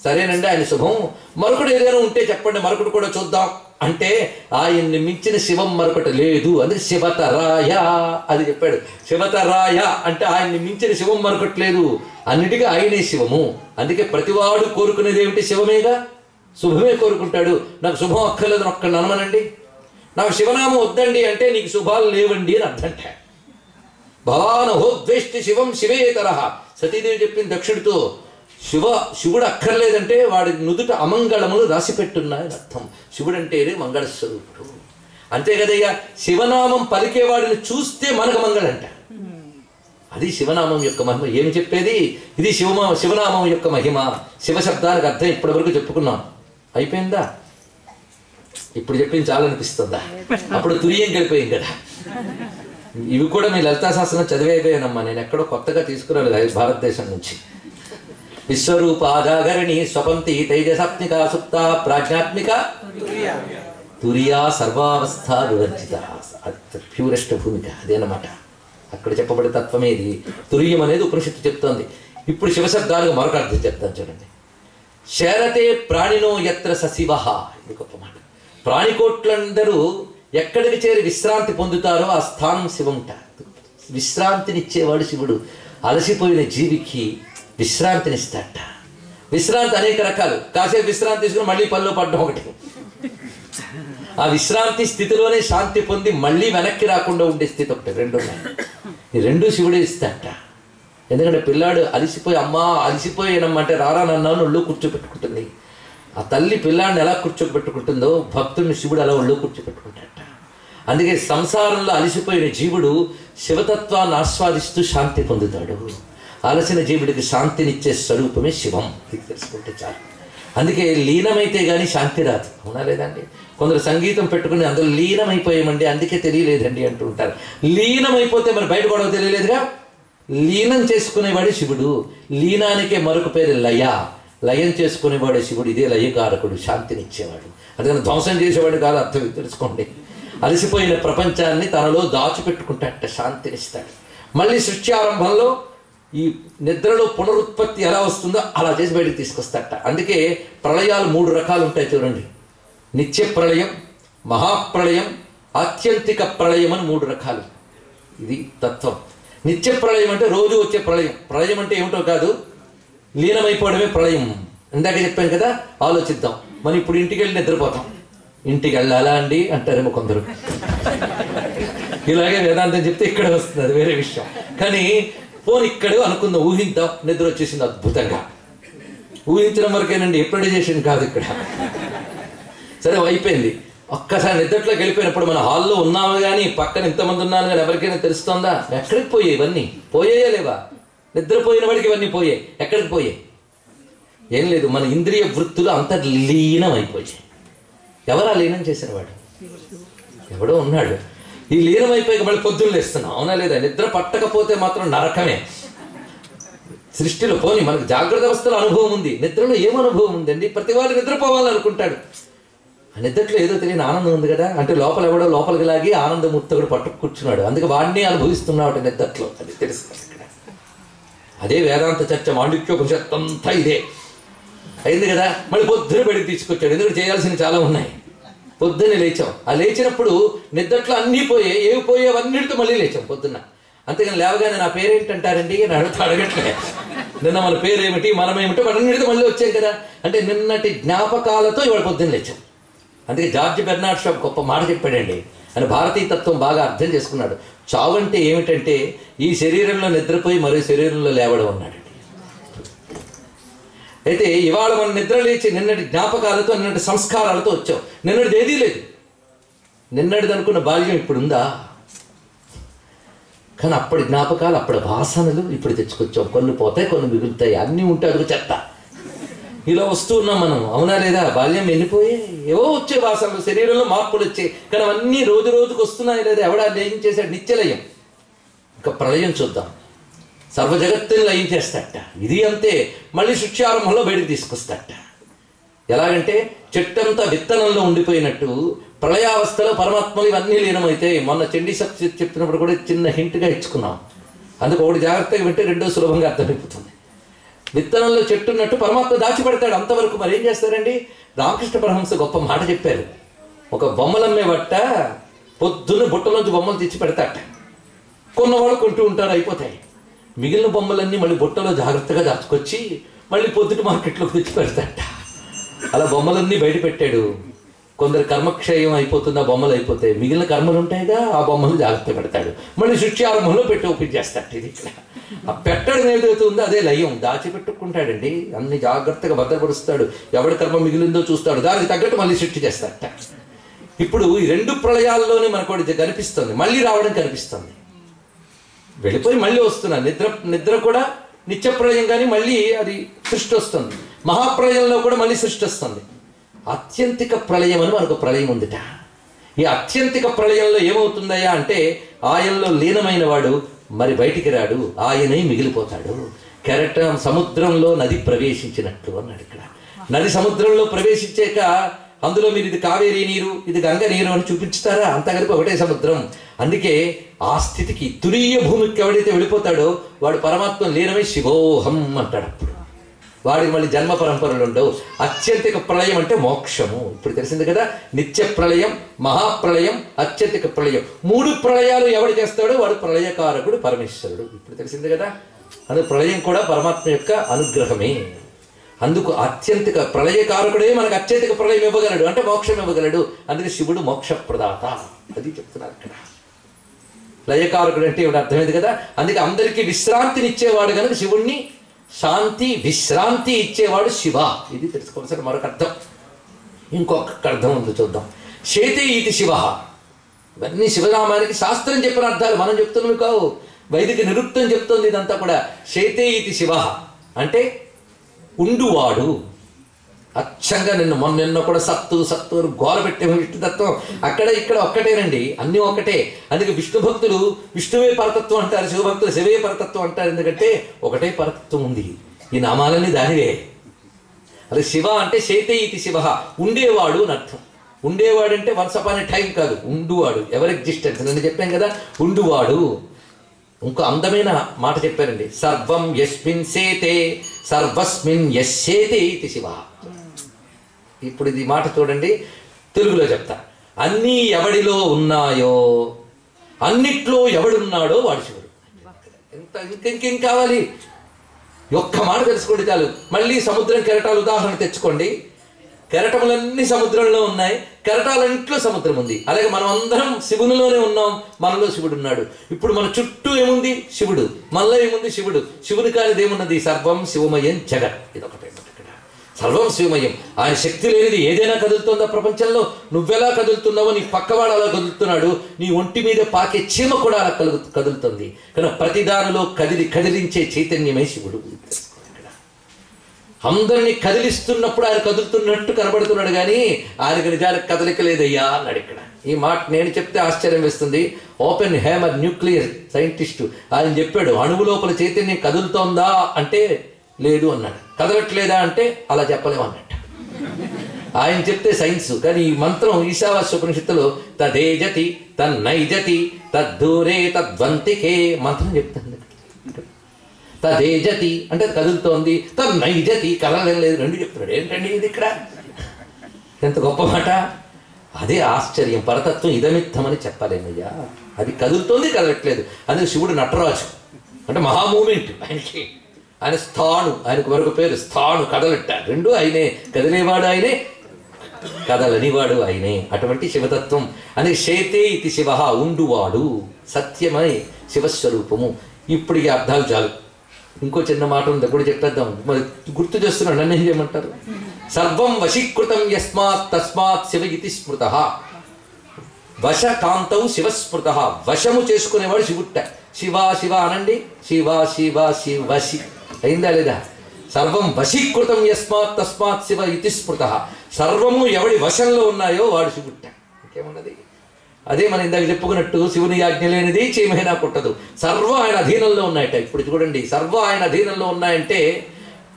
సరేనండి ఆయన శుభం. మరొకటి ఏదైనా ఉంటే చెప్పండి, మరొకటి కూడా చూద్దాం అంటే ఆయన్ని మించిన శివం మరొకటి లేదు. అందుకే శివతరాయ అది చెప్పాడు. శివతరాయ అంటే ఆయన్ని మించిన శివం మరొకటి లేదు. అన్నిటికీ ఆయనే శివము. అందుకే ప్రతివాడు కోరుకునేది ఏమిటి? శివమేగా. శుభమే కోరుకుంటాడు. నాకు శుభం అక్కర్లేదని ఒక్కడిని అనమనండి. నాకు శివనామం వద్దండి అంటే నీకు శుభాలు లేవండి అని అర్థంట. భవానహోద్వేష్టి శివం శివే తరహ. సతీదేవి చెప్పింది దక్షుడితో, శివుడు అక్కర్లేదంటే వాడి నుదుట అమంగళములు రాసిపెట్టున్నాయని అర్థం. శివుడు అంటేనే మంగళస్వరూపుడు. అంతే కదయ్యా. శివనామం పలికేవాడిని చూస్తే మనకు మంగళంట. అది శివనామం యొక్క మహిమ. ఏమి చెప్పేది? ఇది శివనామం యొక్క మహిమ. శివశబ్దానికి అర్థం ఇప్పటి వరకు చెప్పుకున్నాం. అయిపోయిందా? ఇప్పుడు చెప్పింది చాలా అనిపిస్తుందా? అప్పుడు తురియం గడిపోయింది కదా. ఇవి కూడా మీ లలితా శాస్త్రం చదివేపోయానమ్మా. నేను ఎక్కడో కొత్తగా తీసుకురాలేదు భారతదేశం నుంచి. విశ్వరూపాజాగరణి స్వపంతి తైజసాత్మిక సుప్త ప్రాజ్ఞాత్మిక తురియా సర్వావస్థ వివర్జిత. ప్యూరెస్ట్ భూమిక అదేనమాట. అక్కడ చెప్పబడే తత్వమేది. తురియం అనేది ఉపనిషత్తు చెప్తోంది. ఇప్పుడు శివశబ్దానికి మరొక అర్థం చెప్తాను చూడండి. శరతే ప్రాణినో యత్ర సశివ. ఇది గొప్ప మాట. ప్రాణికోట్లందరూ ఎక్కడికి చేరి విశ్రాంతి పొందుతారో ఆ స్థానం శివంట. విశ్రాంతినిచ్చేవాడు శివుడు. అలసిపోయిన జీవికి విశ్రాంతినిస్తాట. విశ్రాంతి అనేక రకాలు. కాసేపు విశ్రాంతి తీసుకుని మళ్ళీ పనిలో పడ్డం ఒకటి. ఆ విశ్రాంతి స్థితిలోనే శాంతి పొంది మళ్ళీ వెనక్కి రాకుండా ఉండే స్థితి ఒకటి. రెండు ఉన్నాయి. ఈ రెండు శివుడే ఇస్తాట. ఎందుకంటే పిల్లాడు అలిసిపోయి అమ్మా అలిసిపోయానమ్మంటే రారా నన్నాను ఒళ్ళు కూర్చోబెట్టుకుంటుంది. ఆ తల్లి పిల్లాడిని ఎలా కూర్చోబెట్టుకుంటుందో భక్తుడిని శివుడు అలా ఒళ్ళు కూర్చోబెట్టుకుంటాడట. అందుకే సంసారంలో అలిసిపోయిన జీవుడు శివతత్వాన్ని ఆస్వాదిస్తూ శాంతి పొందుతాడు. అలసిన జీవుడికి శాంతినిచ్చే స్వరూపమే శివం. ఇది తెలుసుకుంటే చాలు. అందుకే లీనమైతే కానీ శాంతి రాదు. అవునా లేదండి? కొందరు సంగీతం పెట్టుకుని అందులో లీనమైపోయామండి అందుకే తెలియలేదండి అంటూ ఉంటారు. లీనమైపోతే మరి బయట గొడవ తెలియలేదుగా. లీనం చేసుకునేవాడు శివుడు. లీనానికే మరొక పేరు లయ. లయం చేసుకునేవాడు శివుడు. ఇదే లయకారకుడు, శాంతినిచ్చేవాడు. అందుకని ధ్వంసం చేసేవాడు కాదు, అర్థం తెలుసుకోండి. అలసిపోయిన ప్రపంచాన్ని తనలో దాచిపెట్టుకుంటాడట, శాంతినిస్తాడు. మళ్ళీ సృష్టి ఆరంభంలో ఈ నిద్రలో పునరుత్పత్తి ఎలా వస్తుందో అలా చేసి బయటికి తీసుకొస్తాడట. అందుకే ప్రళయాలు 3 రకాలు ఉంటాయి చూడండి. నిత్య ప్రళయం, మహాప్రళయం, ఆత్యంతిక ప్రళయం అని 3 రకాలు. ఇది తత్వం. నిత్య ప్రళయం అంటే రోజు వచ్చే ప్రళయం. ప్రళయం అంటే ఏమిటో కాదు, లీనమైపోవడమే ప్రళయం. ఇందాక చెప్పాను కదా, ఆలోచిద్దాం. మనం ఇప్పుడు ఇంటికి వెళ్ళి నిద్రపోతాం. ఇంటికి వెళ్ళాలా అండి అంటారేమో కొందరు. ఇలాగే వేదాంతం చెప్తే ఇక్కడ వస్తుంది, అది వేరే విషయం. కానీ పోనీ ఇక్కడ అనుకుందాం, ఊహిద్దాం. నిద్ర వచ్చేసింది అద్భుతంగా. ఊహించడం వరకేనండి, ఎప్రిడైజేషన్ కాదు ఇక్కడ. సరే అయిపోయింది. ఒక్కసారి నిద్రలోకి వెళ్ళిపోయినప్పుడు మన హాల్లో ఉన్నాము కానీ పక్కన ఇంతమంది ఉన్నాను కానీ ఎవరికైనా తెలుస్తుందా? ఎక్కడికి పోయాయి ఇవన్నీ? పోయాయా లేవా? నిద్రపోయిన వాడికి ఇవన్నీ పోయాయి. ఎక్కడికి పోయాయి? ఏం లేదు, మన ఇంద్రియ వృత్తులు అంత లీనం అయిపోయాయి. ఎవరా లీనం చేసిన వాడు? ఎవడో ఉన్నాడు. ఈ లీనం అయిపోయి మళ్ళీ పొద్దున్న లేస్తున్నాం. అవునా లేదా? నిద్ర పట్టకపోతే మాత్రం నరకమే. సృష్టిలో పోనీ మనకు జాగ్రత్త అవస్థలో అనుభవం ఉంది, నిద్రలో ఏం అనుభవం ఉందండి? ప్రతి వాడు నిద్రపోవాలనుకుంటాడు. ఆ నిద్రలో ఏదో తెలియని ఆనందం ఉంది కదా. అంటే లోపల ఎవడో లోపలికి లాగి ఆనందముత్తగుడు పట్టుకు కూర్చున్నాడు. అందుకే వాడిని అనుభవిస్తున్నాడు నిద్రలో. అది తెలుసు ఇక్కడ. అదే వేదాంత చర్చ, మాండిక్యోపనిషత్తు అంతా ఇదే అయింది కదా. మళ్ళీ పొద్దున బయటకు తీసుకొచ్చాడు. ఎందుకంటే చేయాల్సినవి చాలా ఉన్నాయి. పొద్దున్నే లేచాం. ఆ లేచినప్పుడు నిద్రట్లో అన్నీ పోయాయి. ఏవి పోయాయి అవన్నిటితో మళ్ళీ లేచాం పొద్దున్న. అంతేగాని లేవగానే నా పేరేంటంటారండి అని అడగట్లే. నిన్న మన పేరేమిటి, మనమేమిటో అన్నిటితో మళ్ళీ వచ్చాం కదా. అంటే నిన్నటి జ్ఞాపకాలతో ఇవాళ పొద్దున్న లేచాం. అందుకే జార్జ్ బెర్నార్డ్ షా గొప్ప మాట చెప్పాడండి. అని భారతీయ తత్వం బాగా అర్థం చేసుకున్నాడు. చావు అంటే ఏమిటంటే ఈ శరీరంలో నిద్రపోయి మరో శరీరంలో లేవడం అన్నాడండి. అయితే ఇవాళ మనం నిద్ర లేచి నిన్నటి జ్ఞాపకాలతో, నిన్నటి సంస్కారాలతో వచ్చాం. నిన్నటిది ఏదీ లేదు. నిన్నటిది అనుకున్న బాల్యం ఇప్పుడు ఉందా? కానీ అప్పటి జ్ఞాపకాలు, అప్పటి వాసనలు ఇప్పుడు తెచ్చుకొచ్చాం. కొన్ని పోతాయి, కొన్ని మిగులుతాయి. అన్నీ ఉంటే అదుగు చెత్త. ఇలా వస్తూ ఉన్నాం మనం. అవునా లేదా? బాల్యం వెళ్ళిపోయి ఏవో వచ్చే వాసనలు, శరీరంలో మార్పులు వచ్చాయి. కానీ అవన్నీ రోజు రోజుకు వస్తున్నాయి లేదా? ఎవడా లయం చేశాడు? నిత్యలయం. ఇంకా ప్రళయం చూద్దాం. సర్వ జగత్తుని లయం చేస్తాడట. ఇది అంతే. మళ్ళీ శిక్షారంభంలో బయటకు తీసుకొస్తాడట. ఎలాగంటే చెట్టంతా విత్తనంలో ఉండిపోయినట్టు ప్రళయావస్థలో పరమాత్మలు ఇవన్నీ లీనమైతే. మొన్న చండీ సప్త చెప్పినప్పుడు కూడా చిన్న హింట్గా ఇచ్చుకున్నాం. అందుకు ఒకటి జాగ్రత్తగా వింటే రెండో సులభంగా అర్థమైపోతుంది. విత్తనంలో చెట్టు ఉన్నట్టు పరమాత్మ దాచిపెడతాడు అంతవరకు. మరి ఏం చేస్తారండి? రామకృష్ణ పరమహంస గొప్ప మాట చెప్పారు. ఒక బొమ్మలమ్మే బట్ట పొద్దున్న బుట్టలోంచి బొమ్మలు తెచ్చి పెడతాట. కొన్నవాళ్ళు కొంటూ ఉంటారు, అయిపోతాయి. మిగిలిన బొమ్మలన్నీ మళ్ళీ బుట్టలో జాగ్రత్తగా దాచుకొచ్చి మళ్ళీ పొద్దుట మార్కెట్లోకి తెచ్చి పెడతాట. అలా బొమ్మలన్నీ బయట పెట్టాడు. కొందరు కర్మక్షయం అయిపోతుంది, ఆ బొమ్మలు అయిపోతాయి. మిగిలిన కర్మలు ఉంటాయిగా, ఆ బొమ్మలు జాగ్రత్త పెడతాడు. మళ్ళీ శిక్షారంభంలో పెట్టి ఓపెన్ చేస్తాడు. ఇది ఇక్కడ ఆ పెట్టడం ఏదైతే ఉందో అదే లయం. దాచిపెట్టుకుంటాడండి. అన్ని జాగ్రత్తగా భద్రపరుస్తాడు. ఎవడి కర్మ మిగిలిందో చూస్తాడు, దానికి తగ్గట్టు మళ్ళీ సృష్టి చేస్తాడట. ఇప్పుడు ఈ 2 ప్రళయాల్లోనే మనకు ఒకటి కనిపిస్తుంది. మళ్ళీ రావడం కనిపిస్తుంది. వెళ్ళిపోయి మళ్ళీ వస్తున్నా. నిద్ర కూడా నిత్య ప్రళయం, కానీ మళ్ళీ అది సృష్టి వస్తుంది. మహాప్రళయంలో కూడా మళ్ళీ సృష్టి వస్తుంది. అత్యంతిక ప్రళయం అని మనకు ప్రళయం ఉందిట. ఈ అత్యంతిక ప్రళయంలో ఏమవుతుందయ్యా అంటే ఆయనలో లీనమైన వాడు మరి బయటికి రాడు, ఆయనే మిగిలిపోతాడు. కెరటం సముద్రంలో నది ప్రవేశించినట్లు అన్నాడు ఇక్కడ. నది సముద్రంలో ప్రవేశించాక అందులో మీరు ఇది కావేరీ నీరు, ఇది గంగ నీరు అని చూపించుతారా? అంతా కలిపి ఒకటే సముద్రం. అందుకే ఆ స్థితికి తురీయ భూమికి ఎవడైతే వెళ్ళిపోతాడో వాడు పరమాత్మ లీనమై శివోహం అంటాడు. అప్పుడు వాడికి మళ్ళీ జన్మ పరంపరలు ఉండవు. అత్యంతిక ప్రళయం అంటే మోక్షము. ఇప్పుడు తెలిసింది కదా, నిత్య ప్రళయం, మహాప్రళయం, అత్యంతిక ప్రళయం. 3 ప్రళయాలు ఎవడు చేస్తాడో వాడు ప్రళయకారకుడు పరమేశ్వరుడు. ఇప్పుడు తెలిసింది కదా. అందుకు ప్రళయం కూడా పరమాత్మ యొక్క అనుగ్రహమే. అందుకు అత్యంతిక ప్రళయకారకుడే మనకు అత్యంతిక ప్రళయం ఇవ్వగలడు, అంటే మోక్షం ఇవ్వగలడు. అందుకే శివుడు మోక్ష ప్రదాత. అది చెప్తున్నారు ఇక్కడ. లయకారకుడు అంటే ఇప్పుడు అర్థమైంది కదా. అందుకే అందరికీ విశ్రాంతినిచ్చేవాడు కనుక శివుణ్ణి శాంతి విశ్రాంతి ఇచ్చేవాడు శివ. ఇది తెలుసుకోవాల్సిన మరొక అర్థం. ఇంకొక అర్థం ఉంది, చూద్దాం. శేతే ఇతి శివ. ఇవన్నీ శివనామానికి శాస్త్రం చెప్పిన అర్థాలు, మనం చెప్తున్నాం కావు. వైదిక నిరుక్తం చెప్తుంది ఇదంతా కూడా. శేతే ఇతి శివ అంటే ఉండువాడు. అచ్చంగా మొన్న కూడా సత్తు సత్తు గోల పెట్టే విష్ణుతత్వం అక్కడ ఇక్కడ ఒక్కటేనండి, అన్నీ ఒక్కటే. అందుకే విష్ణు భక్తులు విష్ణువే పరతత్వం అంటారు, శివభక్తులు శివే పరతత్వం అంటారు. ఎందుకంటే ఒకటే పరతత్వం ఉంది. ఈ నామాలన్నీ దానివే. అదే శివ అంటే శేతే ఇతి శివ, ఉండేవాడు అని అర్థం. ఉండేవాడు అంటే వన్స్ అపాన్ ఏ టైం కాదు, ఉండువాడు, ఎవర్ ఎగ్జిస్టెన్స్. నేను చెప్పాను కదా, ఉండువాడు. ఇంకో అందమైన మాట చెప్పారండి, సర్వం యస్మిన్ సేతే సర్వస్మిన్ యస్సేతే ఇతి శివ. ఇప్పుడు ఇది మాట చూడండి, తెలుగులో చెప్తా. అన్నీ ఎవడిలో ఉన్నాయో అన్నిట్లో ఎవడున్నాడో వాడు శివుడు. ఇంకేం కావాలి? ఒక్క మాట తెలుసుకోండి చాలు. మళ్ళీ సముద్రం కెరటాలు ఉదాహరణ తెచ్చుకోండి. కెరటములన్నీ సముద్రంలో ఉన్నాయి, కెరటాలన్నింటిలో సముద్రం ఉంది. అలాగే మనం అందరం శివునిలోనే ఉన్నాం, మనలో శివుడు ఉన్నాడు. ఇప్పుడు మన చుట్టూ ఏముంది? శివుడు. మనలో ఏముంది? శివుడు. శివుని కానిది ఏమున్నది? సర్వం శివమయం జగత్. ఇదొకటే ఇక్కడ. సర్వం శివమయం. ఆయన శక్తి లేనిది ఏదైనా కదులుతుందా ప్రపంచంలో? నువ్వెలా కదులుతున్నావో నీ పక్కవాడు అలా కదులుతున్నాడు. నీ ఒంటి మీద పాకే చీమ కూడా అలా కదులుతుంది. కానీ ప్రతిదానిలో కదిలించే చైతన్యమే శివుడు. అందరినీ కదిలిస్తున్నప్పుడు ఆయన కదులుతున్నట్టు కనబడుతున్నాడు, కానీ ఆయనకి నిజానికి కదలిక లేదయ్యా అన్నాడు ఇక్కడ. ఈ మాట నేను చెప్తే ఆశ్చర్యం వేస్తుంది. ఓపెన్ హేమర్ న్యూక్లియర్ సైంటిస్టు ఆయన చెప్పాడు, అణువు లోపల చైతన్యం కదులుతోందా అంటే లేదు అన్నాడు. కదలట్లేదా అంటే అలా చెప్పలేము అన్నట్టు ఆయన చెప్తే సైన్స్. కానీ ఈ మంత్రం ఈశావాస్య ఉపనిషత్తులో తదేజతి తన్నైజతి తద్దూరే తద్వంతికే మంత్రం చెప్తాను. తదేజతి అంటే అది కదులుతోంది, తన్నైజతి కదలడం లేదు, రెండు చెప్తున్నాడు. ఏంటండి ఇది ఇక్కడ? ఎంత గొప్ప మాట! అదే ఆశ్చర్యం. పరతత్వం ఇదమిత్తమని చెప్పలేమయ్యా. అది కదులుతోంది, కదలట్లేదు. అందుకే శివుడు నటరాజు అంటే మహా మూమెంట్ ఆయనకి. ఆయన స్థాణు, ఆయనకు మరొక పేరు స్థాణు, కదలట్ట. రెండు ఆయనే. కదిలేవాడు ఆయనే, కదలనివాడు ఆయనే. అటువంటి శివతత్వం. అందుకే శేతే ఇతి శివ, ఉండువాడు, సత్యమై శివస్వరూపము. ఇప్పుడు ఈ అర్థాలు చాలు. ఇంకో చిన్న మాట ఉంది, కూడా చెప్పేద్దాం. మరి గుర్తు చేస్తున్నాడు, నన్ను ఏం చేయమంటారు? సర్వం వశీకృతం యస్మాత్ తస్మాత్ శివ ఇతి స్మృత. వశకాంతౌ శివస్మృత. వశము చేసుకునేవాడు శివుట్ట. శివ శివ అనండి. శివ శివ శివ శి అయిందా లేదా? సర్వం వశీకృతం యస్మాత్ తస్మాత్ శివ ఇతి స్మృత. సర్వము ఎవడి వశంలో ఉన్నాయో వాడు శివుట్ట. ఇంకేమున్నది? అదే మనం ఇందాక చెప్పుకున్నట్టు శివుని ఆజ్ఞ లేనిది చీమైనా కుట్టదు. సర్వం ఆయన అధీనంలో ఉన్నాయట. ఇప్పుడు చూడండి, సర్వం ఆయన అధీనంలో ఉన్నాయంటే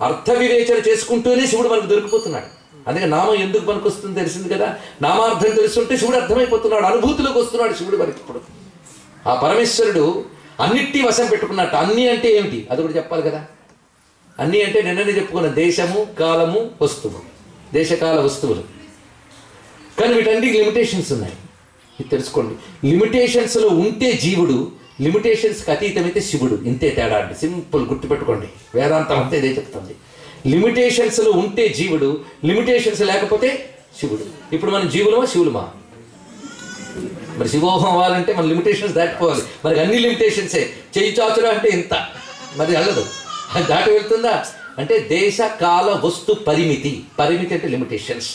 అర్థ వివేచన చేసుకుంటూనే శివుడు మనకు దొరికిపోతున్నాడు. అందుకే నామం ఎందుకు మనకు వస్తుంది తెలిసింది కదా. నామార్థం తెలుస్తుంటే శివుడు అర్థమైపోతున్నాడు, అనుభూతిలోకి వస్తున్నాడు శివుడు మనకి. ఇప్పుడు ఆ పరమేశ్వరుడు అన్నిటి వశం పెట్టుకున్నట్టు. అన్ని అంటే ఏమిటి అది కూడా చెప్పాలి కదా. అన్ని అంటే నిన్ననే చెప్పుకున్న దేశము కాలము వస్తువు, దేశకాల వస్తువులు. కానీ వీటన్నిటికి లిమిటేషన్స్ ఉన్నాయి, ఇది తెలుసుకోండి. లిమిటేషన్స్లో ఉంటే జీవుడు, లిమిటేషన్స్కి అతీతమైతే శివుడు. ఇంతే తేడా అండి, సింపుల్ గుర్తుపెట్టుకోండి. వేదాంతం అంతే ఇదే చెప్తుంది. లిమిటేషన్స్లో ఉంటే జీవుడు, లిమిటేషన్స్ లేకపోతే శివుడు. ఇప్పుడు మనం జీవులమా శివులమా? మరి శివోహం అవ్వాలంటే మన లిమిటేషన్స్ దాటిపోవాలి. మరి అన్ని లిమిటేషన్సే. చెయ్యి చాచురా అంటే ఇంత, మరి వెళ్ళదు. అది దాటి వెళ్తుందా అంటే దేశ కాల వస్తు పరిమితి. పరిమితి అంటే లిమిటేషన్స్.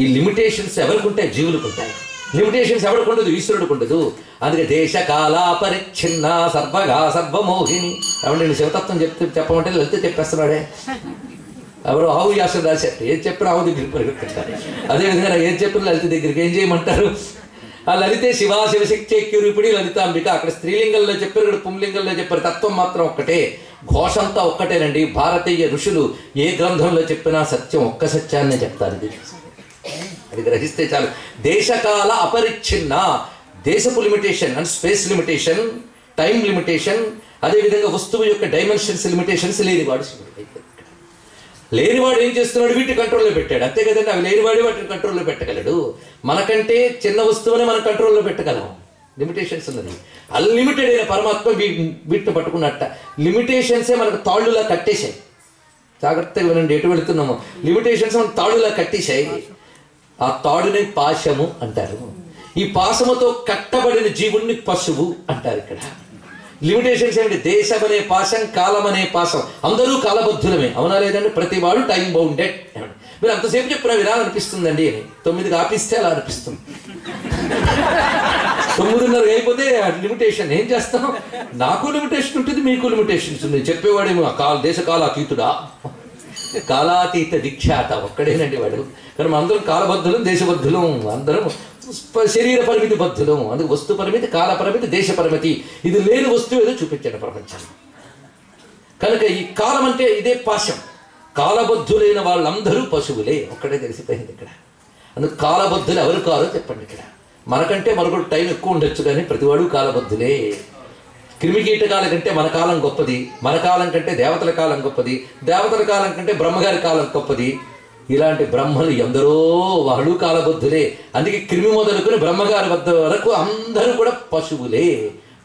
ఈ లిమిటేషన్స్ ఎవరికి ఉంటాయి? జీవులకు ఉంటాయి. లిమిటేషన్స్ ఎవరికి ఉండదు? ఈశ్వరుడికి ఉండదు. అందుకే దేశ కాల పరిచ్ఛిన్న సర్వగా సర్వమోహిని. కాబట్టి నేను శివతత్వం చెప్పమంటే లలిత చెప్పేస్తున్నాడే. ఎవరు ఆవు వ్యాసం రాశారు, ఏది చెప్పిన ఆవు దగ్గరికి పరిగెత్తారు. అదేవిధంగా నాకు ఏది చెప్పిన లలిత దగ్గరికి ఏం చేయమంటారు? ఆ లలితే శివ శివశక్తి క్యూరిపిడి లలితాంబిక. అక్కడ స్త్రీలింగంలో చెప్పారు, ఇక్కడ పుంలింగంలో చెప్పారు. తత్వం మాత్రం ఒక్కటే, ఘోషంతా ఒక్కటేనండి. భారతీయ ఋషులు ఏ గ్రంథంలో చెప్పినా సత్యం ఒక్క సత్యాన్నే చెప్తారు. ఇది అది గ్రహిస్తే చాలు. దేశకాల అపరిచ్ఛిన్న, దేశపు limitation and space limitation, time limitation, అదేవిధంగా వస్తువు యొక్క డైమెన్షన్స్ లిమిటేషన్స్ లేనివాడు శివుడు. లేనివాడు ఏం చేస్తున్నాడు? వీటి కంట్రోల్లో పెట్టాడు, అంతే కదండి. అవి లేనివాడు వాటిని కంట్రోల్లో పెట్టగలడు. మనకంటే చిన్న వస్తువునే మనం కంట్రోల్లో పెట్టగలం. లిమిటేషన్స్ ఉన్నది. అన్లిమిటెడ్ అయిన పరమాత్మ వీటిని పట్టుకున్నట్ట. లిమిటేషన్సే మనకు తాళ్ళులా కట్టేశాయి. జాగ్రత్తగా వినండి, ఎటు వెళుతున్నామో. లిమిటేషన్స్ మనం తాళ్ళులా కట్టేశాయి. ఆ తాడుని పాశము అంటారు. ఈ పాశముతో కట్టబడిన జీవుణ్ణి పశువు అంటారు. ఇక్కడ లిమిటేషన్స్ ఏమిటి? దేశం అనే పాశం, కాలం అనే పాశం. అందరూ కాలబద్ధులమే, అవునా లేదండి? ప్రతి వాడు టైం బౌండెడ్. మీరు అంతసేపు చెప్పినా వినాలనిపిస్తుందండి అని 9కి ఆపిస్తే అలా అనిపిస్తుంది. 9:30 అయిపోతే లిమిటేషన్. ఏం చేస్తాం? నాకు లిమిటేషన్ ఉంటుంది, మీకు లిమిటేషన్స్ ఉంది. చెప్పేవాడేమో దేశ కాలాతీతుడా, కాలాతీత విఖ్యాత ఒక్కడేనండి వాడు. కానీ మనం అందరం కాలబద్ధులం, దేశబద్ధులం, అందరం శరీర పరిమితి బద్ధులం. అందుకు వస్తు పరిమితి, కాల పరిమితి, దేశ పరిమితి. ఇది లేని వస్తువు ఏదో చూపించాడు ప్రపంచంలో. కనుక ఈ కాలం అంటే ఇదే పాశం. కాలబద్ధులైన వాళ్ళందరూ పశువులే, ఒక్కడే తెలిసిపోయింది ఇక్కడ. అందుకు కాలబద్ధులు ఎవరు కారో చెప్పండి. ఇక్కడ మనకంటే మరొకటి టైం ఎక్కువ ఉండొచ్చు, కానీ ప్రతివాడు కాలబద్ధులే. క్రిమికీటకాల కంటే మన కాలం గొప్పది, మన కాలం కంటే దేవతల కాలం గొప్పది, దేవతల కాలం కంటే బ్రహ్మగారి కాలం గొప్పది. ఇలాంటి బ్రహ్మలు ఎందరో వాళ్ళు కాలబద్ధులే. అందుకే క్రిమి మొదలుకొని బ్రహ్మగారి వద్ద వరకు అందరూ కూడా పశువులే.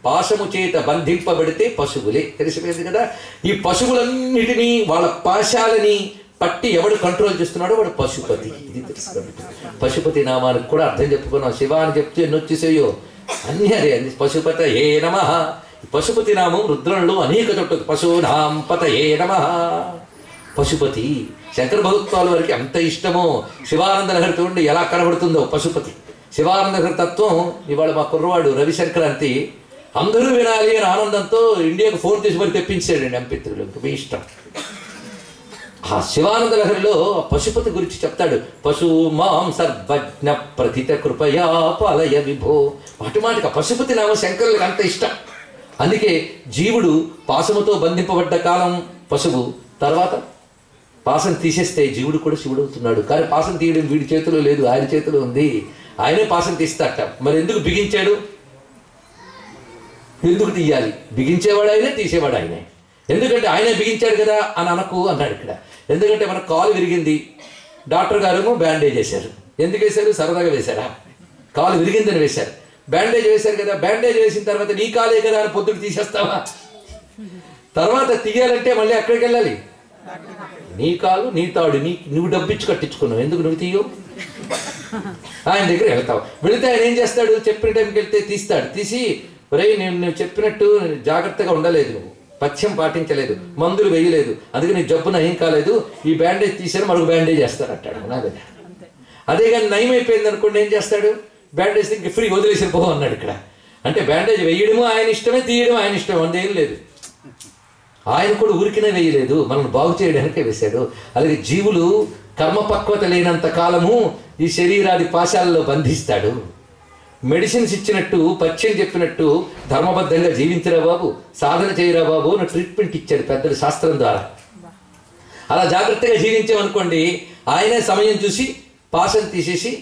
పాశము చేత బంధింపబడితే పశువులే. తెలిసిపోయింది కదా. ఈ పశువులన్నిటినీ వాళ్ళ పాశాలని పట్టి ఎవడు కంట్రోల్ చేస్తున్నాడో వాడు పశుపతి. ఇది తెలుసుకోండి. పశుపతి నామానికి కూడా అర్థం చెప్పుకున్నాం. శివ అని చెప్తే ఎన్ని వచ్చేసేయో అన్నీ అదే. పశుపతయే నమః. పశుపతి నామం రుద్రంలో అనేక చోట్ల పశూనాం పతయే నమః. పశుపతి శంకర భగవత్పాల వారికి ఎంత ఇష్టమో. శివానంద లహరి చూడండి ఎలా కనబడుతుందో పశుపతి. శివానంద లహరి తత్వం ఇవాళ మా కుర్రవాడు రవిశంకరాంతి అందరూ వినాలి అని ఆనందంతో ఇండియాకు ఫోన్ తీసి మరి తెప్పించాడండి ఎంపిత్రులు. మీ ఇష్టం. ఆ శివానంద లహరిలో పశుపతి గురించి చెప్తాడు. పశు మాం సర్వజ్ఞ ప్రథిత కృపయా పాలయ విభో. మాటిమాటికి పశుపతి నామ శంకరులకు అంత ఇష్టం. అందుకే జీవుడు పాశముతో బంధింపబడ్డ కాలం పశువు. తర్వాత పాశం తీసేస్తే జీవుడు కూడా శివుడు అవుతున్నాడు. కానీ పాశం తీయడం వీడి చేతిలో లేదు, ఆయన చేతిలో ఉంది. ఆయనే పాశం తీస్తాట. మరి ఎందుకు బిగించాడు? ఎందుకు తీయాలి? బిగించేవాడు ఆయనే, తీసేవాడు ఆయనే. ఎందుకంటే ఆయనే బిగించాడు కదా అని అనకు అన్నాడు ఇక్కడ. ఎందుకంటే మన కాలు విరిగింది, డాక్టర్ గారేమో బ్యాండేజ్ వేశారు. ఎందుకు వేశారు? సరదాగా వేశారా? కాలు విరిగిందని వేశారు. బ్యాండేజ్ వేశారు కదా. బ్యాండేజ్ వేసిన తర్వాత నీ కాలే కదా అని పొద్దుకు తీసేస్తావా? తర్వాత తీయాలంటే మళ్ళీ ఎక్కడికి వెళ్ళాలి? నీ కాలు, నీ తాడు, నువ్వు డబ్బిచ్చి కట్టించుకున్నావు, ఎందుకు నువ్వు తీయవు? ఆయన దగ్గర వెళ్తావు. వెళితే ఆయన ఏం చేస్తాడు? చెప్పిన టైంకి వెళ్తే తీస్తాడు. తీసి ఒరే నువ్వు చెప్పినట్టు జాగ్రత్తగా ఉండలేదు, నువ్వు పథ్యం పాటించలేదు, మందులు వేయలేదు, అందుకే నీ జబ్బు నయం కాలేదు, ఈ బ్యాండేజ్ తీసాను మరొక బ్యాండేజ్ చేస్తానంటాడు. అదే కానీ నయం అయిపోయింది అనుకోండి, ఏం చేస్తాడు? బ్యాండేజ్ ఇంక ఫ్రీ వదిలేసి పో అన్నాడు ఇక్కడ. అంటే బ్యాండేజ్ వేయడము ఆయన ఇష్టమే, తీయడం ఆయన ఇష్టమే, అందేం లేదు. ఆయన కూడా ఊరికినే వేయలేదు, మనల్ని బాగు చేయడానికే వేశాడు. అలాగే జీవులు కర్మపక్వత లేనంత కాలము ఈ శరీరాది పాశాలలో బంధిస్తాడు. మెడిసిన్స్ ఇచ్చినట్టు, పథ్యం చెప్పినట్టు ధర్మబద్ధంగా జీవించరా బాబు, సాధన చేయరా బాబు అని ట్రీట్మెంట్ ఇచ్చాడు పెద్దలు శాస్త్రం ద్వారా. అలా జాగ్రత్తగా జీవించామనుకోండి, ఆయనే సమయం చూసి పాశం తీసేసి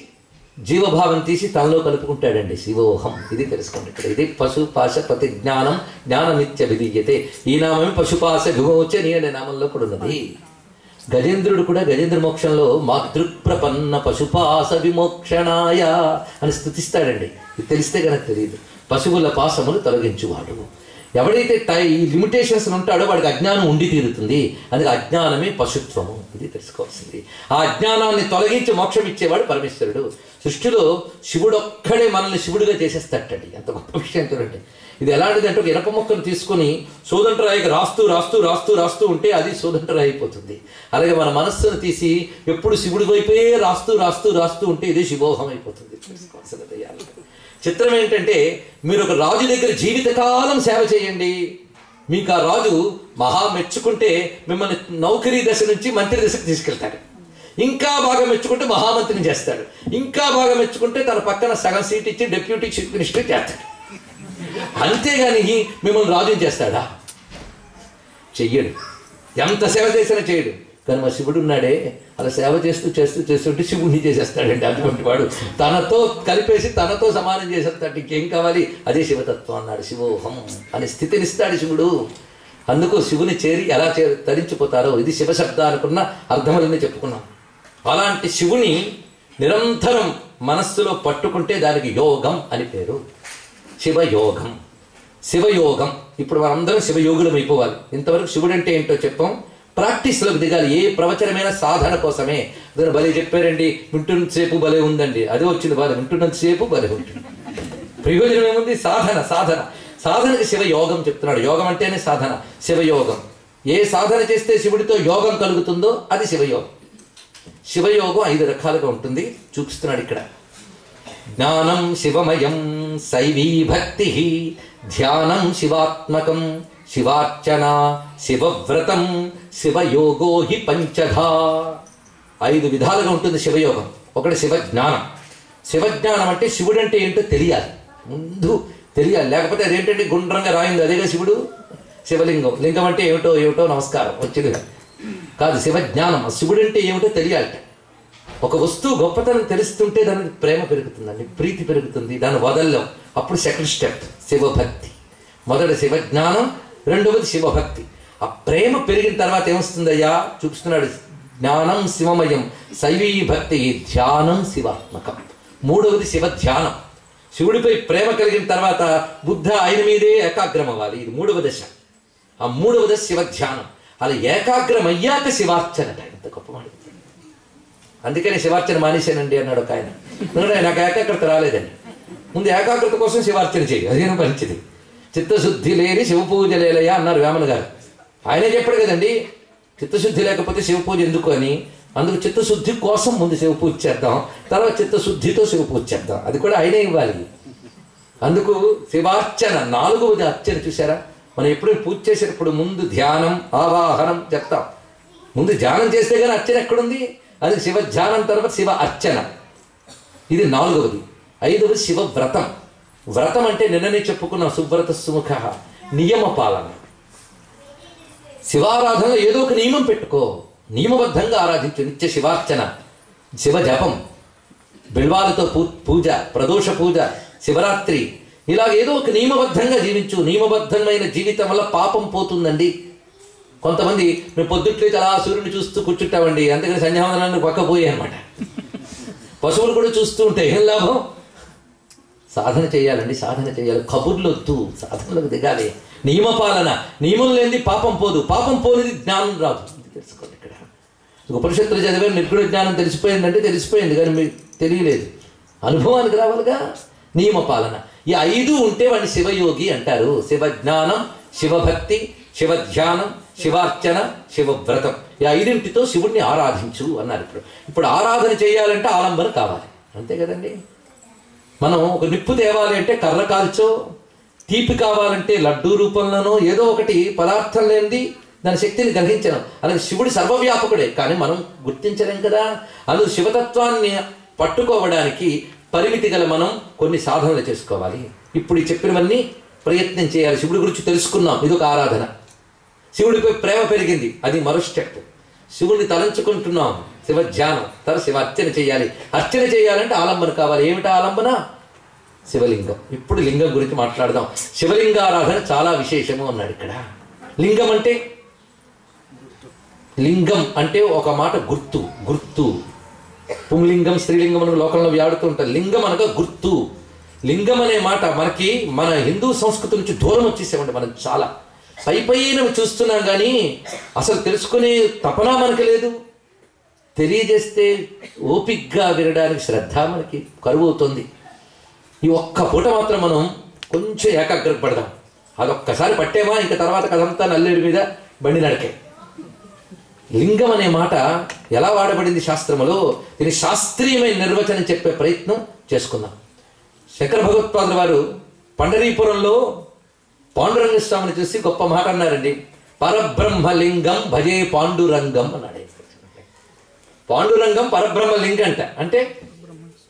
జీవభావం తీసి తనలో కలుపుకుంటాడండి. శివోహం. ఇది తెలుసుకోండి ఇక్కడ. ఇది పశుపాశ ప్రతి జ్ఞానం జ్ఞానమిత్య విధీయతే. ఈ నామమే పశుపాశ విమోచని అనే నామంలో కూడా ఉన్నది. గజేంద్రుడు కూడా గజేంద్ర మోక్షంలో మాతృప్రపన్న పశుపాస విమోక్షణాయ అని స్తుతిస్తాడండి. ఇది తెలిస్తే కనుక తెలియదు. పశువుల పాసములు తొలగించువాడు. ఎవడైతే ఈ లిమిటేషన్స్ ఉంటాడో వాడికి అజ్ఞానం ఉండి తీరుతుంది. అందుకే అజ్ఞానమే పశుత్వము. ఇది తెలుసుకోవాల్సింది. ఆ అజ్ఞానాన్ని తొలగించి మోక్షం ఇచ్చేవాడు పరమేశ్వరుడు. సృష్టిలో శివుడు ఒక్కడే మనల్ని శివుడిగా చేసేస్తాడండి. ఎంత గొప్ప విషయం చూడండి. ఇది ఎలాంటిదంటే ఒక ఇనప మొక్కను తీసుకుని సోదంటరాయికి రాస్తూ రాస్తూ రాస్తూ రాస్తూ ఉంటే అది సోదంటరాయి అయిపోతుంది. అలాగే మన మనస్సును తీసి ఎప్పుడు శివుడి వైపే రాస్తూ రాస్తూ రాస్తూ ఉంటే ఇదే శివోహం అయిపోతుంది. చిత్రం ఏంటంటే, మీరు ఒక రాజు దగ్గర జీవితకాలం సేవ చేయండి, మీకు ఆ రాజు మహా మెచ్చుకుంటే మిమ్మల్ని నౌకరీ దశ నుంచి మంత్రి దశకు తీసుకెళ్తాడు. ఇంకా బాగా మెచ్చుకుంటే మహామంత్రిని చేస్తాడు. ఇంకా బాగా మెచ్చుకుంటే తన పక్కన సగం సీట్ ఇచ్చి డిప్యూటీ చీఫ్ మినిస్టర్ చేస్తాడు. అంతేగాని మిమ్మల్ని రాజుని చేస్తాడా? చెయ్యడు. ఎంత సేవ చేసినా చేయడు. కానీ మా శివుడు ఉన్నాడే, అలా సేవ చేస్తూ చేస్తూ చేస్తుంటే శివుడిని చేసేస్తాడండి. అటువంటి వాడు తనతో కలిపేసి తనతో సమానం చేసేస్తాడు. ఇంకేం కావాలి? అదే శివతత్వం అన్నాడు. శివోహం అనే స్థితినిస్తాడు శివుడు. అందుకు శివుని చేరి ఎలా తరించిపోతారో ఇది శివశబ్దానుకున్న అర్థములన్నీ చెప్పుకున్నాం. అలాంటి శివుని నిరంతరం మనస్సులో పట్టుకుంటే దానికి యోగం అని పేరు. శివయోగం. శివయోగం. ఇప్పుడు మనందరం శివయోగులం అయిపోవాలి. ఇంతవరకు శివుడు అంటే ఏంటో చెప్పాం. ప్రాక్టీస్లోకి దిగాలి. ఏ ప్రవచనమైన సాధన కోసమే. అతను భలే చెప్పారండి, వింటున్నంతసేపు భలే ఉందండి, అదే వచ్చింది బాధ, వింటున్నంతసేపు భలే ఉంటుంది. ప్రయోజనం ఏముంది? సాధన. సాధన సాధనకి శివయోగం చెప్తున్నాడు. యోగం అంటేనే సాధన, శివయోగం. ఏ సాధన చేస్తే శివుడితో యోగం కలుగుతుందో అది శివయోగం. శివయోగం 5 రకాలుగా ఉంటుంది, చూపిస్తున్నాడు ఇక్కడ. జ్ఞానం శివమయం శైవీ భక్తి, ధ్యానం శివాత్మకం, శివార్చన, శివవ్రతం, శివయోగో హి పంచధా. 5 విధాలుగా ఉంటుంది శివయోగం. ఒకటి శివజ్ఞానం. శివజ్ఞానం అంటే శివుడు అంటే ఏంటో తెలియాలి, ముందు తెలియాలి. లేకపోతే అదేంటంటే గుండ్రంగా రాయింది అదేగా శివుడు. శివలింగం, లింగం అంటే ఏమిటో ఏమిటో నమస్కారం వచ్చింది కాదు. శివజ్ఞానం, శివుడు అంటే ఏమిటో తెలియాలి. ఒక వస్తువు గొప్పతనం తెలుస్తుంటే దానికి ప్రేమ పెరుగుతుందండి, ప్రీతి పెరుగుతుంది, దాన్ని వదల్లం. అప్పుడు సెకండ్ స్టెప్ శివభక్తి. మొదటి శివజ్ఞానం, రెండవది శివభక్తి. ఆ ప్రేమ పెరిగిన తర్వాత ఏమొస్తుందయ్యా చూపిస్తున్నాడు. జ్ఞానం శివమయం శైవీ భక్తి, ధ్యానం శివాత్మకం. మూడవది శివధ్యానం. శివుడిపై ప్రేమ కలిగిన తర్వాత బుద్ధ ఆయన మీదే ఏకాగ్రం అవ్వాలి. ఇది 3వ దశ. ఆ 3వ దశ శివధ్యానం. అలా ఏకాగ్రం అయ్యాక శివార్చనట. ఎంత గొప్ప మాట. అందుకని శివార్చన మానేశానండి అన్నాడు ఒక ఆయన. నాకు ఏకాగ్రత రాలేదండి. ముందు ఏకాగ్రత కోసం శివార్చన చేయి, అదేనా మంచిది. చిత్తశుద్ధి లేని శివపూజ లేలయ్యా అన్నారు వేమన గారు. ఆయనే చెప్పాడు కదండి, చిత్తశుద్ధి లేకపోతే శివపూజ ఎందుకు అని. అందుకు చిత్తశుద్ధి కోసం ముందు శివపూజ చేద్దాం, తర్వాత చిత్తశుద్ధితో శివపూజ చేద్దాం. అది కూడా ఆయనే ఇవ్వాలి. అందుకు శివార్చన 4వది అర్చన. చూసారా, మనం ఎప్పుడైనా పూజ చేసేటప్పుడు ముందు ధ్యానం ఆవాహనం చెప్తాం. ముందు ధ్యానం చేస్తే కానీ అర్చన ఎక్కడుంది? అది శివ ధ్యానం, తర్వాత శివ అర్చన. ఇది 4వది. 5వది శివవ్రతం. వ్రతం అంటే నిన్ననే చెప్పుకున్న సువ్రత సుముఖ, నియమ పాలన. శివారాధనలో ఏదో ఒక నియమం పెట్టుకో, నియమబద్ధంగా ఆరాధించు. నిత్య శివార్చన, శివ జపం, బిల్వాలతో పూజ, ప్రదోష పూజ, శివరాత్రి, ఇలాగ ఏదో ఒక నియమబద్ధంగా జీవించు. నియమబద్ధమైన జీవితం వల్ల పాపం పోతుందండి. కొంతమంది మేము పొద్దుట్లే అలా సూర్యుని చూస్తూ కూర్చుంటామండి, అందుకని సంధ్యావందనాన్ని పక్కపోయాయి అనమాట. పశువులు కూడా చూస్తూ ఉంటాయి, ఏం లాభం? సాధన చేయాలండి, సాధన చేయాలి. కబుర్లు వద్దు, సాధనలకు దిగాలి. నియమపాలన, నియమం లేనిది పాపం పోదు, పాపం పోనిది జ్ఞానం రాదు. తెలుసుకోండి. ఇక్కడ ఉపనిషత్తులు చదివే నిర్గుణ జ్ఞానం తెలిసిపోయిందంటే తెలిసిపోయింది, కానీ మీకు తెలియలేదు. అనుభవానికి రావాలిగా. నియమపాలన, ఈ 5 ఉంటే వాడిని శివయోగి అంటారు. శివజ్ఞానం, శివభక్తి, శివధ్యానం, శివార్చన, శివవ్రతం. ఈ 5ంటితో శివుడిని ఆరాధించు అన్నారు. ఇప్పుడు ఆరాధన చేయాలంటే ఆలంబన కావాలి, అంతే కదండి. మనం ఒక నిప్పు తేవాలి అంటే కర్ర కాల్చో, తీపి కావాలంటే లడ్డూ రూపంలోనో ఏదో ఒకటి పదార్థం లేనిది దాని శక్తిని గ్రహించడం. అలాగే శివుడు సర్వవ్యాపకుడే, కానీ మనం గుర్తించలేం కదా. అందుకు శివతత్వాన్ని పట్టుకోవడానికి పరిమితి గల మనం కొన్ని సాధనలు చేసుకోవాలి. ఇప్పుడు ఈ చెప్పినవన్నీ ప్రయత్నం చేయాలి. శివుడి గురించి తెలుసుకున్నాం, ఇదొక ఆరాధన. శివుడిపై ప్రేమ పెరిగింది, అది మరో స్టెప్. శివుడిని తలంచుకుంటున్నాం, శివధ్యానం, తర్వాత శివ అర్చన చేయాలి. అర్చన చేయాలంటే ఆలంబన కావాలి. ఏమిటా ఆలంబన? శివలింగం. ఇప్పుడు లింగం గురించి మాట్లాడదాం. శివలింగారాధన చాలా విశేషము అన్నాడు ఇక్కడ. లింగం అంటే, లింగం అంటే ఒక మాట గుర్తు. గుర్తు పుంలింగం, స్త్రీలింగం అని లోకంలో వాడుతూ ఉంటారు. లింగం అనగా గుర్తు. లింగం అనే మాట మనకి మన హిందూ సంస్కృతి నుంచి దూరం వచ్చేసామండి. మనం చాలా పైన చూస్తున్నాం, కానీ అసలు తెలుసుకునే తపన మనకి లేదు. తెలియజేస్తే ఓపిగ్గా వినడానికి శ్రద్ధ మనకి కరువు అవుతుంది. ఈ ఒక్క పూట మాత్రం మనం కొంచెం ఏకాగ్రత పడదాం. అదొక్కసారి పట్టేమా, ఇంకా తర్వాత కదంతా నల్లేరు మీద బండి నడకే. లింగం అనే మాట ఎలా వాడబడింది శాస్త్రములో, దీని శాస్త్రీయమైన నిర్వచనం చెప్పే ప్రయత్నం చేసుకుందాం. శంకర భగవత్పాదుల వారు పండరీపురంలో పాండురంగ స్వామిని చూసి గొప్ప మాట అన్నారండి. పరబ్రహ్మలింగం భజే పాండురంగం అన్నాడు. పాండురంగం పరబ్రహ్మలింగం అంటే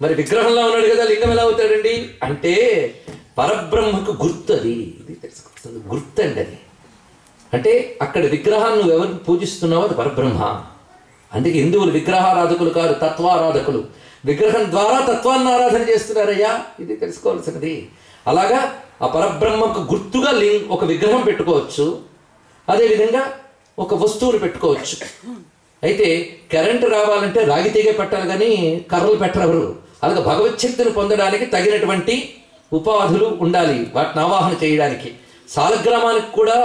మరి విగ్రహంలో ఉన్నాడు కదా, లింగం ఎలా అవుతాడండి అంటే పరబ్రహ్మకు గుర్తు. అది ఇది తెలుసుకుంటుంది, గుర్తు అండి అది. అంటే అక్కడ విగ్రహాన్ని నువ్వు ఎవరిని పూజిస్తున్నావో అది పరబ్రహ్మ. అందుకే హిందువులు విగ్రహారాధకులు కాదు, తత్వారాధకులు. విగ్రహం ద్వారా తత్వాన్ని ఆరాధన చేస్తున్నారయ్యా, ఇది తెలుసుకోవాల్సినది. అలాగా ఆ పరబ్రహ్మకు గుర్తుగా ఒక విగ్రహం పెట్టుకోవచ్చు, అదేవిధంగా ఒక వస్తువును పెట్టుకోవచ్చు. అయితే కరెంటు రావాలంటే రాగి తీగ పెట్టాలి, కానీ కర్రలు పెట్టరెవరు. అలాగే భగవచ్ఛక్తిని పొందడానికి తగినటువంటి ఉపాధులు ఉండాలి, వాటిని ఆవాహన చేయడానికి. సాలగ్రామానికి కూడా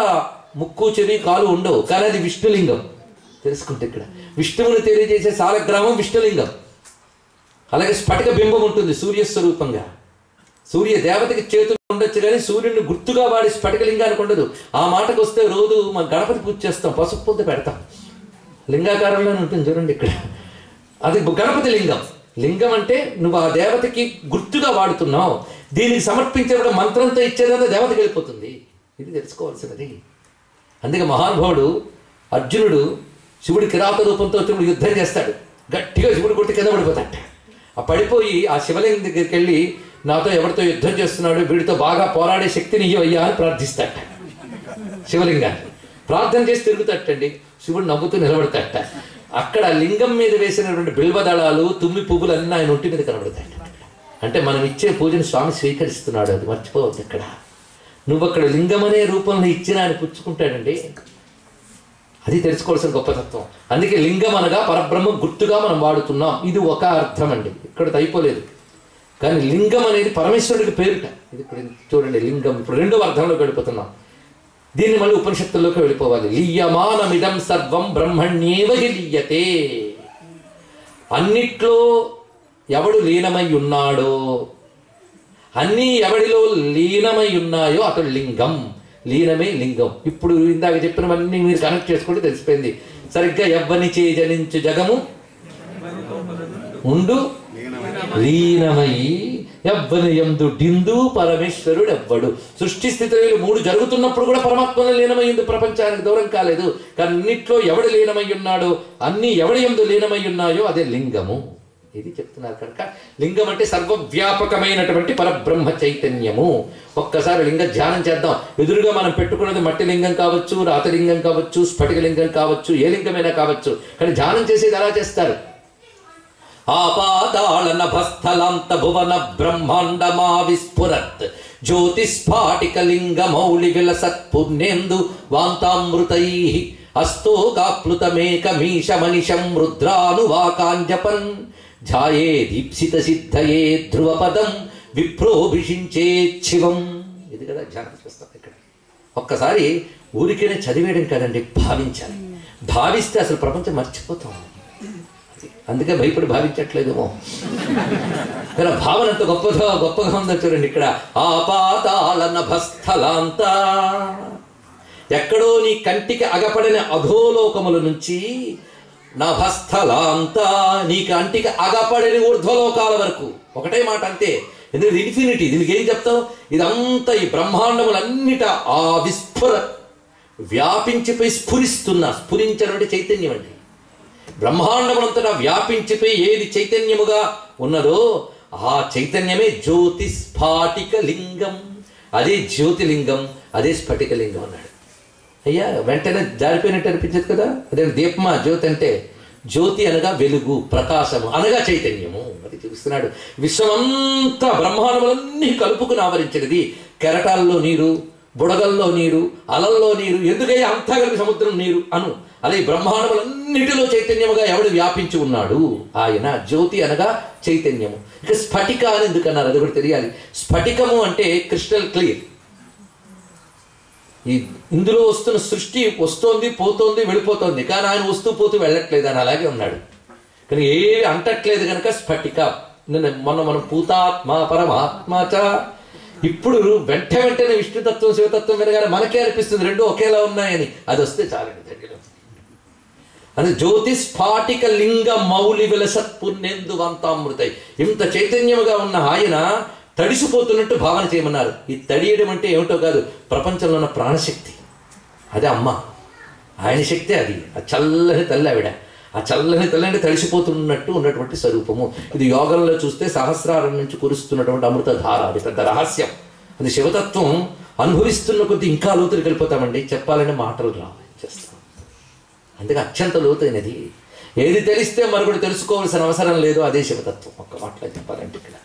ముక్కు, చెవి, కాలు ఉండవు, కానీ అది విష్ణులింగం. తెలుసుకుంటే ఇక్కడ విష్ణువుని తెలియజేసే సాలగ్రామం విష్ణులింగం. అలాగే స్ఫటిక బింబం ఉంటుంది సూర్యస్వరూపంగా. సూర్య దేవతకి చేతులు ఉండొచ్చు కానీ సూర్యుడిని గుర్తుగా వాడి స్ఫటికలింగానికి ఉండదు. ఆ మాటకు వస్తే రోజు మనం గణపతి పూజ చేస్తాం, పసుపు పొద్దు పెడతాం, లింగాకారంలోనే ఉంటుంది చూడండి ఇక్కడ. అది గణపతి లింగం. లింగం అంటే నువ్వు ఆ దేవతకి గుర్తుగా వాడుతున్నావు. దీనికి సమర్పించేప్పుడు మంత్రంతో ఇచ్చేదంతా దేవతకి వెళ్ళిపోతుంది. ఇది తెలుసుకోవాల్సినది. అందుకే మహానుభావుడు అర్జునుడు శివుడి కిరాత రూపంతో శివుడు యుద్ధం చేస్తాడు. గట్టిగా శివుడు కొట్టి కింద పడిపోతాడు. ఆ పడిపోయి ఆ శివలింగం దగ్గరికి వెళ్ళి నాతో ఎవరితో యుద్ధం చేస్తున్నాడు, వీడితో బాగా పోరాడే శక్తిని ఇయ్యవయ్యా అని ప్రార్థిస్తాట. శివలింగాన్ని ప్రార్థన చేసి తిరుగుతాటండి. శివుడు నవ్వుతూ నిలబడతాట. అక్కడ లింగం మీద వేసినటువంటి బిల్వదళాలు, తుమ్మి పువ్వులు అన్నీ ఆయన ఒంటి మీద కనబడతాయి. అంటే మనం ఇచ్చే పూజను స్వామి స్వీకరిస్తున్నాడు. అది మర్చిపోవద్దు. ఇక్కడ నువ్వు అక్కడ లింగం అనే రూపంలో ఇచ్చిన ఆయన పుచ్చుకుంటాడండి. అది తెలుసుకోవాల్సిన గొప్పతత్వం. అందుకే లింగం అనగా పరబ్రహ్మ గుర్తుగా మనం వాడుతున్నాం. ఇది ఒక అర్థం అండి, ఇక్కడితో అయిపోలేదు. కానీ లింగం అనేది పరమేశ్వరుడికి పేరుట. ఇది ఇప్పుడు చూడండి, లింగం ఇప్పుడు రెండవ అర్థంలో గడిపోతున్నాం. దీన్ని మళ్ళీ ఉపనిషత్తుల్లోకి వెళ్ళిపోవాలి. లీయమానమిదం సర్వం బ్రహ్మణ్యేవ హి లీయతే. అన్నిట్లో ఎవడు లీనమై ఉన్నాడో, అన్నీ ఎవడిలో లీనమై ఉన్నాయో అతడు లింగం. లీనమే లింగం. ఇప్పుడు ఇందాక చెప్పినవన్నీ మీరు కనెక్ట్ చేసుకుంటే తెలిసిపోయింది. సరిగ్గా ఎవ్వని చేజనించు జగము ఉండు లీనమై ఎవ్వని యందు డిందు పరమేశ్వరుడు ఎవ్వడు. సృష్టి స్థితిలో మూడు జరుగుతున్నప్పుడు కూడా పరమాత్మలో లీనమైంది, ప్రపంచానికి దూరం కాలేదు. కానీ అన్నిట్లో ఎవడు లీనమై ఉన్నాడో, అన్ని ఎవడి యందు లీనమై ఉన్నాయో అదే లింగము. ఇది చెప్తున్నారు కనుక లింగం అంటే సర్వవ్యాపకమైనటువంటి పరబ్రహ్మ చైతన్యము. ఒక్కసారి లింగ ధ్యానం చేద్దాం. ఎదురుగా మనం పెట్టుకున్నది మట్టి లింగం కావచ్చు, రాతలింగం కావచ్చు, స్ఫటిక లింగం కావచ్చు, ఏ లింగమైనా కావచ్చు. కానీ ధ్యానం చేసేది ఎలా చేస్తారు? ఆపాతాళ నభస్థలాంత భువన బ్రహ్మాండమా విస్ఫురత్ జ్యోతిస్ఫాటిక లింగ మౌళి విలసత్ పుణ్యేందు వాంతామృతై అస్తోకాప్లుతమేకమీశ మనిషం రుద్రానువాకాంజపన్ ధ్యాయే దీప్సిత సిద్ధయే ధ్రువపదం విప్రోభిషించే శివం. ఇది కదా ధ్యానం చేస్తాం ఇక్కడ. ఒక్కసారి ఊరికేనే చదివేయడం కాదండి, భావించాలి. భావిస్తే అసలు ప్రపంచం మర్చిపోతాం. అందుకే భయపడి భావించట్లేదేమో. కానీ భావన అంత గొప్పగా ఉందో చూడండి ఇక్కడ. ఆపాతాళ నభస్థలాంత, ఎక్కడో నీ కంటికి అగపడిన అధోలోకముల నుంచి, నభస్థలాంత నీ కంటికి అగపడిన ఊర్ధ్వలోకాల వరకు. ఒకటే మాట అంతే. ఎందుకంటే ఇన్ఫినిటీ. దీనికి ఏం చెప్తావు? ఇదంతా ఈ బ్రహ్మాండములన్నిట ఆ విస్ఫుర వ్యాపించిపోయి స్ఫురించినటువంటి చైతన్యం అండి. బ్రహ్మాండములంతటా వ్యాపించిపోయి ఏది చైతన్యముగా ఉన్నదో ఆ చైతన్యమే జ్యోతి స్ఫాటిక లింగం. అదే జ్యోతిలింగం, అదే స్ఫటిక లింగం అన్నాడు. అయ్యా వెంటనే జారిపోయినట్టు అనిపించదు కదా. అదే దీపమా జ్యోతి అంటే? జ్యోతి అనగా వెలుగు, ప్రకాశము అనగా చైతన్యము. అది చూస్తున్నాడు. విశ్వమంతా బ్రహ్మాండములన్నీ కలుపుకుని ఆవరించినది. కెరటాల్లో నీరు, బుడగల్లో నీరు, అలల్లో నీరు. ఎందుకయ్యా అంతా కలిపి సముద్రం నీరు అను. అలాగే బ్రహ్మాండములన్నిటిలో చైతన్యముగా ఎవడు వ్యాపించి ఉన్నాడు? ఆయన జ్యోతి అనగా చైతన్యము. ఇక స్ఫటిక అని ఎందుకన్నారు అది కూడా తెలియాలి. స్ఫటికము అంటే క్రిస్టల్ క్లియర్. ఇందులో వస్తున్న సృష్టి వస్తోంది, పోతోంది, వెళ్ళిపోతోంది. కానీ ఆయన వస్తూ పోతూ వెళ్ళట్లేదు, అని అలాగే ఉన్నాడు. కానీ ఏవి అంటట్లేదు కనుక స్ఫటిక. మనం పూతాత్మ పరమాత్మచ. ఇప్పుడు వెంటనే విష్ణుతత్వం శివతత్వం వినగానే మనకే అనిపిస్తుంది రెండు ఒకేలా ఉన్నాయని. అది వస్తే చాలండి దగ్గర. అది జ్యోతి స్ఫాటిక లింగ మౌలి విలసత్ పుణ్యేందు వంతామృతై. ఇంత చైతన్యముగా ఉన్న ఆయన తడిసిపోతున్నట్టు భావన చేయమన్నారు. ఈ తడియడం అంటే ఏమిటో కాదు, ప్రపంచంలో ఉన్న ప్రాణశక్తి. అదే అమ్మ, ఆయన శక్తి అది. ఆ చల్లని తల్లి ఆవిడ. ఆ చల్లని తల్లి అంటే తడిసిపోతున్నట్టు ఉన్నటువంటి స్వరూపము. ఇది యోగంలో చూస్తే సహస్రారం నుంచి కురుస్తున్నటువంటి అమృతధార. అది పెద్ద రహస్యం. అది శివతత్వం అనుభవిస్తున్న కొద్ది ఇంకా లోతులకు వెళ్ళిపోతామండి. చెప్పాలంటే మాటలు రావు, చేస్తాం. అందుకే అత్యంత లోతైనది. ఏది తెలిస్తే మరొకటి తెలుసుకోవాల్సిన అవసరం లేదు. అదే శివతత్వం. ఒక్క మాటలో చెప్పాలంటే ఇక్కడ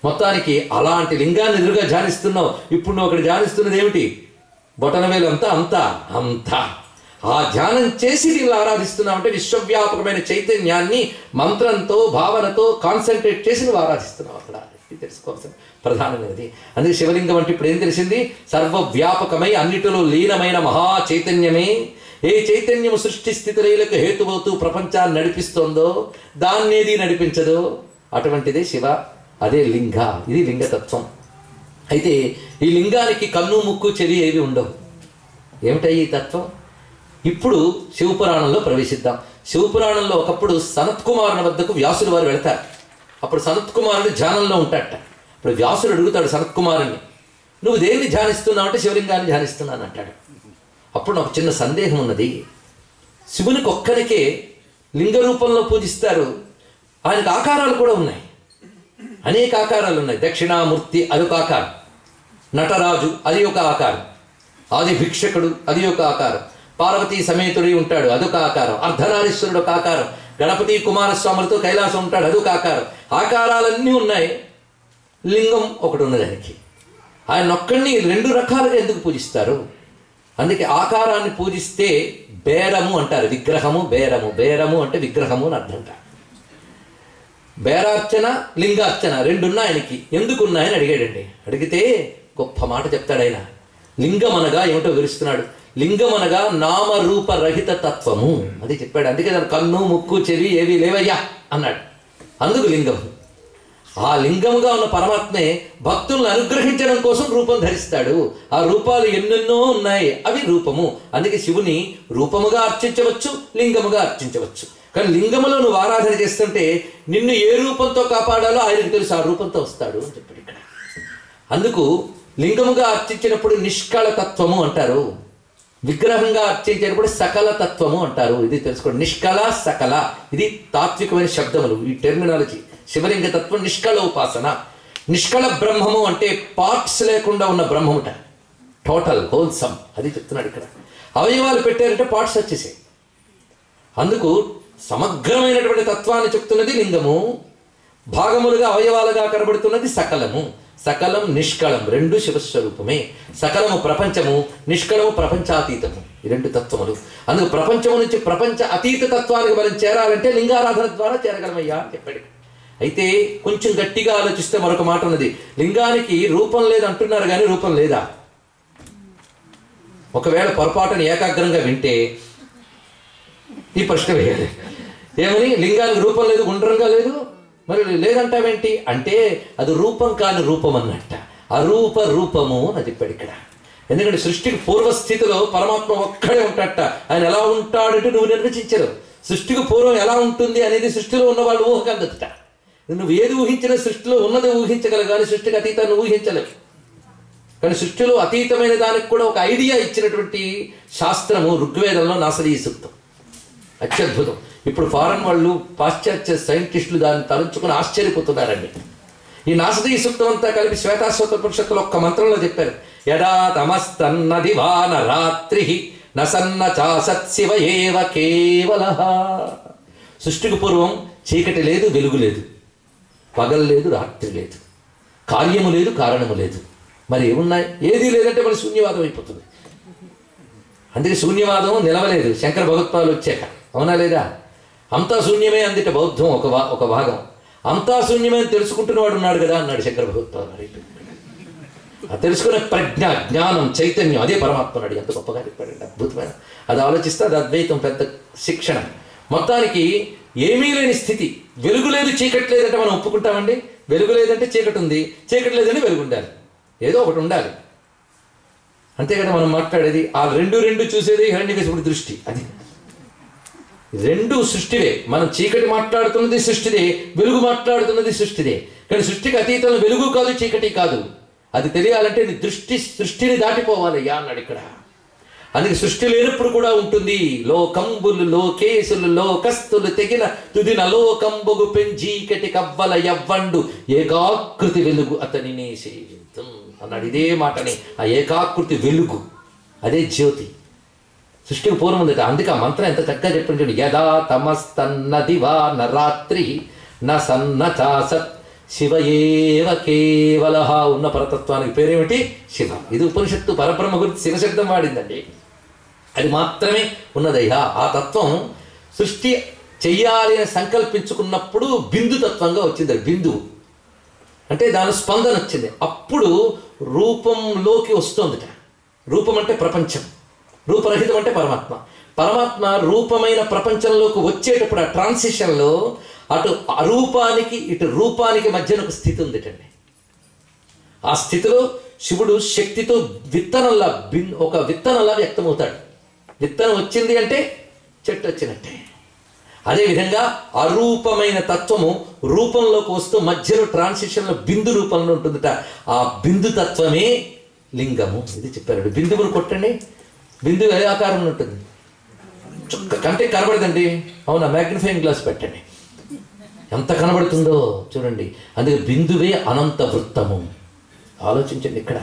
మొత్తానికి అలాంటి లింగాన్ని ఎదురుగా ధ్యానిస్తున్నావు. ఇప్పుడు నువ్వు అక్కడ ధ్యానిస్తున్నది ఏమిటి? బొటనవేలు అంతా ఆ ధ్యానం చేసి నీవు ఆరాధిస్తున్నావు అంటే విశ్వవ్యాపకమైన చైతన్యాన్ని మంత్రంతో, భావనతో కాన్సన్ట్రేట్ చేసి నువ్వు ఆరాధిస్తున్నావు. అక్కడ తెలుసుకోవాల్సిన ప్రధానమైనది. అందుకే శివలింగం అంటే ఇప్పుడు ఏం తెలిసింది? సర్వవ్యాపకమై అన్నిటిలో లీనమైన మహా చైతన్యమే. ఏ చైతన్యము సృష్టి స్థితి లయలకు హేతువవుతూ ప్రపంచాన్ని నడిపిస్తోందో దాన్నేది నడిపించదో అటువంటిదే శివ, అదే లింగ. ఇది లింగతత్వం. అయితే ఈ లింగానికి కన్ను ముక్కు చెవి ఏవి ఉండవు. ఏమిటాయి ఈ తత్వం? ఇప్పుడు శివపురాణంలో ప్రవేశిద్దాం. శివపురాణంలో ఒకప్పుడు సనత్కుమారుని వద్దకు వ్యాసుడు వారు వెళతారు. అప్పుడు సనత్కుమారుడు ధ్యానంలో ఉంటాడట. ఇప్పుడు వ్యాసుడు అడుగుతాడు సనత్కుమారుని, నువ్వు దేన్ని ధ్యానిస్తున్నావు అంటే శివలింగాన్ని ధ్యానిస్తున్నాను అంటాడు. అప్పుడు నాకు చిన్న సందేహం ఉన్నది. శివునికి ఒక్కరికే లింగ రూపంలో పూజిస్తారు, ఆయనకు ఆకారాలు కూడా ఉన్నాయి, అనేక ఆకారాలు ఉన్నాయి. దక్షిణామూర్తి అదొక ఆకారం, నటరాజు అది ఒక ఆకారం, ఆది భిక్షకుడు అది ఒక ఆకారం, పార్వతీ సమేతుడి ఉంటాడు అదొక ఆకారం, అర్ధనారీశ్వరుడు ఒక ఆకారం, గణపతి కుమారస్వాములతో కైలాసం ఉంటాడు అదొక ఆకారం. ఆకారాలన్నీ ఉన్నాయి, లింగం ఒకటి ఉన్నది. దానికి ఆయన ఒక్కడిని రెండు రకాలుగా ఎందుకు పూజిస్తారు? అందుకే ఆకారాన్ని పూజిస్తే బేరము అంటారు, విగ్రహము బేరము. బేరము అంటే విగ్రహము అని అర్థం. బేరార్చన లింగార్చన రెండున్నాయి ఆయనకి. ఎందుకున్నాయని అడిగాడండి. అడిగితే గొప్ప మాట చెప్తాడు ఆయన. లింగం అనగా ఏమిటో వివరిస్తున్నాడు. లింగం అనగా నామరూప రహిత తత్వము అది చెప్పాడు. అందుకే దాని కన్ను ముక్కు చెవి ఏవి లేవయ్యా అన్నాడు. అందుకు లింగం. ఆ లింగముగా ఉన్న పరమాత్మే భక్తులను అనుగ్రహించడం కోసం రూపం ధరిస్తాడు. ఆ రూపాలు ఎన్నెన్నో ఉన్నాయి, అవి రూపము. అందుకే శివుని రూపముగా అర్చించవచ్చు, లింగముగా అర్చించవచ్చు. కానీ లింగములో నువ్వు ఆరాధన చేస్తుంటే నిన్ను ఏ రూపంతో కాపాడాలో ఆయనకు తెలుసు, ఆ రూపంతో వస్తాడు అని చెప్పాడు ఇక్కడ. అందుకు లింగముగా అర్చించినప్పుడు నిష్కళ తత్వము అంటారు, విగ్రహంగా అర్చించేటప్పుడు సకల తత్వము అంటారు. ఇది తెలుసుకోండి. నిష్కళ సకల ఇది తాత్వికమైన శబ్దములు, ఈ టెర్మినాలజీ. శివలింగ తత్వం నిష్కళ ఉపాసన. నిష్కళ బ్రహ్మము అంటే పార్ట్స్ లేకుండా ఉన్న బ్రహ్మముట, టోటల్ హోల్సమ్ అది చెప్తున్నాడు ఇక్కడ. అవయవాలు పెట్టారంటే పార్ట్స్ వచ్చేసాయి. అందుకు సమగ్రమైనటువంటి తత్వాన్ని చెప్తున్నది లింగము, భాగములుగా అవయవాలుగా కనబడుతున్నది సకలము. సకలం నిష్కళం రెండు శివస్వరూపమే. సకలము ప్రపంచము, నిష్కళము ప్రపంచాతీతము. ఈ రెండు తత్వములు. అందుకు ప్రపంచము నుంచి ప్రపంచ అతీత తత్వానికి మనం చేరాలంటే లింగారాధన ద్వారా చేరగలమయ్యా అని చెప్పాడు. అయితే కొంచెం గట్టిగా ఆలోచిస్తే మరొక మాట ఉన్నది. లింగానికి రూపం లేదు అంటున్నారు కానీ రూపం లేదా? ఒకవేళ పొరపాటుని ఏకాగ్రంగా వింటే ఈ ప్రశ్న వేయాలి. ఏమని? లింగానికి రూపం లేదు, గుండ్రంగా లేదు, మరి లేదంటావేంటి అంటే అది రూపం కాని రూపం అన్నట్ట. అరూప రూపము అని చెప్పాడు ఇక్కడ. ఎందుకంటే సృష్టికి పూర్వస్థితిలో పరమాత్మ ఒక్కడే ఉంటాడట. ఆయన ఎలా ఉంటాడంటే నువ్వు నిర్వచించరు. సృష్టికి పూర్వం ఎలా ఉంటుంది అనేది సృష్టిలో ఉన్న వాళ్ళు ఊహకందట. నువ్వు ఏది ఊహించినా సృష్టిలో ఉన్నది ఊహించగలవు కానీ సృష్టికి అతీతాన్ని ఊహించలేవు. కానీ సృష్టిలో అతీతమైన దానికి కూడా ఒక ఐడియా ఇచ్చినటువంటి శాస్త్రము ఋగ్వేదంలో నాసదీ సూక్తం. అత్యద్భుతం. ఇప్పుడు ఫారెన్ వాళ్ళు, పాశ్చాత్య సైంటిస్టులు దాన్ని తలంచుకుని ఆశ్చర్యపోతున్నారండి. ఈ నాసదీ సూక్తం అంతా కలిపి శ్వేతాశ్వత పరిషత్తులో ఒక్క మంత్రంలో చెప్పారు. యదా తమస్తన్నదివాన రాత్రి నసన్న చాసత్ శివ ఏవ కేవలః. సృష్టికి పూర్వం చీకటి లేదు, వెలుగు లేదు, పగలు లేదు, రాత్రి లేదు, కార్యము లేదు, కారణము లేదు. మరి ఏమున్నాయి? ఏదీ లేదంటే మరి శూన్యవాదం అయిపోతుంది. అందుకే శూన్యవాదం నిలవలేదు శంకర భగవత్పాదులు వచ్చాక. అవునా లేదా? అంతా శూన్యమే అందుకే బౌద్ధం ఒక భాగం. అంతా శూన్యమే అని తెలుసుకుంటున్నవాడు ఉన్నాడు కదా అన్నాడు శంకర భగవత్పాదులు. ఆ తెలుసుకునే ప్రజ్ఞ, జ్ఞానం, చైతన్యం అదే పరమాత్మ అన్నాడు. ఎంత గొప్పగా చెప్పాడండి, అద్భుతమైన. అది ఆలోచిస్తే అది అద్వైతం పెద్ద శిక్షణ. మొత్తానికి ఏమీ లేని స్థితి. వెలుగు లేదు, చీకటి లేదంటే మనం ఒప్పుకుంటామండి. వెలుగు లేదంటే చీకటి ఉంది, చీకటి లేదని వెలుగు ఉండాలి, ఏదో ఒకటి ఉండాలి. అంతే కదా మనం మాట్లాడేది. ఆ రెండు చూసేది హిరణ్యకశిపుడి దృష్టి. అది రెండు సృష్టివే. మనం చీకటి మాట్లాడుతున్నది సృష్టిదే, వెలుగు మాట్లాడుతున్నది సృష్టిదే. కానీ సృష్టికి అతీతంలో వెలుగు కాదు, చీకటి కాదు. అది తెలియాలంటే నీ దృష్టి సృష్టిని దాటిపోవాలయ్యా అన్నాడు ఇక్కడ. అందుకే సృష్టి లేనప్పుడు కూడా ఉంటుంది. లోకంబులు లోకేశులు లోకస్తులు తెగిన తుదిన లోకంబుగు పెంచీకటి కవ్వల యవ్వండు ఏకాకృతి వెలుగు అతనినే సేవింతం అన్నాడు. ఇదే మాటని, ఆ ఏకాకృతి వెలుగు అదే జ్యోతి. సృష్టికి పూర్వం ఉందట. అందుకే ఆ మంత్రం ఎంత చక్కగా చెప్పించాడు. యదా తమస్తన్నదివా నరాత్రి న సన్న చాసత్ శివ ఏవ కేవలః. ఉన్న పరతత్వానికి పేరేమిటి? శివ. ఇది ఉపనిషత్తు పరబ్రహ్మ గురించి శివశబ్దం వాడిందండి. అది మాత్రమే ఉన్నదయ్యా. ఆ తత్వం సృష్టి చెయ్యాలి అని సంకల్పించుకున్నప్పుడు బిందు తత్వంగా వచ్చింది. బిందువు అంటే దాని స్పందన వచ్చింది. అప్పుడు రూపంలోకి వస్తుందిట. రూపం అంటే ప్రపంచం. రూపరహితం అంటే పరమాత్మ. పరమాత్మ రూపమైన ప్రపంచంలోకి వచ్చేటప్పుడు ఆ ట్రాన్సిషన్లో అటు అరూపానికి ఇటు రూపానికి మధ్యన ఒక స్థితి ఉందిటండి. ఆ స్థితిలో శివుడు శక్తితో ఒక విత్తనంలా వ్యక్తమవుతాడు. విత్తనం వచ్చింది అంటే చెట్టు వచ్చినట్టే. అదేవిధంగా అరూపమైన తత్వము రూపంలోకి వస్తూ మధ్యలో ట్రాన్సిషన్లో బిందు రూపంలో ఉంటుందట. ఆ బిందు తత్వమే లింగము. ఇది చెప్పారు. బిందువును కొట్టండి, బిందువు ఏ ఆకారంలో ఉంటుంది? కంటే కనబడదండి. అవునా? మ్యాగ్నిఫైయింగ్ గ్లాస్ పెట్టండి, ఎంత కనబడుతుందో చూడండి. అందుకే బిందువే అనంత వృత్తము. ఆలోచించండి ఇక్కడ.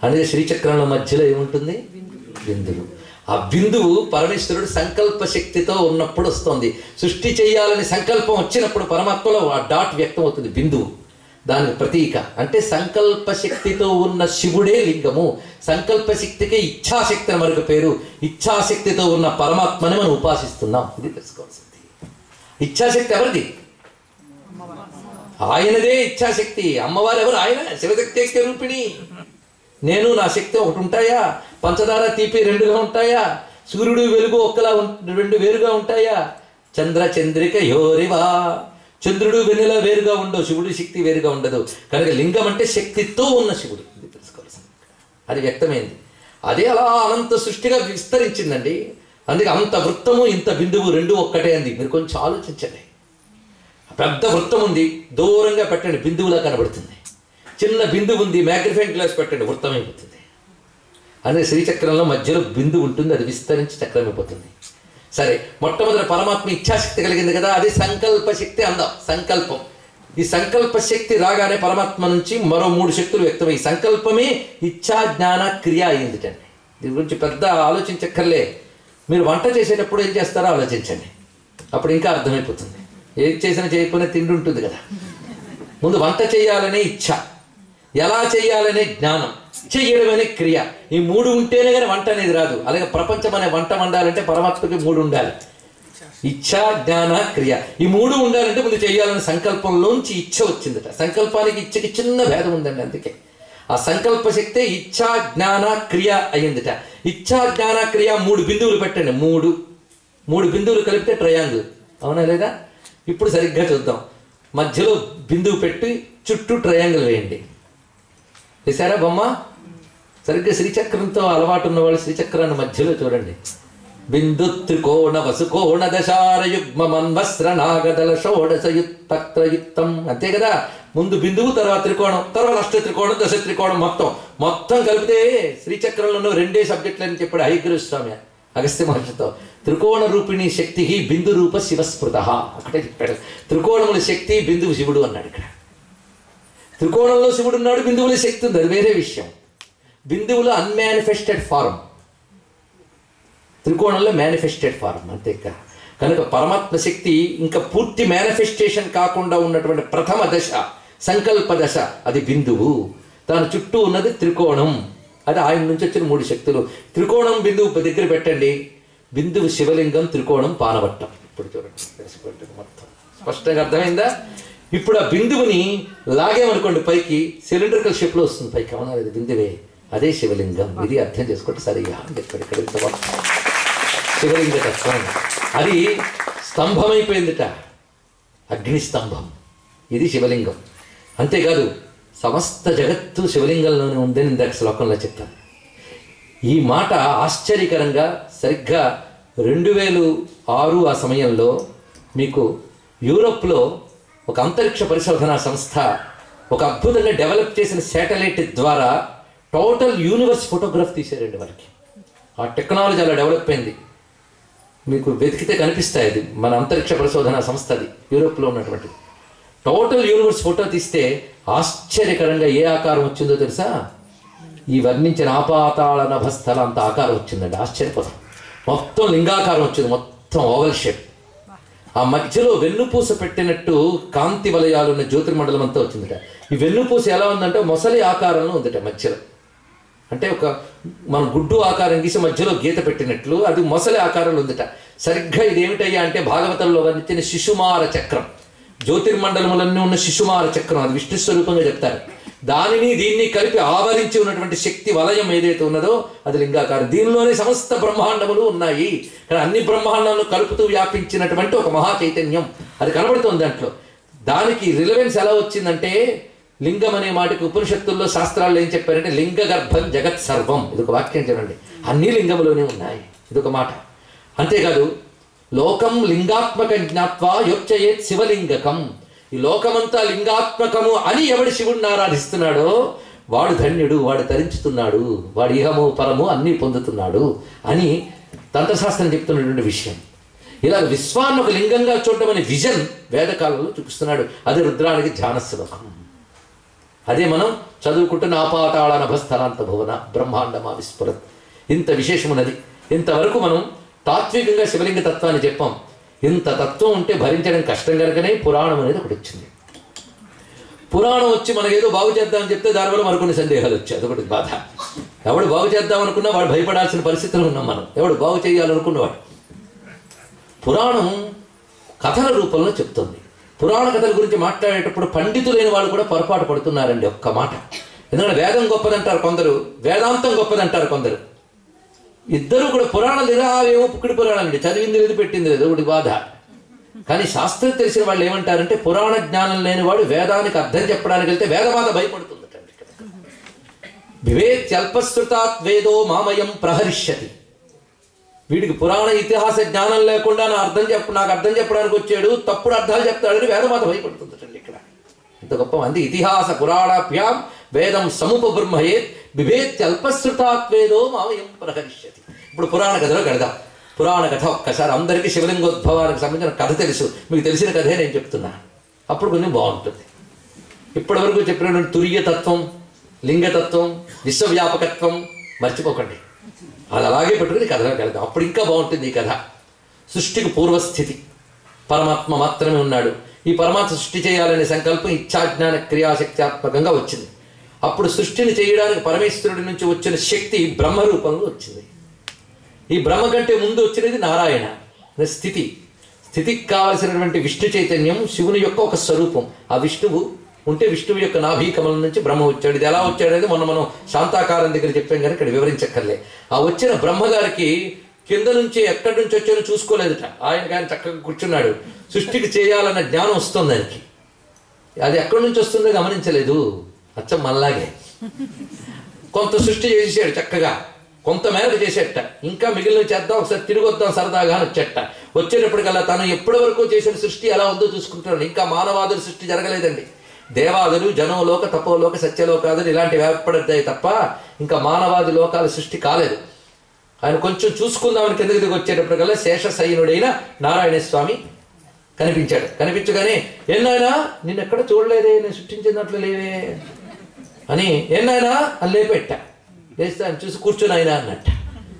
అందుకే శ్రీచక్రంలో మధ్యలో ఏముంటుంది? బిందువు. ఆ బిందువు పరమేశ్వరుడు సంకల్ప శక్తితో ఉన్నప్పుడు వస్తుంది. సృష్టి చేయాలని సంకల్పం వచ్చినప్పుడు పరమాత్మలో ఆ డాట్ వ్యక్తం అవుతుంది. బిందువు దానికి ప్రతీక. అంటే సంకల్ప శక్తితో ఉన్న శివుడే లింగము. సంకల్ప శక్తికి ఇచ్ఛాశక్తి అని మరొక పేరు. ఇచ్ఛాశక్తితో ఉన్న పరమాత్మని మనం ఉపాసిస్తున్నాం. ఇది తెలుసుకోవాల్సింది. ఇచ్ఛాశక్తి ఎవరిది? ఆయనదే ఇచ్ఛాశక్తి. అమ్మవారు ఎవరు? ఆయన శివశక్తి రూపిణి. నేను నా శక్తి ఒకటి ఉంటాయా? పంచదార తీపి రెండుగా ఉంటాయా? సూర్యుడు వెలుగు ఒక్కలా రెండు వేరుగా ఉంటాయా? చంద్రిక యోరివా. చంద్రుడు వెన్నెల వేరుగా ఉండవు, శివుడి శక్తి వేరుగా ఉండదు. కనుక లింగం అంటే శక్తితో ఉన్న శివుడు. ఇది తెలుసుకోవాల్సింది. అది వ్యక్తమైంది. అదే అలా అనంత సృష్టిగా విస్తరించిందండి. అందుకే అంత వృత్తము ఇంత బిందువు రెండు ఒక్కటే అంది. మీరు కొంచెం ఆలోచించండి. పెద్ద వృత్తం ఉంది, దూరంగా పెట్టండి, బిందువులా కనబడుతుంది. చిన్న బిందువు ఉంది, మ్యాగ్నిఫైయింగ్ గ్లాస్ పెట్టండి, వృత్తం అయిపోతుంది. అదే శ్రీచక్రంలో మధ్యలో బిందువు ఉంటుంది, అది విస్తరించి చక్రం అయిపోతుంది. సరే, మొట్టమొదటి పరమాత్మ ఇచ్ఛాశక్తి కలిగింది కదా, అది సంకల్ప శక్తి అందాం. సంకల్పం. ఈ సంకల్ప శక్తి రాగానే పరమాత్మ నుంచి మరో 3 శక్తులు వ్యక్తమై సంకల్పమే ఇచ్ఛా జ్ఞాన క్రియ అయిందిటండి. దీని గురించి పెద్ద ఆలోచించక్కర్లే. మీరు వంట చేసేటప్పుడు ఏం చేస్తారో ఆలోచించండి, అప్పుడు ఇంకా అర్థమైపోతుంది. ఏది చేసినా చేయకపోయినా తిండి ఉంటుంది కదా. ముందు వంట చేయాలనే ఇచ్ఛ, ఎలా చేయాలనే జ్ఞానం, చెయ్యడం అనే క్రియ. ఈ 3 ఉంటేనే కానీ వంట అనేది రాదు. అలాగే ప్రపంచం అనే వంట వండాలంటే పరమాత్మకి 3 ఉండాలి. ఇచ్ఛ, జ్ఞాన, క్రియ. ఈ 3 ఉండాలంటే ముందు చేయాలనే సంకల్పంలోంచి ఇచ్ఛ వచ్చిందట. సంకల్పానికి ఇచ్ఛకి చిన్న భేదం ఉందండి. అందుకే ఆ సంకల్ప శక్తే ఇచ్ఛా జ్ఞాన క్రియ అయ్యిందిట. ఇచ్ఛా జ్ఞాన క్రియ 3 బిందువులు పెట్టండి. 3 బిందువులు కలిపితే ట్రయాంగిల్. అవునా లేదా? ఇప్పుడు సరిగ్గా చూద్దాం. మధ్యలో బిందువు పెట్టి చుట్టూ ట్రయాంగిల్ వేయండి. వేసారా బొమ్మ? సరిగ్గా శ్రీచక్రంతో అలవాటు ఉన్న వాళ్ళు శ్రీచక్రాన్ని మధ్యలో చూడండి. బిందు త్రికోణ వసుకోణ దశార యుగ్మ మన్వస్ర నాగదల షోడశయుక్తం. అంతే కదా. ముందు బిందువు, తర్వాత త్రికోణం, తర్వాత అష్ట త్రికోణం, దశ త్రికోణం, మొత్తం కలిపితే శ్రీచక్రంలో ఉన్న 2 సబ్జెక్టులు అని చెప్పాడు హయగ్రీవ స్వామి అగస్త్య మహర్షితో. త్రికోణ రూపిణి శక్తి బిందు రూప శివస్మృత. అక్కడే చెప్పాడు. త్రికోణముల శక్తి, బిందువు శివుడు అన్నాడు. ఇక్కడ త్రికోణంలో శివుడు ఉన్నాడు, బిందువుల శక్తి ఉంది, అది వేరే విషయం. బిందువులో అన్మానిఫెస్టెడ్ ఫారం, త్రికోణంలో మేనిఫెస్టెడ్ ఫారం. అంతే. కనుక పరమాత్మ శక్తి ఇంకా పూర్తి మేనిఫెస్టేషన్ కాకుండా ఉన్నటువంటి ప్రథమ దశ, సంకల్ప దశ, అది బిందువు. దాని చుట్టూ ఉన్నది త్రికోణం. అది ఆయన నుంచి వచ్చిన 3 శక్తులు. త్రికోణం బిందువు దగ్గర పెట్టండి. బిందువు శివలింగం, త్రికోణం పానవట్టం. ఇప్పుడు చూడండి, తెలిసిపోతుంది మొత్తం. స్పష్టంగా అర్థమైందా? ఇప్పుడు ఆ బిందువుని లాగేమనుకోండి పైకి, సిలిండ్రికల్ షేప్లో వస్తుంది పైకి. అవునా? అది బిందువే, అదే శివలింగం. ఇది అర్థం చేసుకుంటే సరిగా చెప్పాడు ఇక్కడ. శివలింగ తత్వం అది స్తంభమైపోయిందిట, అగ్ని స్తంభం. ఇది శివలింగం. అంతేకాదు సమస్త జగత్తు శివలింగంలోనే ఉందని ఇందాక శ్లోకంలో చెప్తాను. ఈ మాట ఆశ్చర్యకరంగా సరిగ్గా 2006 ఆ సమయంలో మీకు యూరోప్లో ఒక అంతరిక్ష పరిశోధనా సంస్థ ఒక అద్భుతంగా డెవలప్ చేసిన శాటిలైట్ ద్వారా టోటల్ యూనివర్స్ ఫోటోగ్రాఫ్ తీశారండి వాళ్ళకి. ఆ టెక్నాలజీ అలా డెవలప్ అయింది. మీకు వెతికితే కనిపిస్తాయి. అది మన అంతరిక్ష పరిశోధనా సంస్థ, అది యూరోప్లో ఉన్నటువంటి. టోటల్ యూనివర్స్ ఫోటో తీస్తే ఆశ్చర్యకరంగా ఏ ఆకారం వచ్చిందో తెలుసా? ఈ వర్ణించిన ఆపాతాళ నభస్థల అంత ఆకారం వచ్చిందండి. ఆశ్చర్యపోతాం. మొత్తం లింగాకారం వచ్చింది, మొత్తం ఓవల్ షేప్. ఆ మధ్యలో వెన్నుపూస పెట్టినట్టు కాంతి వలయాలు ఉన్న జ్యోతిర్మండలం అంతా వచ్చిందట. ఈ వెన్నుపూస ఎలా ఉందంటే మొసలి ఆకారంలో ఉందట మధ్యలో. అంటే ఒక మన గుడ్డు ఆకారం గీసి మధ్యలో గీత పెట్టినట్లు అది మొసలి ఆకారంలో ఉందట. సరిగ్గా ఇది ఏమిటయ్యా అంటే భాగవతంలో వర్ణించిన శిశుమార చక్రం. జ్యోతిర్మండలములన్నీ ఉన్న శిశుమార చక్రం, అది విష్ణు స్వరూపంగా చెప్తారు. దానిని దీన్ని కలిపి ఆవరించి ఉన్నటువంటి శక్తి వలయం ఏదైతే ఉన్నదో అది లింగాకారం. దీనిలోనే సమస్త బ్రహ్మాండములు ఉన్నాయి. కానీ అన్ని బ్రహ్మాండాలను కలుపుతూ వ్యాపించినటువంటి ఒక మహా చైతన్యం అది కనబడుతుంది దాంట్లో. దానికి రిలవెన్స్ ఎలా వచ్చిందంటే లింగం అనే మాటకి ఉపనిషత్తుల్లో శాస్త్రాల్లో ఏం చెప్పారంటే లింగ గర్భం జగత్ సర్వం. ఇదొక వాక్యం చూడండి, అన్ని లింగములోనే ఉన్నాయి. ఇదొక మాట. అంతేకాదు లోకం లింగాత్మకం జ్ఞాత్వా యోక్చయేత్ శివలింగకం. ఈ లోకమంతా లింగాత్మకము అని ఎవడు శివుడిని ఆరాధిస్తున్నాడో వాడు ధన్యుడు, వాడు తరించుతున్నాడు, వాడు ఇహము పరము అన్నీ పొందుతున్నాడు అని తంత్రశాస్త్రం చెప్తున్నటువంటి విషయం. ఇలా విశ్వాన్ని ఒక లింగంగా చూడడం అనే విజన్ వేదకాలంలో చూపిస్తున్నాడు. అది రుద్రానికి ధ్యాన శ్లోకం. అదే మనం చదువుకుంటున్న ఆపాతాళ నభస్థలాంత భువన బ్రహ్మాండమా విస్ఫురత్. ఇంత విశేషమున్నది. ఇంతవరకు మనం తాత్వికంగా శివలింగ తత్వాన్ని చెప్పాం. ఇంత తత్వం ఉంటే భరించడం కష్టం కనుకనే పురాణం అనేది ఒకటి వచ్చింది. పురాణం వచ్చి మనం ఏదో బాగు చేద్దామని చెప్తే దానివల్ల మరికొన్ని సందేహాలు వచ్చాయి. అదొకటి బాధ. ఎవడు బాగు చేద్దాం అనుకున్నా వాడు భయపడాల్సిన పరిస్థితులు ఉన్నాం మనం. ఎవడు బాగు చేయాలనుకున్నవాడు. పురాణం కథల రూపంలో చెప్తుంది. పురాణ కథల గురించి మాట్లాడేటప్పుడు పండితులైన వాళ్ళు కూడా పొరపాటు పడుతున్నారండి. ఒక్క మాట. ఎందుకంటే వేదం గొప్పదంటారు కొందరు, వేదాంతం గొప్పదంటారు కొందరు. ఇద్దరు కూడా పురాణాలు ఏమో పుక్కిడి పురాణాలు అండి, చదివింది లేదు పెట్టింది లేదు, ఒకటి బాధ. కానీ శాస్త్రం తెలిసిన వాళ్ళు ఏమంటారంటే పురాణ జ్ఞానం లేని వాడు వేదానికి అర్థం చెప్పడానికి వెళ్తే వేదమాత భయపడుతుందట. వివేత్యల్పశ్రుతాత్ వేదో మామయం ప్రహరిష్యతి. వీడికి పురాణ ఇతిహాస జ్ఞానం లేకుండా నాకు అర్థం చెప్పడానికి వచ్చాడు, తప్పుడు అర్థాలు చెప్తాడని వేదమాత భయపడుతుందటండి. ఇక్కడ ఇంత గొప్ప మంది ఇతిహాస పురాణాభ్యాం వేదం సముపబ్రహ్మయేత్ బిభేత్యల్పశ్రుతాత్ వేదో మామయం ప్రహరిష్యతి. ఇప్పుడు పురాణ కథలో కడదాం. పురాణ కథ ఒక్కసారి అందరికీ శివలింగోద్భవానికి సంబంధించిన కథ తెలుసు, మీకు తెలిసిన కథే నేను చెప్తున్నా. అప్పుడు కొంచెం బాగుంటుంది. ఇప్పటి వరకు చెప్పినటువంటి తుర్యతత్వం, లింగతత్వం, విశ్వవ్యాపకత్వం మర్చిపోకండి. అది అలాగే పెట్టుకుని కథలో కడదాం. అప్పుడు ఇంకా బాగుంటుంది ఈ కథ. సృష్టికి పూర్వస్థితి పరమాత్మ మాత్రమే ఉన్నాడు. ఈ పరమాత్మ సృష్టి చేయాలనే సంకల్పం ఇచ్ఛాజ్ఞాన క్రియాశక్త్యాత్మకంగా వచ్చింది. అప్పుడు సృష్టిని చేయడానికి పరమేశ్వరుడి నుంచి వచ్చిన శక్తి బ్రహ్మ రూపంలో వచ్చింది. ఈ బ్రహ్మ కంటే ముందు వచ్చినది నారాయణ స్థితి. స్థితికి కావలసినటువంటి విష్ణు చైతన్యం శివుని యొక్క ఒక స్వరూపం. ఆ విష్ణువు ఉంటే విష్ణువు యొక్క నాభీకమలం నుంచి బ్రహ్మ వచ్చాడు. ఇది ఎలా వచ్చాడు అనేది మనం శాంతాకారం దగ్గర చెప్పాం కానీ ఇక్కడ వివరించక్కర్లే. ఆ వచ్చిన బ్రహ్మగారికి కింద నుంచి ఎక్కడి నుంచి వచ్చారో చూసుకోలేదుట. ఆయన చక్కగా కూర్చున్నాడు. సృష్టికి చేయాలన్న జ్ఞానం వస్తుంది ఆయనకి. అది ఎక్కడి నుంచి వస్తుందో గమనించలేదు. అచ్చం మళ్ళాగే కొంత సృష్టి చేసేసాడు చక్కగా, కొంత మేరకు చేసేట. ఇంకా మిగిలిన చేద్దాం, ఒకసారి తిరిగి వద్దాం సరదాగా అని వచ్చేట. వచ్చేటప్పటికల్లా తను ఎప్పటి వరకు చేసిన సృష్టి ఎలా ఉందో చూసుకుంటున్నాడు. ఇంకా మానవాదుల సృష్టి జరగలేదండి. దేవాదులు, జనోలోక, తపోలోక, సత్యలోకాదులు ఇలాంటివి ఏర్పడతాయి తప్ప ఇంకా మానవాది లోకాల సృష్టి కాలేదు. ఆయన కొంచెం చూసుకుందామని కిందకి దిగి వచ్చేటప్పటికల్లా శేషశయనుడైన నారాయణ స్వామి కనిపించాడు. కనిపించగానే ఏనాయనా నిన్నెక్కడ చూడలేదే, నేను సృష్టించినట్లు లేవే అని ఏనాయనా అని లేపెట్ట. లేస్తే ఆయన చూసి కూర్చొని ఆయన అన్నట్ట.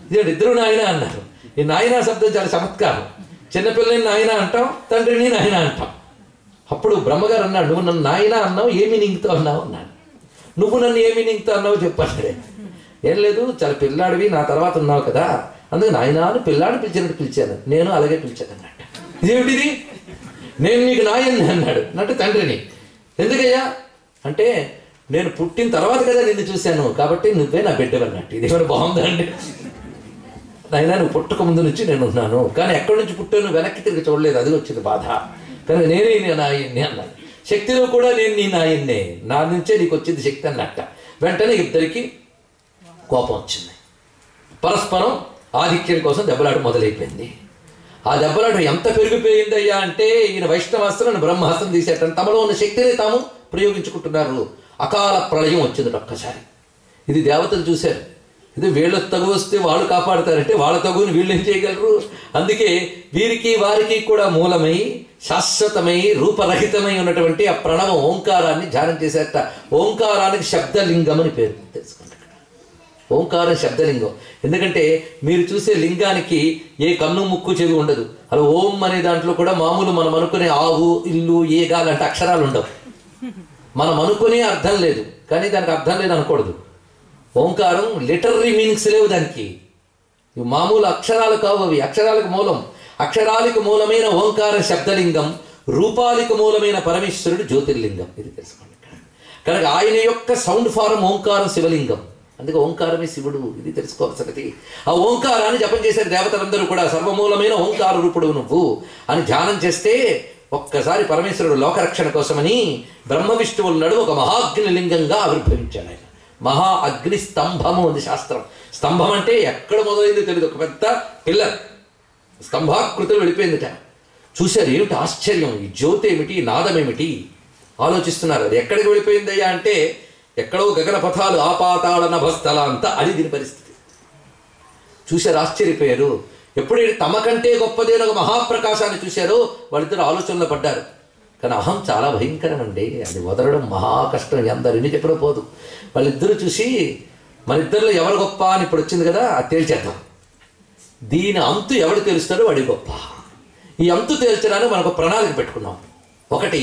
ఇదేంటి ఇద్దరు నాయన అన్నారు. ఈ నాయన శబ్దం చాలా చమత్కారం. చిన్నపిల్లని నాయన అంటాం, తండ్రిని నాయన అంటాం. అప్పుడు బ్రహ్మగారు అన్నాడు, నువ్వు నన్ను నాయన అన్నావు, ఏ మీనింగ్తో అన్నావు అన్నాడు. నువ్వు నన్ను ఏ మీనింగ్తో అన్నావు చెప్పాడే. ఏం లేదు, చాలా పిల్లాడివి నా తర్వాత ఉన్నావు కదా, అందుకే నాయన అని పిల్లాడు పిలిచినట్టు పిలిచాను, నేను అలాగే పిలిచాను అన్నట్టు. ఇదేమిటిది, నేను నీకు నాయన్ని అన్నాడు. అంటే తండ్రిని. ఎందుకయ్యా అంటే నేను పుట్టిన తర్వాత కదా నిన్ను చూశాను కాబట్టి నువ్వే నా బిడ్డవన్నట్టు. ఇదేమైనా బాగుందా అండి? నాయన నువ్వు పుట్టక ముందు నుంచి నేను ఉన్నాను, కానీ ఎక్కడి నుంచి పుట్టాను వెనక్కి తిరిగి చూడలేదు, అది వచ్చింది బాధ. కానీ నేనే నీ నాయన్ని అన్నాను. శక్తిలో కూడా నేను నీ నాయన్నే, నా నుంచే నీకు వచ్చింది శక్తి అన్నట్ట. వెంటనే ఇద్దరికి కోపం వచ్చింది. పరస్పరం ఆధిక్యం కోసం దెబ్బలాట మొదలైపోయింది. ఆ దెబ్బలాట ఎంత పెరిగిపోయిందయ్యా అంటే ఈయన వైష్ణవాస్త్రాన్ని బ్రహ్మాస్త్రం తీసేటని తమలో ఉన్న శక్తిని తాము ప్రయోగించుకుంటున్నారు. అకాల ప్రళయం వచ్చింది ఒక్కసారి. ఇది దేవతలు చూశారు. ఇది వీళ్ళ తగు వస్తే వాళ్ళు కాపాడుతారంటే వాళ్ళ తగుని వీళ్ళు ఏం చేయగలరు. అందుకే వీరికి వారికి కూడా మూలమై శాశ్వతమై రూపరహితమై ఉన్నటువంటి ఆ ప్రణవ ఓంకారాన్ని ధ్యానం చేసేట. ఓంకారానికి శబ్దలింగం అని పేరు తెలుసుకోండి. ఓంకారం శబ్దలింగం. ఎందుకంటే మీరు చూసే లింగానికి ఏ కన్ను ముక్కు చెవి ఉండదు. అలా ఓం అనే దాంట్లో కూడా మామూలు మనం అనుకునే ఆవు, ఇల్లు, ఏగా లాంటి అక్షరాలు ఉండవు. మనం అనుకునే అర్థం లేదు, కానీ దానికి అర్థం లేదు అనకూడదు. ఓంకారం లిటరరీ మీనింగ్స్ లేవు దానికి. మామూలు అక్షరాలు కావు అవి. అక్షరాలకు మూలం. అక్షరాలకు మూలమైన ఓంకారం శబ్దలింగం, రూపాలకు మూలమైన పరమేశ్వరుడు జ్యోతిర్లింగం. ఇది తెలుసుకోండి. కనుక ఆయన యొక్క సౌండ్ ఫారం ఓంకారం శివలింగం, అందుకే ఓంకారమే శివుడు. ఇది తెలుసుకోవాల్సినది. ఆ ఓంకారాన్ని జపం చేశారు దేవతలందరూ కూడా. సర్వమూలమైన ఓంకార రూపుడు నువ్వు అని ధ్యానం చేస్తే ఒక్కసారి పరమేశ్వరుడు లోకరక్షణ కోసమని బ్రహ్మ విష్ణువుల నడుమ ఒక మహాగ్నిలింగంగా ఆవిర్భవించాడు ఆయన. మహా అగ్ని స్తంభము ఉంది శాస్త్రం. స్తంభం అంటే ఎక్కడ మొదలైందో తెలియదు, ఒక పెద్ద పిల్లర్ స్తంభాకృతులు వెళ్ళిపోయిందిట. చూశారు, ఏమిటి ఆశ్చర్యం, ఈ జ్యోతి ఏమిటి, నాదం ఏమిటి ఆలోచిస్తున్నారు. అది ఎక్కడికి వెళ్ళిపోయిందయ్యా అంటే ఎక్కడో గగన పథాలు ఆపాతాళ నభస్థల అంతా, అది దీని పరిస్థితి. చూశారు, ఆశ్చర్యపోయారు. ఎప్పుడైతే తమకంటే గొప్పదైన ఒక మహాప్రకాశాన్ని చూశారో వాళ్ళిద్దరు ఆలోచనలో పడ్డారు. కానీ అహం చాలా భయంకరం అండి, అది వదలడం మహా కష్టం, అందరినీ చెప్పడం పోదు. వాళ్ళిద్దరూ చూసి మన ఇద్దరిలో ఎవరు గొప్ప అని ఇప్పుడు వచ్చింది కదా, అది తేల్చేద్దాం. దీని అంతు ఎవడు తెలుస్తాడో వాడి గొప్ప. ఈ అంతు తేల్చడానికి మనకు ప్రణాళిక పెట్టుకున్నాం. ఒకటి,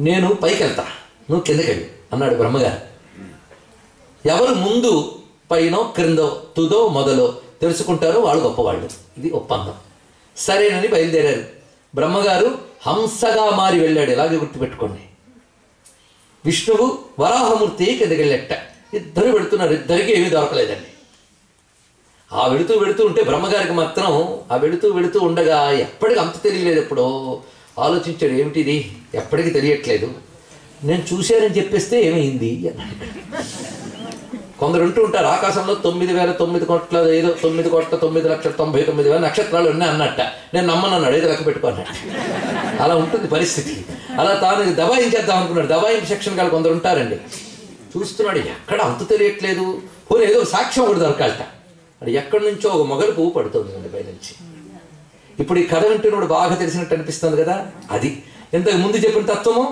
నేను పైకి వెళ్తా, నువ్వు కిందకి వెళ్ళి అన్నాడు బ్రహ్మగారు. ఎవరు ముందు పైనో క్రిందో తుదో మొదలో తెలుసుకుంటారో వాళ్ళు గొప్పవాళ్ళు. ఇది ఒప్పందం. సరేనని బయలుదేరారు. బ్రహ్మగారు హంసగా మారి వెళ్ళాడు, ఇలాగే గుర్తుపెట్టుకోండి. విష్ణువు వరాహమూర్తి కిందకి వెళ్ళేట. ఇద్దరు వెళుతున్నారు, ఇద్దరికి ఏమీ దొరకలేదండి. ఆ వెళుతూ ఉంటే బ్రహ్మగారికి మాత్రం ఆ వెళుతూ ఉండగా ఎప్పటికీ అంత తెలియలేదు. ఎప్పుడో ఆలోచించాడు, ఏమిటిది ఎప్పటికీ తెలియట్లేదు, నేను చూశానని చెప్పేస్తే ఏమైంది అన్నాడు. కొందరు ఉంటూ ఉంటారు, ఆకాశంలో 9,999,9,99,99,000 నక్షత్రాలు ఉన్నాయి అన్నట్ట. నేను నమ్మనన్నాడు, ఏదో లెక్క పెట్టుకున్నాడు. అలా ఉంటుంది పరిస్థితి. అలా తాను దబాయించేద్దాం అనుకున్నాడు. దబాయింపు సెక్షన్ కాదు కొందరు ఉంటారండి. చూస్తున్నాడు, ఎక్కడ అంత తెలియట్లేదు, పోనీ ఏదో సాక్ష్యం ఒకటి దొరకాలట. అది ఎక్కడి నుంచో ఒక మొగలు పువ్వు పడుతుంది పైనుంచి. ఇప్పుడు ఈ కథ వింటున్నాడు బాగా తెలిసినట్టు అనిపిస్తుంది కదా, అది ఇంతకు ముందు చెప్పిన తత్వము.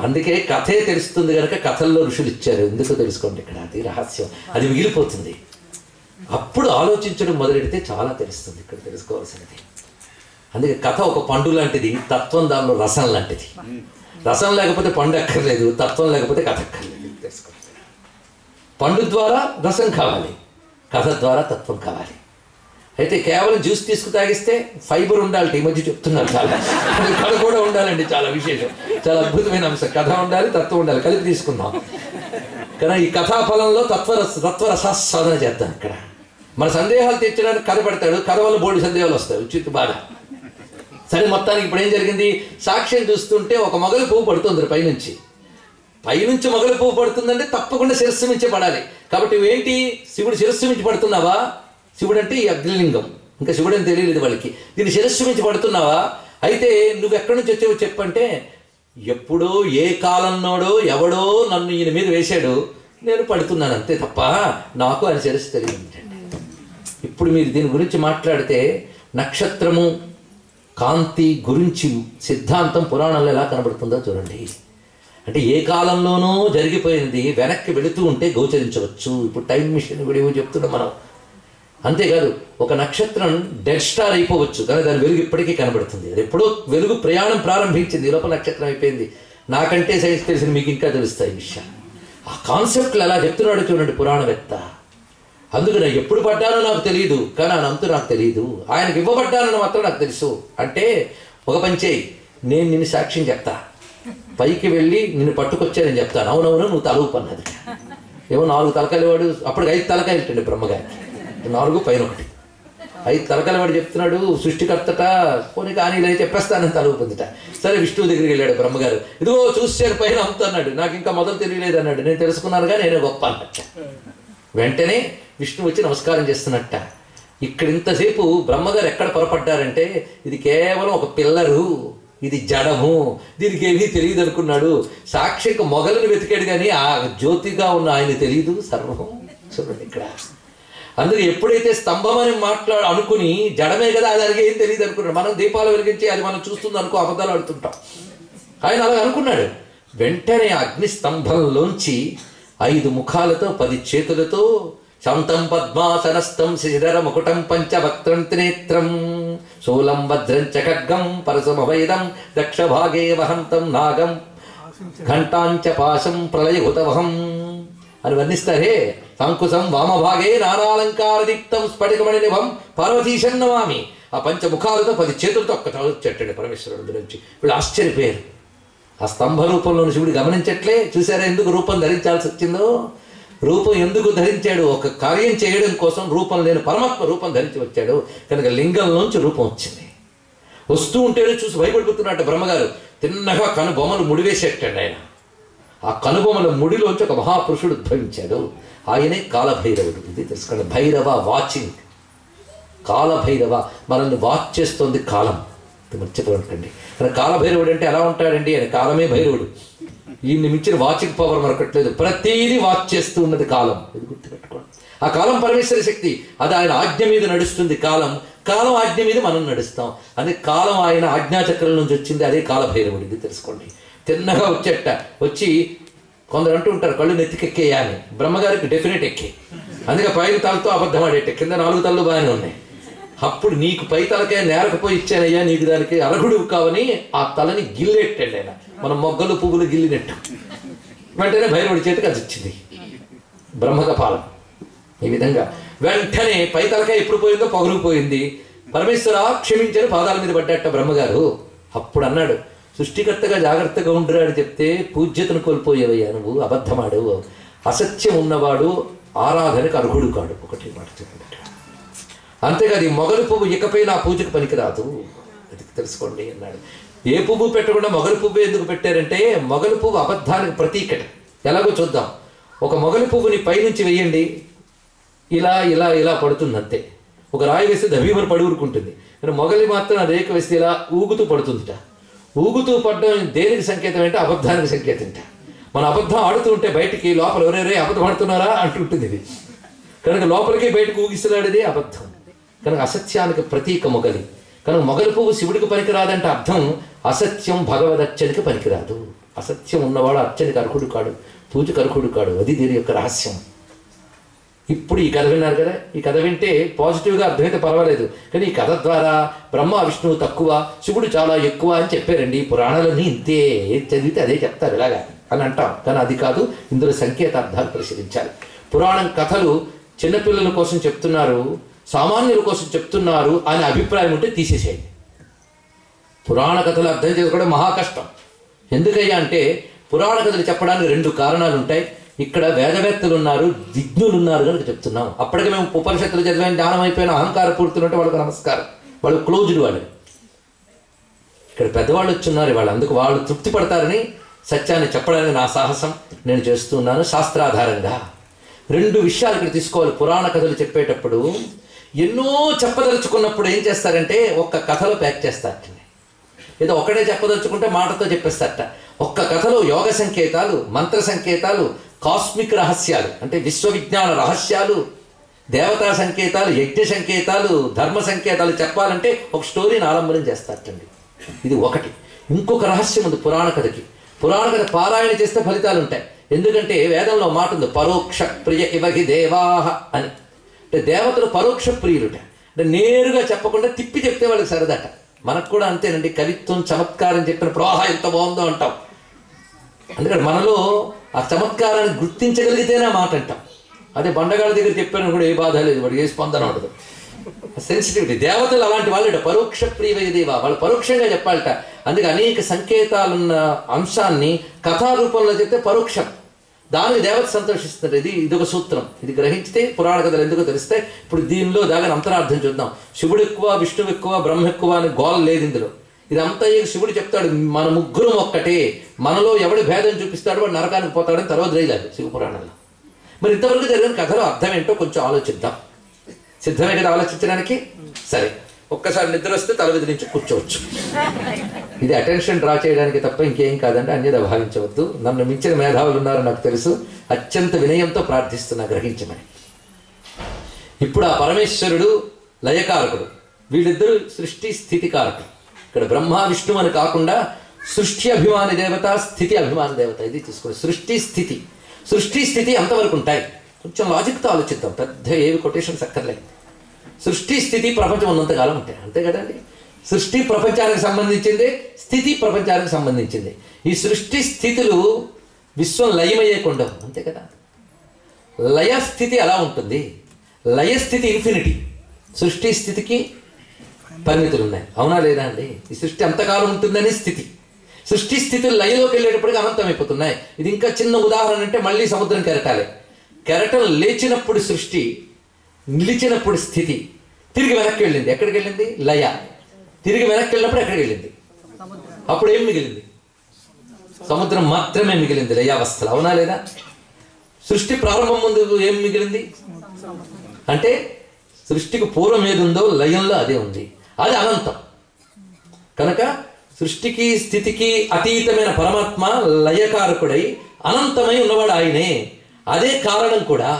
అందుకే కథే తెలుస్తుంది కనుక కథల్లో ఋషులు ఇచ్చారు. ఎందుకో తెలుసుకోండి, ఇక్కడ అది రహస్యం, అది మిగిలిపోతుంది. అప్పుడు ఆలోచించడం మొదలెడితే చాలా తెలుస్తుంది ఇక్కడ తెలుసుకోవాల్సినది. అందుకే కథ ఒక పండు లాంటిది, తత్వం దానిలో రసం లాంటిది. రసం లేకపోతే పండు అక్కర్లేదు, తత్వం లేకపోతే కథ అక్కర్లేదు. తెలుసుకోండి, పండు ద్వారా రసం కావాలి, కథ ద్వారా తత్వం కావాలి. అయితే కేవలం జ్యూస్ తీసుకు తాగిస్తే ఫైబర్ ఉండాలి, ఈ మధ్య చెప్తున్నారు చాలా. కథ కూడా ఉండాలండి, చాలా విశేషం, చాలా అద్భుతమైన అంశం. కథ ఉండాలి, తత్వం ఉండాలి, కలిపి తీసుకుందాం. కానీ ఈ కథాఫలంలో తత్వరసాస్వాదన చేద్దాం. ఇక్కడ మన సందేహాలు తెచ్చడానికి కథ పెడతాడు, కథ వల్ల బోర్డు సందేహాలు వస్తాయి, ఉచిత బాధ. సరే, మొత్తానికి ఇప్పుడు ఏం జరిగింది, సాక్ష్యం చూస్తుంటే ఒక మొగలి పువ్వు పడుతుంది పైనుంచి. మొగలి పువ్వు పడుతుందంటే తప్పకుండా శిరస్సు నుంచే పడాలి. కాబట్టి ఏంటి, శివుడు శిరస్సు నుంచి పడుతున్నావా? శివుడు అంటే ఈ అగ్నిలింగం, ఇంకా శివుడు అని తెలియలేదు వాళ్ళకి. దీని శిరస్సు నుంచి పడుతున్నావా? అయితే నువ్వు ఎక్కడి నుంచి వచ్చావు చెప్పంటే, ఎప్పుడో ఏ కాలంలోడో ఎవడో నన్ను ఈయన మీద వేశాడు, నేను పడుతున్నాను అంతే తప్ప నాకు ఆయన శిరస్సు తెలియదు. ఇప్పుడు మీరు దీని గురించి మాట్లాడితే నక్షత్రము కాంతి గురించి సిద్ధాంతం పురాణంలో ఎలా కనబడుతుందో చూడండి. అంటే ఏ కాలంలోనూ జరిగిపోయినది వెనక్కి వెళుతూ ఉంటే గోచరించవచ్చు. ఇప్పుడు టైం మిషన్ కూడా ఏమో చెప్తున్నాం మనం. అంతేకాదు, ఒక నక్షత్రం డెడ్ స్టార్ అయిపోవచ్చు, కానీ దాని వెలుగు ఇప్పటికీ కనబడుతుంది. అది ఎప్పుడో వెలుగు ప్రయాణం ప్రారంభించింది, ఈ లోపల నక్షత్రం అయిపోయింది. నాకంటే సైన్స్ తెలిసిన మీకు ఇంకా తెలుస్తాయి ఈ విషయం. ఆ కాన్సెప్ట్లు ఎలా చెప్తున్నాడు చూడండి పురాణవేత్త. అందుకు నేను ఎప్పుడు పడ్డానో నాకు తెలియదు, కానీ ఆయన అంతు నాకు తెలియదు. ఆయనకు ఇవ్వబడ్డానని మాత్రం నాకు తెలుసు. అంటే ఒక పని చేయి, నేను నిన్ను సాక్ష్యం చెప్తా, పైకి వెళ్ళి నిన్ను పట్టుకొచ్చానని చెప్తాను. అవునవును, నువ్వు తలవు పన్నది. ఏమో 4 తలకాయలు వాడు, అప్పటికి 5 తలకాయలు ఇట్టండి బ్రహ్మగారికి, 4 పైన 1, 5 తలకాయలు వాడు చెప్తున్నాడు. సృష్టికర్తట పోనీ కానీ ఇలా చెప్పేస్తానని తలవు పొందిట. సరే, విష్ణువు దగ్గరికి వెళ్ళాడు బ్రహ్మగారు. ఇదిగో చూసారు పైన అంత అన్నాడు. నాకు ఇంకా మొదలు తెలియలేదు అన్నాడు. నేను తెలుసుకున్నానుగా, నేనే గొప్ప అన్నట్ట. వెంటనే విష్ణువు వచ్చి నమస్కారం చేస్తున్నట్ట. ఇక్కడ ఇంతసేపు బ్రహ్మగారు ఎక్కడ పొరపడ్డారంటే, ఇది కేవలం ఒక పిల్లరు, ఇది జడము, దీనికి ఏమీ తెలియదు అనుకున్నాడు. సాక్షికి మొగలను వెతికాడు కానీ ఆ జ్యోతిగా ఉన్న ఆయన తెలియదు సర్వం. చూడండి ఇక్కడ. అందుకే ఎప్పుడైతే స్తంభం అని అనుకుని జడమే కదా దానికి ఏం తెలియదు అనుకున్నాడు. మనం దీపాలు వెలిగించి అది మనం చూస్తుంది అనుకో అబద్ధాలు ఆడుతుంటాం. ఆయన అలా అనుకున్నాడు. వెంటనే అగ్ని స్తంభంలోంచి 5 ముఖాలతో 10 చేతులతో శాంతం పద్మాసనస్థం శశిధర ముకుటం పంచభక్త్రం త్రినేత్రం శూలం భద్రం చ ఖడ్గం పరశుమవైదం దక్షభాగే వహంతం నాగం ఘంటాంచ పాశం ప్రళయభుతవహం అని వర్ణిస్తారే. సంకుశం వామభాగే నానాలంకారదీప్తం స్ఫటికమణి నిభం పార్వతీశం నమామి. ఆ 5 ముఖాలతో 10 చేతులతో ఒక్క వచ్చేటండి పరమేశ్వరుడు నుంచి. వీళ్ళు ఆశ్చర్యపోయారు. ఆ స్తంభ రూపంలోని శివుడు గమనించట్లే. చూసారా ఎందుకు రూపం ధరించాల్సి వచ్చిందో? రూపం ఎందుకు ధరించాడు? ఒక కార్యం చేయడం కోసం రూపం లేని పరమాత్మ రూపం ధరించి వచ్చాడు కనుక లింగంలోంచి రూపం వచ్చింది. వస్తూ ఉంటేనే చూసి భయపడిపోతున్నట్టు బ్రహ్మగారు తిన్నగా కనుబొమ్మలు ముడివేసేటండి ఆయన. ఆ కనుబొమ్మల ముడిలోంచి ఒక మహాపురుషుడు ఉద్భవించాడు. ఆయనే కాలభైరవుడు. ఇది తెలుసుకోండి. భైరవ వాచింగ్, కాలభైరవ మనల్ని వాచ్ చేస్తోంది కాలం. ఇది మర్చిపోకండి. కానీ కాలభైరవుడు అంటే ఎలా ఉంటాడండి? ఆయన కాలమే భైరవుడు. ఈయన్ని మించిన వాచింగ్ పవర్ మరొకట్లేదు. ప్రతీది వాచ్ చేస్తూ ఉన్నది కాలం. ఇది గుర్తుపెట్టుకోండి. ఆ కాలం పరమేశ్వర శక్తి. అది ఆయన ఆజ్ఞ మీద నడుస్తుంది కాలం. కాలం ఆజ్ఞ మీద మనం నడుస్తాం. అదే కాలం ఆయన ఆజ్ఞాచక్రం నుంచి వచ్చింది. అదే కాలభైరవుడు. ఇది తెలుసుకోండి. తిన్నగా వచ్చేట వచ్చి కొందరు అంటూ ఉంటారు కళ్ళు నెత్తికెక్కేయా అని. బ్రహ్మగారికి డెఫినెట్ ఎక్కే. అందుకే పైన తలతో అబద్ధం ఆడేట, కింద 4 తలలు బాగానే ఉన్నాయి. అప్పుడు నీకు పై తలకే నేరకపోయి ఇచ్చానయ్యా, నీకు దానికి అర్హుడు కావని ఆ తలని గిల్లెట్టాడు ఆయన. మనం మొగ్గలు పువ్వులు గిల్లినట్టు వెంటనే భైరవుడి చేతికి అది వచ్చింది బ్రహ్మకపాలం. ఈ విధంగా వెంటనే పై తలకాయ ఎప్పుడు పోయిందో పగులుకుపోయింది. పరమేశ్వర క్షమించని పాదాల మీద పడ్డట్ట బ్రహ్మగారు. అప్పుడు అన్నాడు, సృష్టికర్తగా జాగ్రత్తగా ఉండరా అని చెప్తే పూజ్యతను కోల్పోయేవయ్యా నువ్వు, అబద్ధమాడు. అసత్యం ఉన్నవాడు ఆరాధనకు అర్హుడు కాడు. ఒకటి మాట చెప్పండి. అంతేకాదు ఈ మొగలు పువ్వు ఇకపై నా పూజకు పనికిరాదు. అది తెలుసుకోండి అన్నాడు. ఏ పువ్వు పెట్టకుండా మొగలు పువ్వు ఎందుకు పెట్టారంటే మొగలు పువ్వు అబద్ధానికి ప్రతీకట. ఎలాగో చూద్దాం. ఒక మొగలు పువ్వుని పైనుంచి వెయ్యండి, ఇలా ఇలా ఇలా పడుతుంది అంతే. ఒక రాయి వేస్తే దభీమని పడి ఊరుకుంటుంది. కానీ మొగలి మాత్రం రేఖ వేస్తే ఇలా ఊగుతూ పడుతుందిట. ఊగుతూ పడడం దేనికి సంకేతం అంటే అబద్ధానికి సంకేతం అంట. మన అబద్ధం ఆడుతూ ఉంటే బయటికి లోపల ఎవరెవరే అబద్ధం ఆడుతున్నారా అంటుంటుంది ఇది. కనుక లోపలికి బయటకు ఊగిస్తున్నాడేది అబద్ధం. కనుక అసత్యానికి ప్రతీక మొగలి. కనుక మొగలి పువ్వు శివుడికి పనికిరాదంటే అర్థం అసత్యం భగవదర్చనకి పనికిరాదు. అసత్యం ఉన్నవాడు అర్చనకి అర్హుడు కాడు, పూజకు అర్హుడు కాడు. అది దీని యొక్క రహస్యం. ఇప్పుడు ఈ కథ విన్నారు కదా. ఈ కథ వింటే పాజిటివ్గా అర్థమైతే పర్వాలేదు. కానీ ఈ కథ ద్వారా బ్రహ్మ విష్ణువు తక్కువ, శివుడు చాలా ఎక్కువ అని చెప్పారండి. పురాణాలన్నీ ఇంతే, ఏది చదివితే అదే చెప్తారు ఇలాగా అని అంటాం. కానీ అది కాదు. ఇందులో సంకేతార్థాలు పరిశీలించాలి. పురాణం కథలు చిన్నపిల్లల కోసం చెప్తున్నారు, సామాన్యుల కోసం చెప్తున్నారు అనే అభిప్రాయం ఉంటే తీసేసేయండి. పురాణ కథలు అర్థం చేసుకోవడం మహా కష్టం. ఎందుకయ్యా అంటే పురాణ కథలు చెప్పడానికి 2 కారణాలు ఉంటాయి. ఇక్కడ వేదవేత్తలు ఉన్నారు, దిగ్నులు ఉన్నారు కనుక చెప్తున్నాం. అప్పటికి మేము ఉపనిషత్తులు చదివాం, జ్ఞానం అయిపోయిన అహంకార పూర్తున్నట్టు వాళ్ళకి నమస్కారం, వాళ్ళు క్లోజ్డ్ వాళ్ళు. ఇక్కడ పెద్దవాళ్ళు వచ్చున్నారు వాళ్ళు, అందుకు వాళ్ళు తృప్తి పడతారని సత్యాన్ని చెప్పడానికి నా సాహసం నేను చేస్తున్నాను శాస్త్రాధారంగా. 2 విషయాలు ఇక్కడ తీసుకోవాలి. పురాణ కథలు చెప్పేటప్పుడు ఎన్నో చెప్పదలుచుకున్నప్పుడు ఏం చేస్తారంటే ఒక్క కథలో ప్యాక్ చేస్తారట. ఏదో ఒకటే చెప్పదలుచుకుంటే మాటతో చెప్పేస్తారట. ఒక్క కథలో యోగ సంకేతాలు, మంత్ర సంకేతాలు, కాస్మిక్ రహస్యాలు అంటే విశ్వవిజ్ఞాన రహస్యాలు, దేవతా సంకేతాలు, యజ్ఞ సంకేతాలు, ధర్మ సంకేతాలు చెప్పాలంటే ఒక స్టోరీని ఆలంబనం చేస్తారటండి. ఇది ఒకటి. ఇంకొక రహస్యం ఉంది పురాణ కథకి. పురాణ కథ పారాయణ చేస్తే ఫలితాలు ఉంటాయి. ఎందుకంటే వేదంలో మాట ఉంది, పరోక్ష ప్రియ ఇవహి దేవాహ అని. అంటే దేవతలు పరోక్ష ప్రియులుట. అంటే నేరుగా చెప్పకుండా తిప్పి చెప్తే వాళ్ళకి సరదట. మనకు కూడా అంతేనండి. కవిత్వం చమత్కారం చెప్పినప్పుడు ఆహా ఎంత బాగుందో అంటాం. అందుకని మనలో ఆ చమత్కారాన్ని గుర్తించగలిగితేనే ఆ మాట అంటాం. అదే బండగాళ్ళ దగ్గర చెప్పాను కూడా ఏ బాధ లేదు, వాడు ఏ స్పందన ఉండదు. సెన్సిటివిటీ. దేవతలు అలాంటి వాళ్ళట, పరోక్ష ప్రియవయ దేవ, వాళ్ళు పరోక్షంగా చెప్పాలట. అందుకే అనేక సంకేతాలున్న అంశాన్ని కథారూపంలో చెప్తే పరోక్షం, దానికి దేవత సంతోషిస్తుంది. ఇదొక సూత్రం. ఇది గ్రహించితే పురాణ కథలు ఎందుకు తెలుస్తాయి. ఇప్పుడు దీనిలో దాని అంతరార్థం చూద్దాం. శివుడు ఎక్కువ, విష్ణువు ఎక్కువ, బ్రహ్మ ఎక్కువ అని గోల్ లేదు ఇందులో. ఇదంతా శివుడు చెప్తాడు, మన ముగ్గురం ఒక్కటే, మనలో ఎవడి భేదం చూపిస్తాడు వాడు నరకానికి పోతాడని తర్వాత రైలాడు శివపురాణంలో. మరి ఇంతవరకు జరిగిన కథలో అర్థం ఏంటో కొంచెం ఆలోచిద్దాం. సిద్ధమే కదా ఆలోచించడానికి? సరే, ఒక్కసారి నిద్ర వస్తే తల మీద నుంచి కూర్చోవచ్చు. ఇది అటెన్షన్ డ్రా చేయడానికి తప్ప ఇంకేం కాదండి. అన్యదా భావించవద్దు. నన్ను మించిన మేధావులు ఉన్నారని నాకు తెలుసు. అత్యంత వినయంతో ప్రార్థిస్తున్నా గ్రహించమని. ఇప్పుడు ఆ పరమేశ్వరుడు లయకారకుడు, వీళ్ళిద్దరూ సృష్టి స్థితికారకుడు. ఇక్కడ బ్రహ్మ విష్ణు అని కాకుండా సృష్టి అభిమాని దేవత, స్థితి అభిమాని దేవత. ఇది తీసుకోండి. సృష్టి స్థితి. సృష్టి స్థితి అంతవరకు ఉంటాయి. కొంచెం లాజిక్తో ఆలోచిద్దాం. పెద్ద ఏవి కొటేషన్స్ అక్కర్లేదు. సృష్టి స్థితి ప్రపంచం ఉన్నంతకాలం ఉంటాయి, అంతే కదండి. సృష్టి ప్రపంచానికి సంబంధించింది, స్థితి ప్రపంచానికి సంబంధించింది. ఈ సృష్టి స్థితులు విశ్వం లయమయ్యేకుండా, అంతే కదా. లయస్థితి అలా ఉంటుంది. లయస్థితి ఇన్ఫినిటీ, సృష్టి స్థితికి పరిమితులు ఉన్నాయి. అవునా లేదా అండి? ఈ సృష్టి అంతకాలం ఉంటుందని స్థితి. సృష్టి స్థితులు లయలోకి వెళ్ళేటప్పటికి అనంతమైపోతున్నాయి. ఇది ఇంకా చిన్న ఉదాహరణ అంటే మళ్ళీ సముద్రం కెరటాలే. కెరటం లేచినప్పుడు సృష్టి, నిలిచినప్పుడు స్థితి, తిరిగి వెనక్కి వెళ్ళింది. ఎక్కడికి వెళ్ళింది? లయ. తిరిగి వెనక్కి వెళ్ళినప్పుడు ఎక్కడికి వెళ్ళింది? అప్పుడు ఏం మిగిలింది? సముద్రం మాత్రమే మిగిలింది లయావస్థలు. అవునా లేదా? సృష్టి ప్రారంభం ముందు ఏం మిగిలింది అంటే సృష్టికి పూర్వం ఏది ఉందో లయంలో అదే ఉంది. అది అనంతం. కనుక సృష్టికి స్థితికి అతీతమైన పరమాత్మ లయకారకుడై అనంతమై ఉన్నవాడు ఆయనే. అదే కారణం కూడా.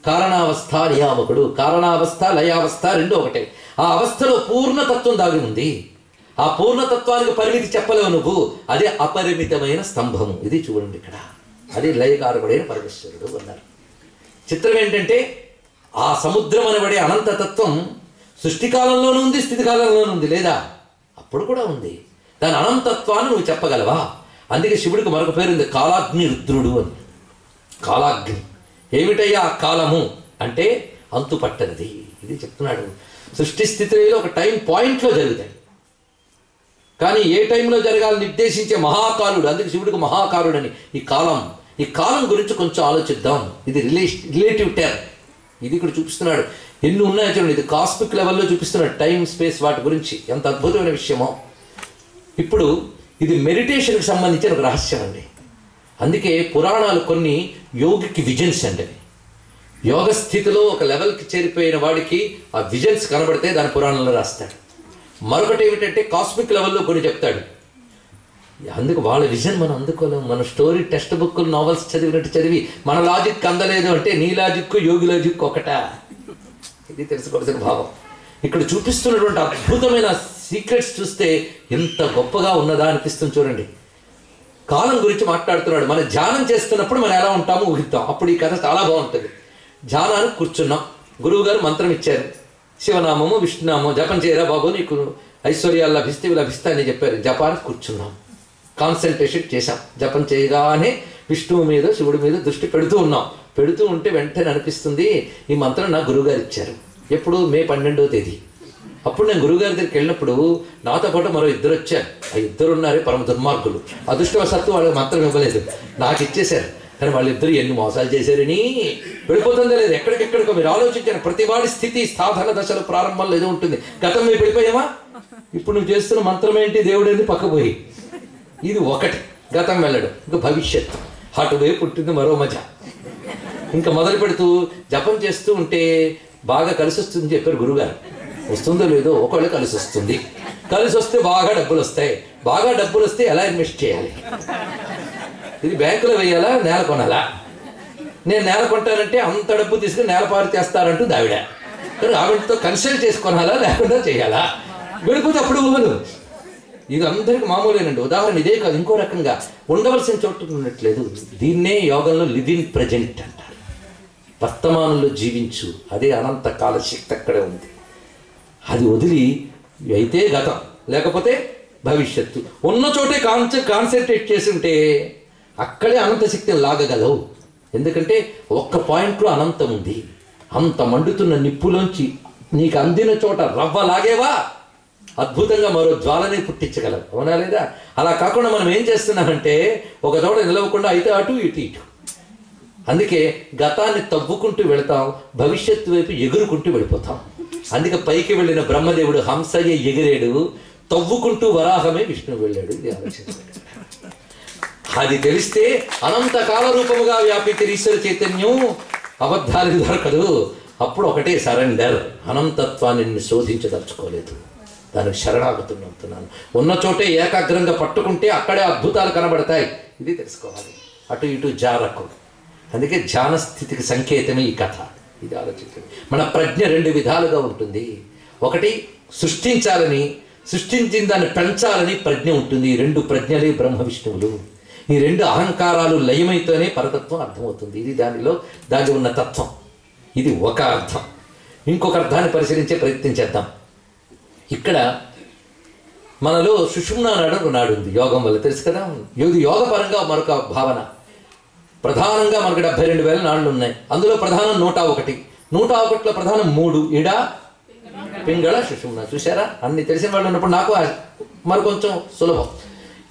కారణావస్థ నియామకుడు. కారణావస్థ లయావస్థ రెండు ఒకటే. ఆ అవస్థలో పూర్ణతత్వం దాగి ఉంది. ఆ పూర్ణతత్వానికి పరిమితి చెప్పలేవు నువ్వు. అదే అపరిమితమైన స్తంభము. ఇది చూడండి ఇక్కడ. అది లయకారకుడైన పరమేశ్వరుడు అన్నారు. చిత్రం ఏంటంటే ఆ సముద్రం అనబడే అనంతతత్వం సృష్టి కాలంలోనూ ఉంది, స్థితి కాలంలోనూ ఉంది. లేదా? అప్పుడు కూడా ఉంది. దాని అనంతత్వాన్ని నువ్వు చెప్పగలవా? అందుకే శివుడికి మరొక పేరు ఉంది, కాలాగ్ని రుద్రుడు అని. కాలాగ్ని ఏమిటయ్యా కాలము అంటే అంతు పట్టనిది. ఇది చెప్తున్నాడు. సృష్టి స్థితిలో ఒక టైం పాయింట్లో జరుగుతాయి, కానీ ఏ టైంలో జరగాలని నిర్దేశించే మహాకాలుడు. అందుకే శివుడికి మహాకాలుడు అని. ఈ కాలం గురించి కొంచెం ఆలోచిద్దాం. ఇది రిలేటివ్ టర్మ్. ఇది ఇక్కడ చూపిస్తున్నాడు. ఎన్ని ఉన్నాయో చూడండి. ఇది కాస్మిక్ లెవెల్లో చూపిస్తున్నాడు. టైం, స్పేస్, వాటి గురించి ఎంత అద్భుతమైన విషయమో. ఇప్పుడు ఇది మెడిటేషన్కి సంబంధించిన ఒక రహస్యం అండి. అందుకే పురాణాలు కొన్ని యోగికి విజన్స్ అండి. యోగ స్థితిలో ఒక లెవెల్కి చేరిపోయిన వాడికి ఆ విజన్స్ కనబడితే దాని పురాణంలో రాస్తాడు. మరొకటి ఏమిటంటే కాస్మిక్ లెవెల్లో కొన్ని చెప్తాడు. అందుకు వాళ్ళ విజన్ మనం అందుకోలేము. మన స్టోరీ టెక్స్ట్ బుక్లు, నావెల్స్ చదివినట్టు చదివి మన లాజిక్ అందలేదు అంటే నీ లాజిక్ యోగి లాజిక్ ఒకటా? ఇది తెలుసుకోవాల్సిన భావం. ఇక్కడ చూపిస్తున్నటువంటి అద్భుతమైన సీక్రెట్స్ చూస్తే ఎంత గొప్పగా ఉన్నదా అనిపిస్తుంది. చూడండి, కాలం గురించి మాట్లాడుతున్నాడు. మనం ధ్యానం చేస్తున్నప్పుడు మనం ఎలా ఉంటామో ఊహిద్దాం. అప్పుడు ఈ కథ చాలా బాగుంటుంది. ధ్యానానికి కూర్చున్నాం, గురువు గారు మంత్రం ఇచ్చారు, శివనామము విష్ణునామము జపం చేయరా బాబు, నీకు ఐశ్వర్యాలు లభిస్తే లభిస్తాయని చెప్పారు. జపానికి కూర్చున్నాం, కాన్సన్ట్రేషన్ చేశాం. జపం చేయగానే విష్ణువు మీద శివుడి మీద దృష్టి పెడుతూ ఉన్నాం. పెడుతూ ఉంటే వెంటనే అనిపిస్తుంది ఈ మంత్రం నా గురువుగారు ఇచ్చారు. ఎప్పుడు? మే 12వ తేదీ. అప్పుడు నేను గురువుగారి దగ్గరికి వెళ్ళినప్పుడు నాతో పాటు మరో ఇద్దరు వచ్చారు. ఆ ఇద్దరు ఉన్నారే పరమ దుర్మార్గులు. అదృష్టవశాత్తు వాళ్ళకి మంత్రం ఇవ్వలేదు, నాకు ఇచ్చేశారు. కానీ వాళ్ళిద్దరు ఎన్ని మోసాలు చేశారని వెళ్ళిపోతుందో లేదు. ఎక్కడికెక్కడికో మీరు ఆలోచించారు. ప్రతివాడి స్థితి సాధన దశలు ప్రారంభంలో ఏదో ఉంటుంది. గతం మేము వెళ్ళిపోయామా? ఇప్పుడు నువ్వు చేస్తున్న మంత్రం ఏంటి, దేవుడేంటి పక్కపోయి. ఇది ఒకటి. గతం వెళ్ళడం. ఇంకా భవిష్యత్తు అటువైపు పుట్టింది మరో మజ. ఇంకా మొదలు పెడుతూ జపం చేస్తూ ఉంటే బాగా కలిసి వస్తుంది చెప్పారు గురుగారు. వస్తుందో లేదో, ఒకవేళ కలిసి వస్తుంది. కలిసి వస్తే బాగా డబ్బులు వస్తాయి. బాగా డబ్బులు వస్తే ఎలా ఇన్వెస్ట్ చేయాలి? ఇది బ్యాంకులో వేయాలా, నేల కొనాలా? నేను నేల కొంటానంటే అంత డబ్బు తీసుకుని నేల పారు చేస్తారంటూ ఆవిడ. కానీ ఆవిడతో కన్సల్ట్ చేసి కొనాలా లేకుండా చేయాలా? వెళ్ళిపోతే అప్పుడు ఇవ్వదు. ఇది అందరికి మామూలేనండి. ఉదాహరణ ఇదే కాదు, ఇంకో రకంగా ఉండవలసిన చోటు ఉన్నట్లేదు. దీన్నే యోగంలో లివ్ ఇన్ ప్రజెంట్ అంటారు. వర్తమానంలో జీవించు. అదే అనంత కాల శక్తి అక్కడే ఉంది. అది వదిలి అయితే గతం, లేకపోతే భవిష్యత్తు. ఉన్న చోటే కాన్సన్ట్రేట్ చేసి ఉంటే అక్కడే అనంత శక్తిని లాగగలవు. ఎందుకంటే ఒక్క పాయింట్లో అనంతం ఉంది. అంత మండుతున్న నిప్పులోంచి నీకు అందిన చోట రవ్వ లాగేవా అద్భుతంగా మరో జ్వాలని పుట్టించగలవు. అవునా లేదా? అలా కాకుండా మనం ఏం చేస్తున్నామంటే ఒక చోట నిలవకుండా అయితే అటు ఇటు ఇటు. అందుకే గతాన్ని తవ్వుకుంటూ వెళతాం, భవిష్యత్తు వైపు ఎగురుకుంటూ వెళ్ళిపోతాం. అందుకే పైకి వెళ్ళిన బ్రహ్మదేవుడు హంసయ్య ఎగిరేడు, తవ్వుకుంటూ వరాహమే విష్ణువు వెళ్ళాడు. ఇది ఆలోచించాడు. అది తెలిస్తే అనంత కాల రూపముగా వ్యాపించిన ఈశ్వర చైతన్యం అబద్ధాలకు దొరకదు. అప్పుడు ఒకటే సరెండర్. అనంతత్వాన్ని శోధించదలుచుకోలేదు, దానికి శరణాగతున్నవుతున్నాను. ఉన్న చోటే ఏకాగ్రంగా పట్టుకుంటే అక్కడే అద్భుతాలు కనబడతాయి. ఇది తెలుసుకోవాలి. అటు ఇటు జారకు. అందుకే ధ్యాన స్థితికి సంకేతమే ఈ కథ. ఇది ఆలోచించండి. మన ప్రజ్ఞ రెండు విధాలుగా ఉంటుంది. ఒకటి సృష్టించాలని, సృష్టించిన దాన్ని పెంచాలని ప్రజ్ఞ ఉంటుంది. ఈ రెండు ప్రజ్ఞలే బ్రహ్మ విష్ణువులు. ఈ రెండు అహంకారాలు లయమైతేనే పరతత్వం అర్థమవుతుంది. ఇది దానిలో దాగి ఉన్న తత్వం. ఇది ఒక అర్థం. ఇంకొక అర్థాన్ని పరిశీలించే ప్రయత్నం చేద్దాం. ఇక్కడ మనలో సుషుమ్నా నాడు ఉంది యోగం వల్ల, తెలుసు కదా. ఇది యోగపరంగా మరొక భావన. ప్రధానంగా మనకు 72,000 నాళ్ళు ఉన్నాయి. అందులో ప్రధానం 101. 101లో ప్రధానం 3. ఇడ, పింగళ, సుషుమ్న. చూసారా? అన్ని తెలిసిన వాళ్ళు ఉన్నప్పుడు నాకు మరి కొంచెం సులభం.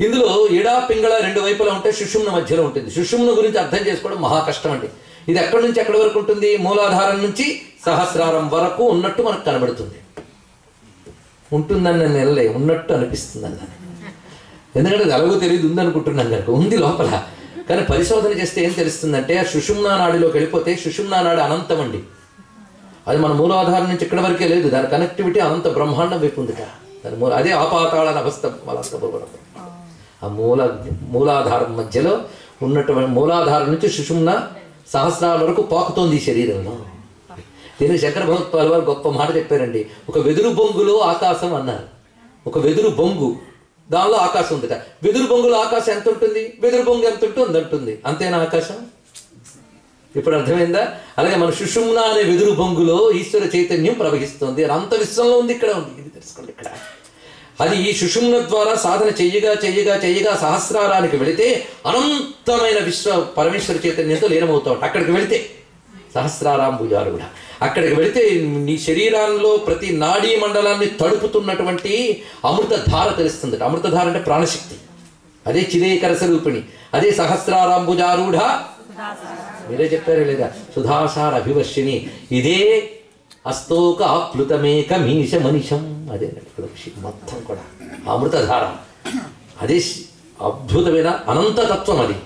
ఇందులో ఎడా పింగళ రెండు వైపులా ఉంటే సుషుమ్న మధ్యలో ఉంటుంది. సుషుమ్న గురించి అర్థం చేసుకోవడం మహా కష్టం అండి. ఇది ఎక్కడి నుంచి ఎక్కడి వరకు ఉంటుంది? మూలాధారం నుంచి సహస్రారం వరకు ఉన్నట్టు మనకు కనబడుతుంది. ఉంటుందని నేను వెళ్ళలే, ఉన్నట్టు అనిపిస్తుంది అన్నాను. ఎందుకంటే అది ఎలాగో తెలియదు, ఉందనుకుంటున్నాను కనుక. ఉంది లోపల. కానీ పరిశోధన చేస్తే ఏం తెలుస్తుందంటే ఆ సుషుమ్నా నాడిలోకి వెళ్ళిపోతే సుషుమ్నా నాడి అనంతం అండి. అది మన మూలాధారం నుంచి ఇక్కడ వరకే లేదు, దాని కనెక్టివిటీ అనంత బ్రహ్మాండం వైపు ఉంది కదా. దాని అదే ఆపాతాళ నభస్తం ఆ మూలాధారం మధ్యలో ఉన్నటువంటి మూలాధారం నుంచి సుషుమ్న సహస్రాల వరకు పాకుతోంది ఈ శరీరంలో. దీనికి శంకర భగవత్పాల్ వారు గొప్ప మాట చెప్పారండి. ఒక వెదురు బొంగులో ఆకాశం అన్నారు. ఒక వెదురు బొంగు, దానిలో ఆకాశం ఉందిట. వెదురు బొంగులో ఆకాశం ఎంత ఉంటుంది? వెదురు బొంగు ఎంత ఉంటుంది అంటుంది. అంతేనా ఆకాశం? ఇప్పుడు అర్థమైందా? అలాగే మన సుషుమ్న అనే వెదురు బొంగులో ఈశ్వర చైతన్యం ప్రవహిస్తుంది. అంత విశ్వంలో ఉంది, ఇక్కడ ఉంది. ఇది తెలుసుకోండి. ఇక్కడ అది ఈ సుషుమ్న ద్వారా సాధన చెయ్యగా చెయ్యగా చెయ్యగా సహస్రారానికి వెళితే అనంతమైన విశ్వ పరమేశ్వర చైతన్యంతో లీనమవుతాం. అక్కడికి వెళితే సహస్రారాంబుజాలు కూడా అక్కడికి వెళితే నీ శరీరాల్లో ప్రతి నాడీ మండలాన్ని తడుపుతున్నటువంటి అమృతధార తెలుస్తుంది. అమృతధార అంటే ప్రాణశక్తి. అదే చిదేకర స్వరూపిణి, అదే సహస్రారాంబుజారూఢ. మీరే చెప్పారు లేదా? సుధాసార అభివర్షిణి. ఇదే అస్తోక ఆప్లుతమేక మీష మనిషం. అదే విషయం మొత్తం కూడా అమృతధార. అదే అద్భుతమైన అనంతతత్వం. అది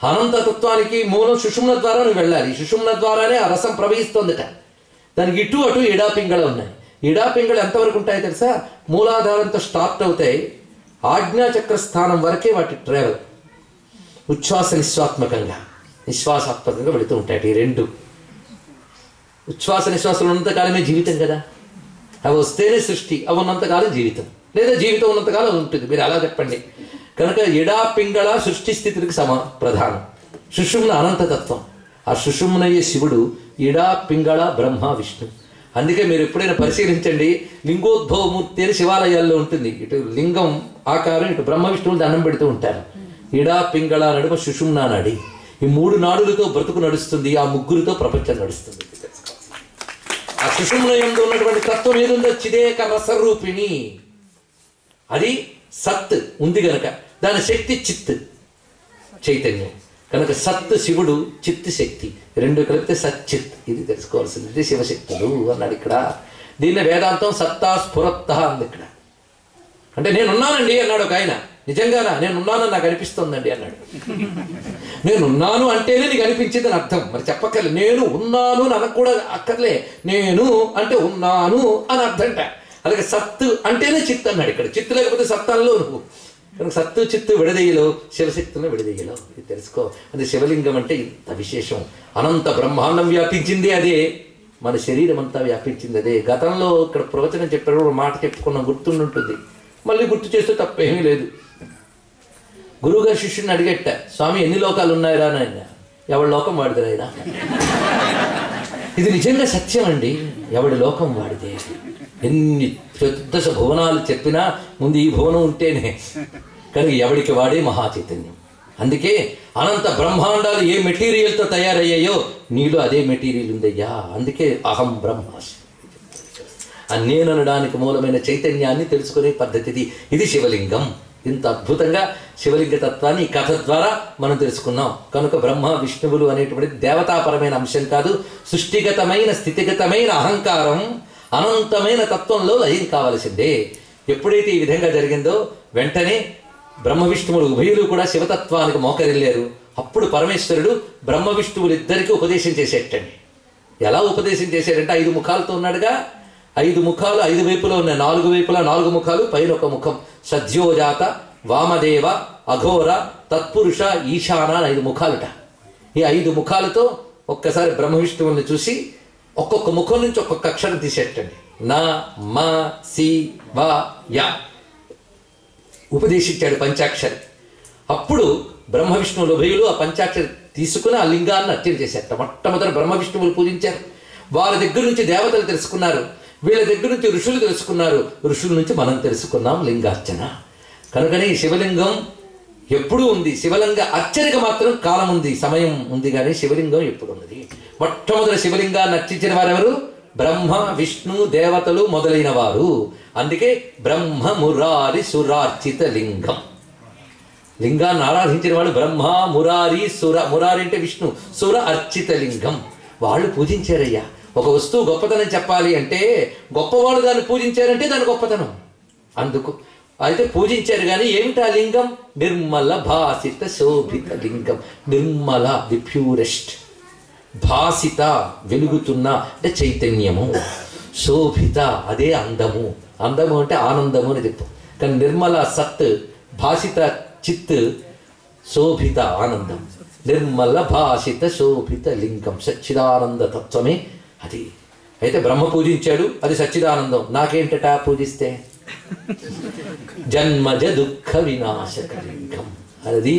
అనంతతత్వానికి మూలం సుషుమ్న ద్వారా నువ్వు వెళ్ళాలి. సుషుమ్న ద్వారానే ఆ రసం ప్రవహిస్తోందట. దానికి ఇటు అటు ఇడాపింగళ ఉన్నాయి. ఇడాపింగళ ఎంతవరకు ఉంటాయి తెలుసా? మూలాధారంతో స్టార్ట్ అవుతాయి, ఆజ్ఞాచక్ర స్థానం వరకే వాటి ట్రావెల్. ఉచ్ఛ్వాస నిశ్వాసాత్మకంగా వెళుతూ ఉంటాయి. ఈ రెండు ఉచ్ఛ్వాస నిశ్వాసాలు ఉన్నంతకాలమే జీవితం కదా. అవి వస్తేనే సృష్టి, అవి ఉన్నంతకాలం జీవితం, లేదా జీవితం ఉన్నంతకాలం ఉంటుంది. మీరు అలా చెప్పండి. కనుక ఎడా పింగళ సృష్టి స్థితికి ప్రధానం. సుషుమ్న అనంతతత్వం. ఆ సుషుమ్నయ్యే శివుడు, ఎడా పింగళ బ్రహ్మ విష్ణు. అందుకే మీరు ఎప్పుడైనా పరిశీలించండి, లింగోద్భవమూర్తి అని శివాలయాల్లో ఉంటుంది. ఇటు లింగం ఆకారం, ఇటు బ్రహ్మ విష్ణువులు దండం పెడుతూ ఉంటారు. ఎడా పింగళ నడుమ సుషుమ్నా నాడి. ఈ మూడు నాడులతో బ్రతుకు నడుస్తుంది, ఆ ముగ్గురితో ప్రపంచం నడుస్తుంది. ఆ సుషుమ్నయంలో ఉన్నటువంటి తత్వం ఏదుందో చిదేక రసరూపిణి. అది సత్ ఉంది గనక దాని శక్తి చిత్ చైతన్యం. కనుక సత్ శివుడు, చిత్ శక్తి, రెండు కలిపితే సచ్చిత్. ఇది తెలుసుకోవాల్సింది. ఇది శివశక్తులు అన్నాడు ఇక్కడ. దీన్ని వేదాంతం సత్తా స్ఫురత్త అంది ఇక్కడ. అంటే నేనున్నానండి అన్నాడు ఒక ఆయన. నిజంగానా? నేనున్నానని నాకు అనిపిస్తుందండి అన్నాడు. నేనున్నాను అంటేనే నీకు అనిపించింది అని అర్థం. మరి చెప్పక్కర్లే. నేను ఉన్నాను అని అనకు కూడా అక్కర్లే. నేను అంటే ఉన్నాను అని అర్థంట. అలాగే సత్తు అంటేనే చిత్ అన్నాడు ఇక్కడ. చిత్తు లేకపోతే సత్తాల్లో నువ్వు. కనుక సత్తు చిత్తు విడదీయలో, శివశక్తులను విడదీయలో. ఇది తెలుసుకో. అది శివలింగం అంటే ఇంత విశేషం. అనంత బ్రహ్మాండం వ్యాపించింది అదే. మన శరీరం అంతా వ్యాపించింది అదే. గతంలో ఇక్కడ ప్రవచనం చెప్పారు, మాట చెప్పుకున్నాం, గుర్తుండుంటుంది. మళ్ళీ గుర్తు చేస్తే తప్పేమీ లేదు. గురువుగారు శిష్యుని అడిగేట, స్వామి ఎన్ని లోకాలు ఉన్నాయిరా అని. ఆయన ఎవడి లోకం వాడిదిరా. ఇది నిజంగా సత్యం అండి. ఎవడి లోకం వాడిదే. ఎన్ని చతుర్దశ భువనాలు చెప్పినా ముందు ఈ భువనం ఉంటేనే. కానీ ఎవడికి వాడే మహా చైతన్యం. అందుకే అనంత బ్రహ్మాండాలు ఏ మెటీరియల్తో తయారయ్యాయో నీలో అదే మెటీరియల్ ఉందయ్యా. అందుకే అహం బ్రహ్మాస్మి. నేను అనడానికి మూలమైన చైతన్యాన్ని తెలుసుకునే పద్ధతి ఇది శివలింగం. ఇంత అద్భుతంగా శివలింగ తత్వాన్ని ఈ కథ ద్వారా మనం తెలుసుకున్నాం. కనుక బ్రహ్మ విష్ణువులు అనేటువంటి దేవతాపరమైన అంశం కాదు, సృష్టిగతమైన స్థితిగతమైన అహంకారం అనంతమైన తత్వంలో లయం కావలసిందే. ఎప్పుడైతే ఈ విధంగా జరిగిందో వెంటనే బ్రహ్మ విష్ణువులు ఉభయులు కూడా శివతత్వానికి మోకరిల్లారు. అప్పుడు పరమేశ్వరుడు బ్రహ్మ విష్ణువులు ఇద్దరికీ ఉపదేశం చేసేటండి. ఎలా ఉపదేశం చేశాడంటే 5 ముఖాలతో ఉన్నాడుగా. 5 ముఖాలు 5 వైపులో ఉన్నాయి. 4 వైపులా 4 ముఖాలు, పైన ఒక ముఖం. సద్యోజాత, వామదేవ, అఘోర, తత్పురుష, ఈశాన 5 ముఖాలుట. ఈ 5 ముఖాలతో ఒక్కసారి బ్రహ్మ విష్ణువుల్ని చూసి ఒక్కొక్క ముఖం నుంచి ఒక్కొక్క అక్షరం తీసేటండి. నా, మ, సి, వ, య ఉపదేశించాడు పంచాక్షరి. అప్పుడు బ్రహ్మ విష్ణువులు ఉభయులు ఆ పంచాక్షరి తీసుకుని ఆ లింగాన్ని అర్చన చేశారట. మొట్టమొదటి బ్రహ్మ విష్ణువులు పూజించారు. వారి దగ్గర నుంచి దేవతలు తెలుసుకున్నారు, వీళ్ళ దగ్గర నుంచి ఋషులు తెలుసుకున్నారు, ఋషుల నుంచి మనం తెలుసుకున్నాం లింగార్చన. కనుకనే ఈ శివలింగం ఎప్పుడూ ఉంది. శివలింగ అర్చనకు మాత్రం కాలం ఉంది, సమయం ఉంది, కానీ శివలింగం ఎప్పుడు ఉన్నది. మొట్టమొదటి శివలింగాన్ని అర్చించిన వారెవరు? బ్రహ్మ, విష్ణు, దేవతలు మొదలైన వారు. అందుకే బ్రహ్మ మురారి సురార్చిత లింగం. లింగాన్ని ఆరాధించిన వాళ్ళు బ్రహ్మ మురారి సుర. మురారి అంటే విష్ణు, సుర అర్చిత లింగం. వాళ్ళు పూజించారయ్యా. ఒక వస్తువు గొప్పతనం చెప్పాలి అంటే గొప్పవాళ్ళు దాన్ని పూజించారంటే దాని గొప్పతనం. అందుకు అయితే పూజించారు. కానీ ఏమిటి ఆ లింగం? నిర్మల భాసిత శోభిత లింగం. Nirmala, the purest. భాసిత, వెలుగుతున్న అంటే చైతన్యము. శోభిత, అదే అందము. అందము అంటే ఆనందము అని చెప్తాం. కానీ నిర్మల సత్, భాసిత చిత్, శోభిత ఆనందం. నిర్మల భాసిత శోభిత లింగం, సచ్చిదానంద తత్వమే అది. అయితే బ్రహ్మ పూజించాడు, అది సచ్చిదానందం. నాకేంటట పూజిస్తే? జన్మజ దుఃఖ వినాశక లింగం. అది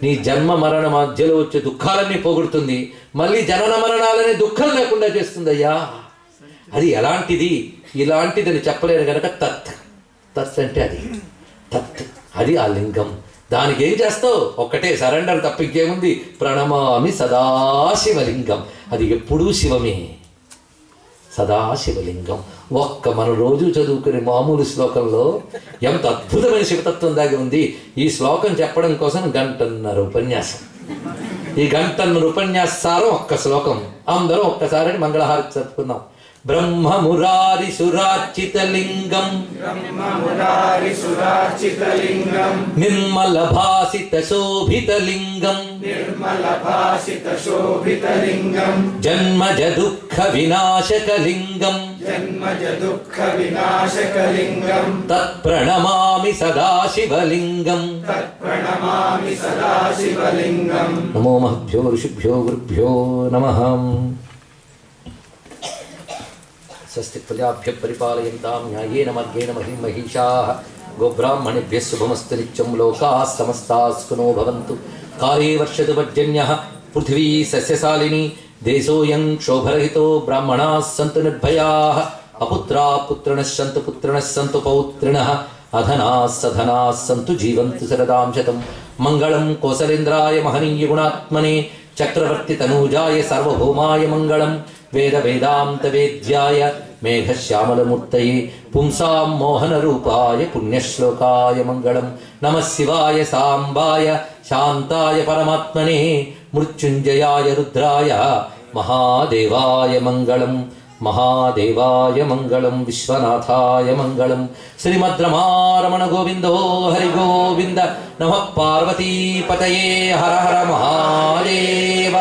నీ జన్మ మరణ మధ్యలో వచ్చే దుఃఖాలన్నీ పోగొడుతుంది. మళ్ళీ జనన మరణాలనే దుఃఖం లేకుండా చేస్తుందయ్యా. అది ఎలాంటిది? ఇలాంటిదని చెప్పలేను కనుక తత్. తత్ అంటే అది. తత్, అది ఆ లింగం. దానికి ఏం చేస్తావు? ఒక్కటే సరెండర్, తప్పింకేముంది? ప్రణమామి సదాశివలింగం. అది ఎప్పుడూ శివమే, సదాశివలింగం. ఒక్క మనం రోజు చదువుకునే మామూలు శ్లోకంలో ఎంత అద్భుతమైన శివతత్వం దాగి ఉంది. ఈ శ్లోకం చెప్పడం కోసం 1.5 గంటల ఉపన్యాసం. ఈ 1.5 గంటల ఉపన్యాసారం ఒక్క శ్లోకం. అందరూ ఒక్కసారి మంగళహారతి చెప్పుకుందాం. బ్రహ్మ మురారి సురార్చిత లింగం, నిర్మల భాసిత శోభిత లింగం, జన్మజ దుఃఖ వినాశక లింగం, తత్ప్రణమామి సదాశివలింగం. నమో మహద్భ్యో ఋషిభ్యో గురుభ్యో నమః. స్వస్తి ప్రజాభ్య పరిపాలయంతాం న్యాయేన మార్గేణ మహిం మహిషాః. గోబ్రాహ్మణేభ్యः శుభమస్తు నిత్యం. లోకాः సమస్తాः సుఖినో భవంతు. కాలే వర్షతు పర్జన్యः పృథివీ సస్యశాలినీ. దేశోऽयं క్షోభరహితో బ్రాహ్మణాः సంతు నిర్భయాः. అపుత్రాः పుత్రిణः సంతు పుత్రిణः సంతు పౌత్రిణः. అధనాः సధనాः సంతు జీవంతు శరదాం శతం. మంగళం కోసలేంద్రాయ మహనీయ గుణాత్మనే చక్రవర్తి తనూజాయ సార్వభౌమాయ మంగళం. వేద వేదాంత వేద్యాయ మేఘశ్యామలమూర్తయే పుంసాం మోహన రూపాయ పుణ్యశ్లోకాయ మంగళం. నమః శివాయ సాంబాయ శాంతాయ పరమాత్మనే మృత్యుంజయాయ రుద్రాయ మహాదేవాయ మంగళం. మహాదేవాయ మంగళం. విశ్వనాథాయ మంగళం. శ్రీమద్రమారమణ గోవిందో హరి గోవింద. నమః పార్వతీపతయే. హర హర మహాదేవ.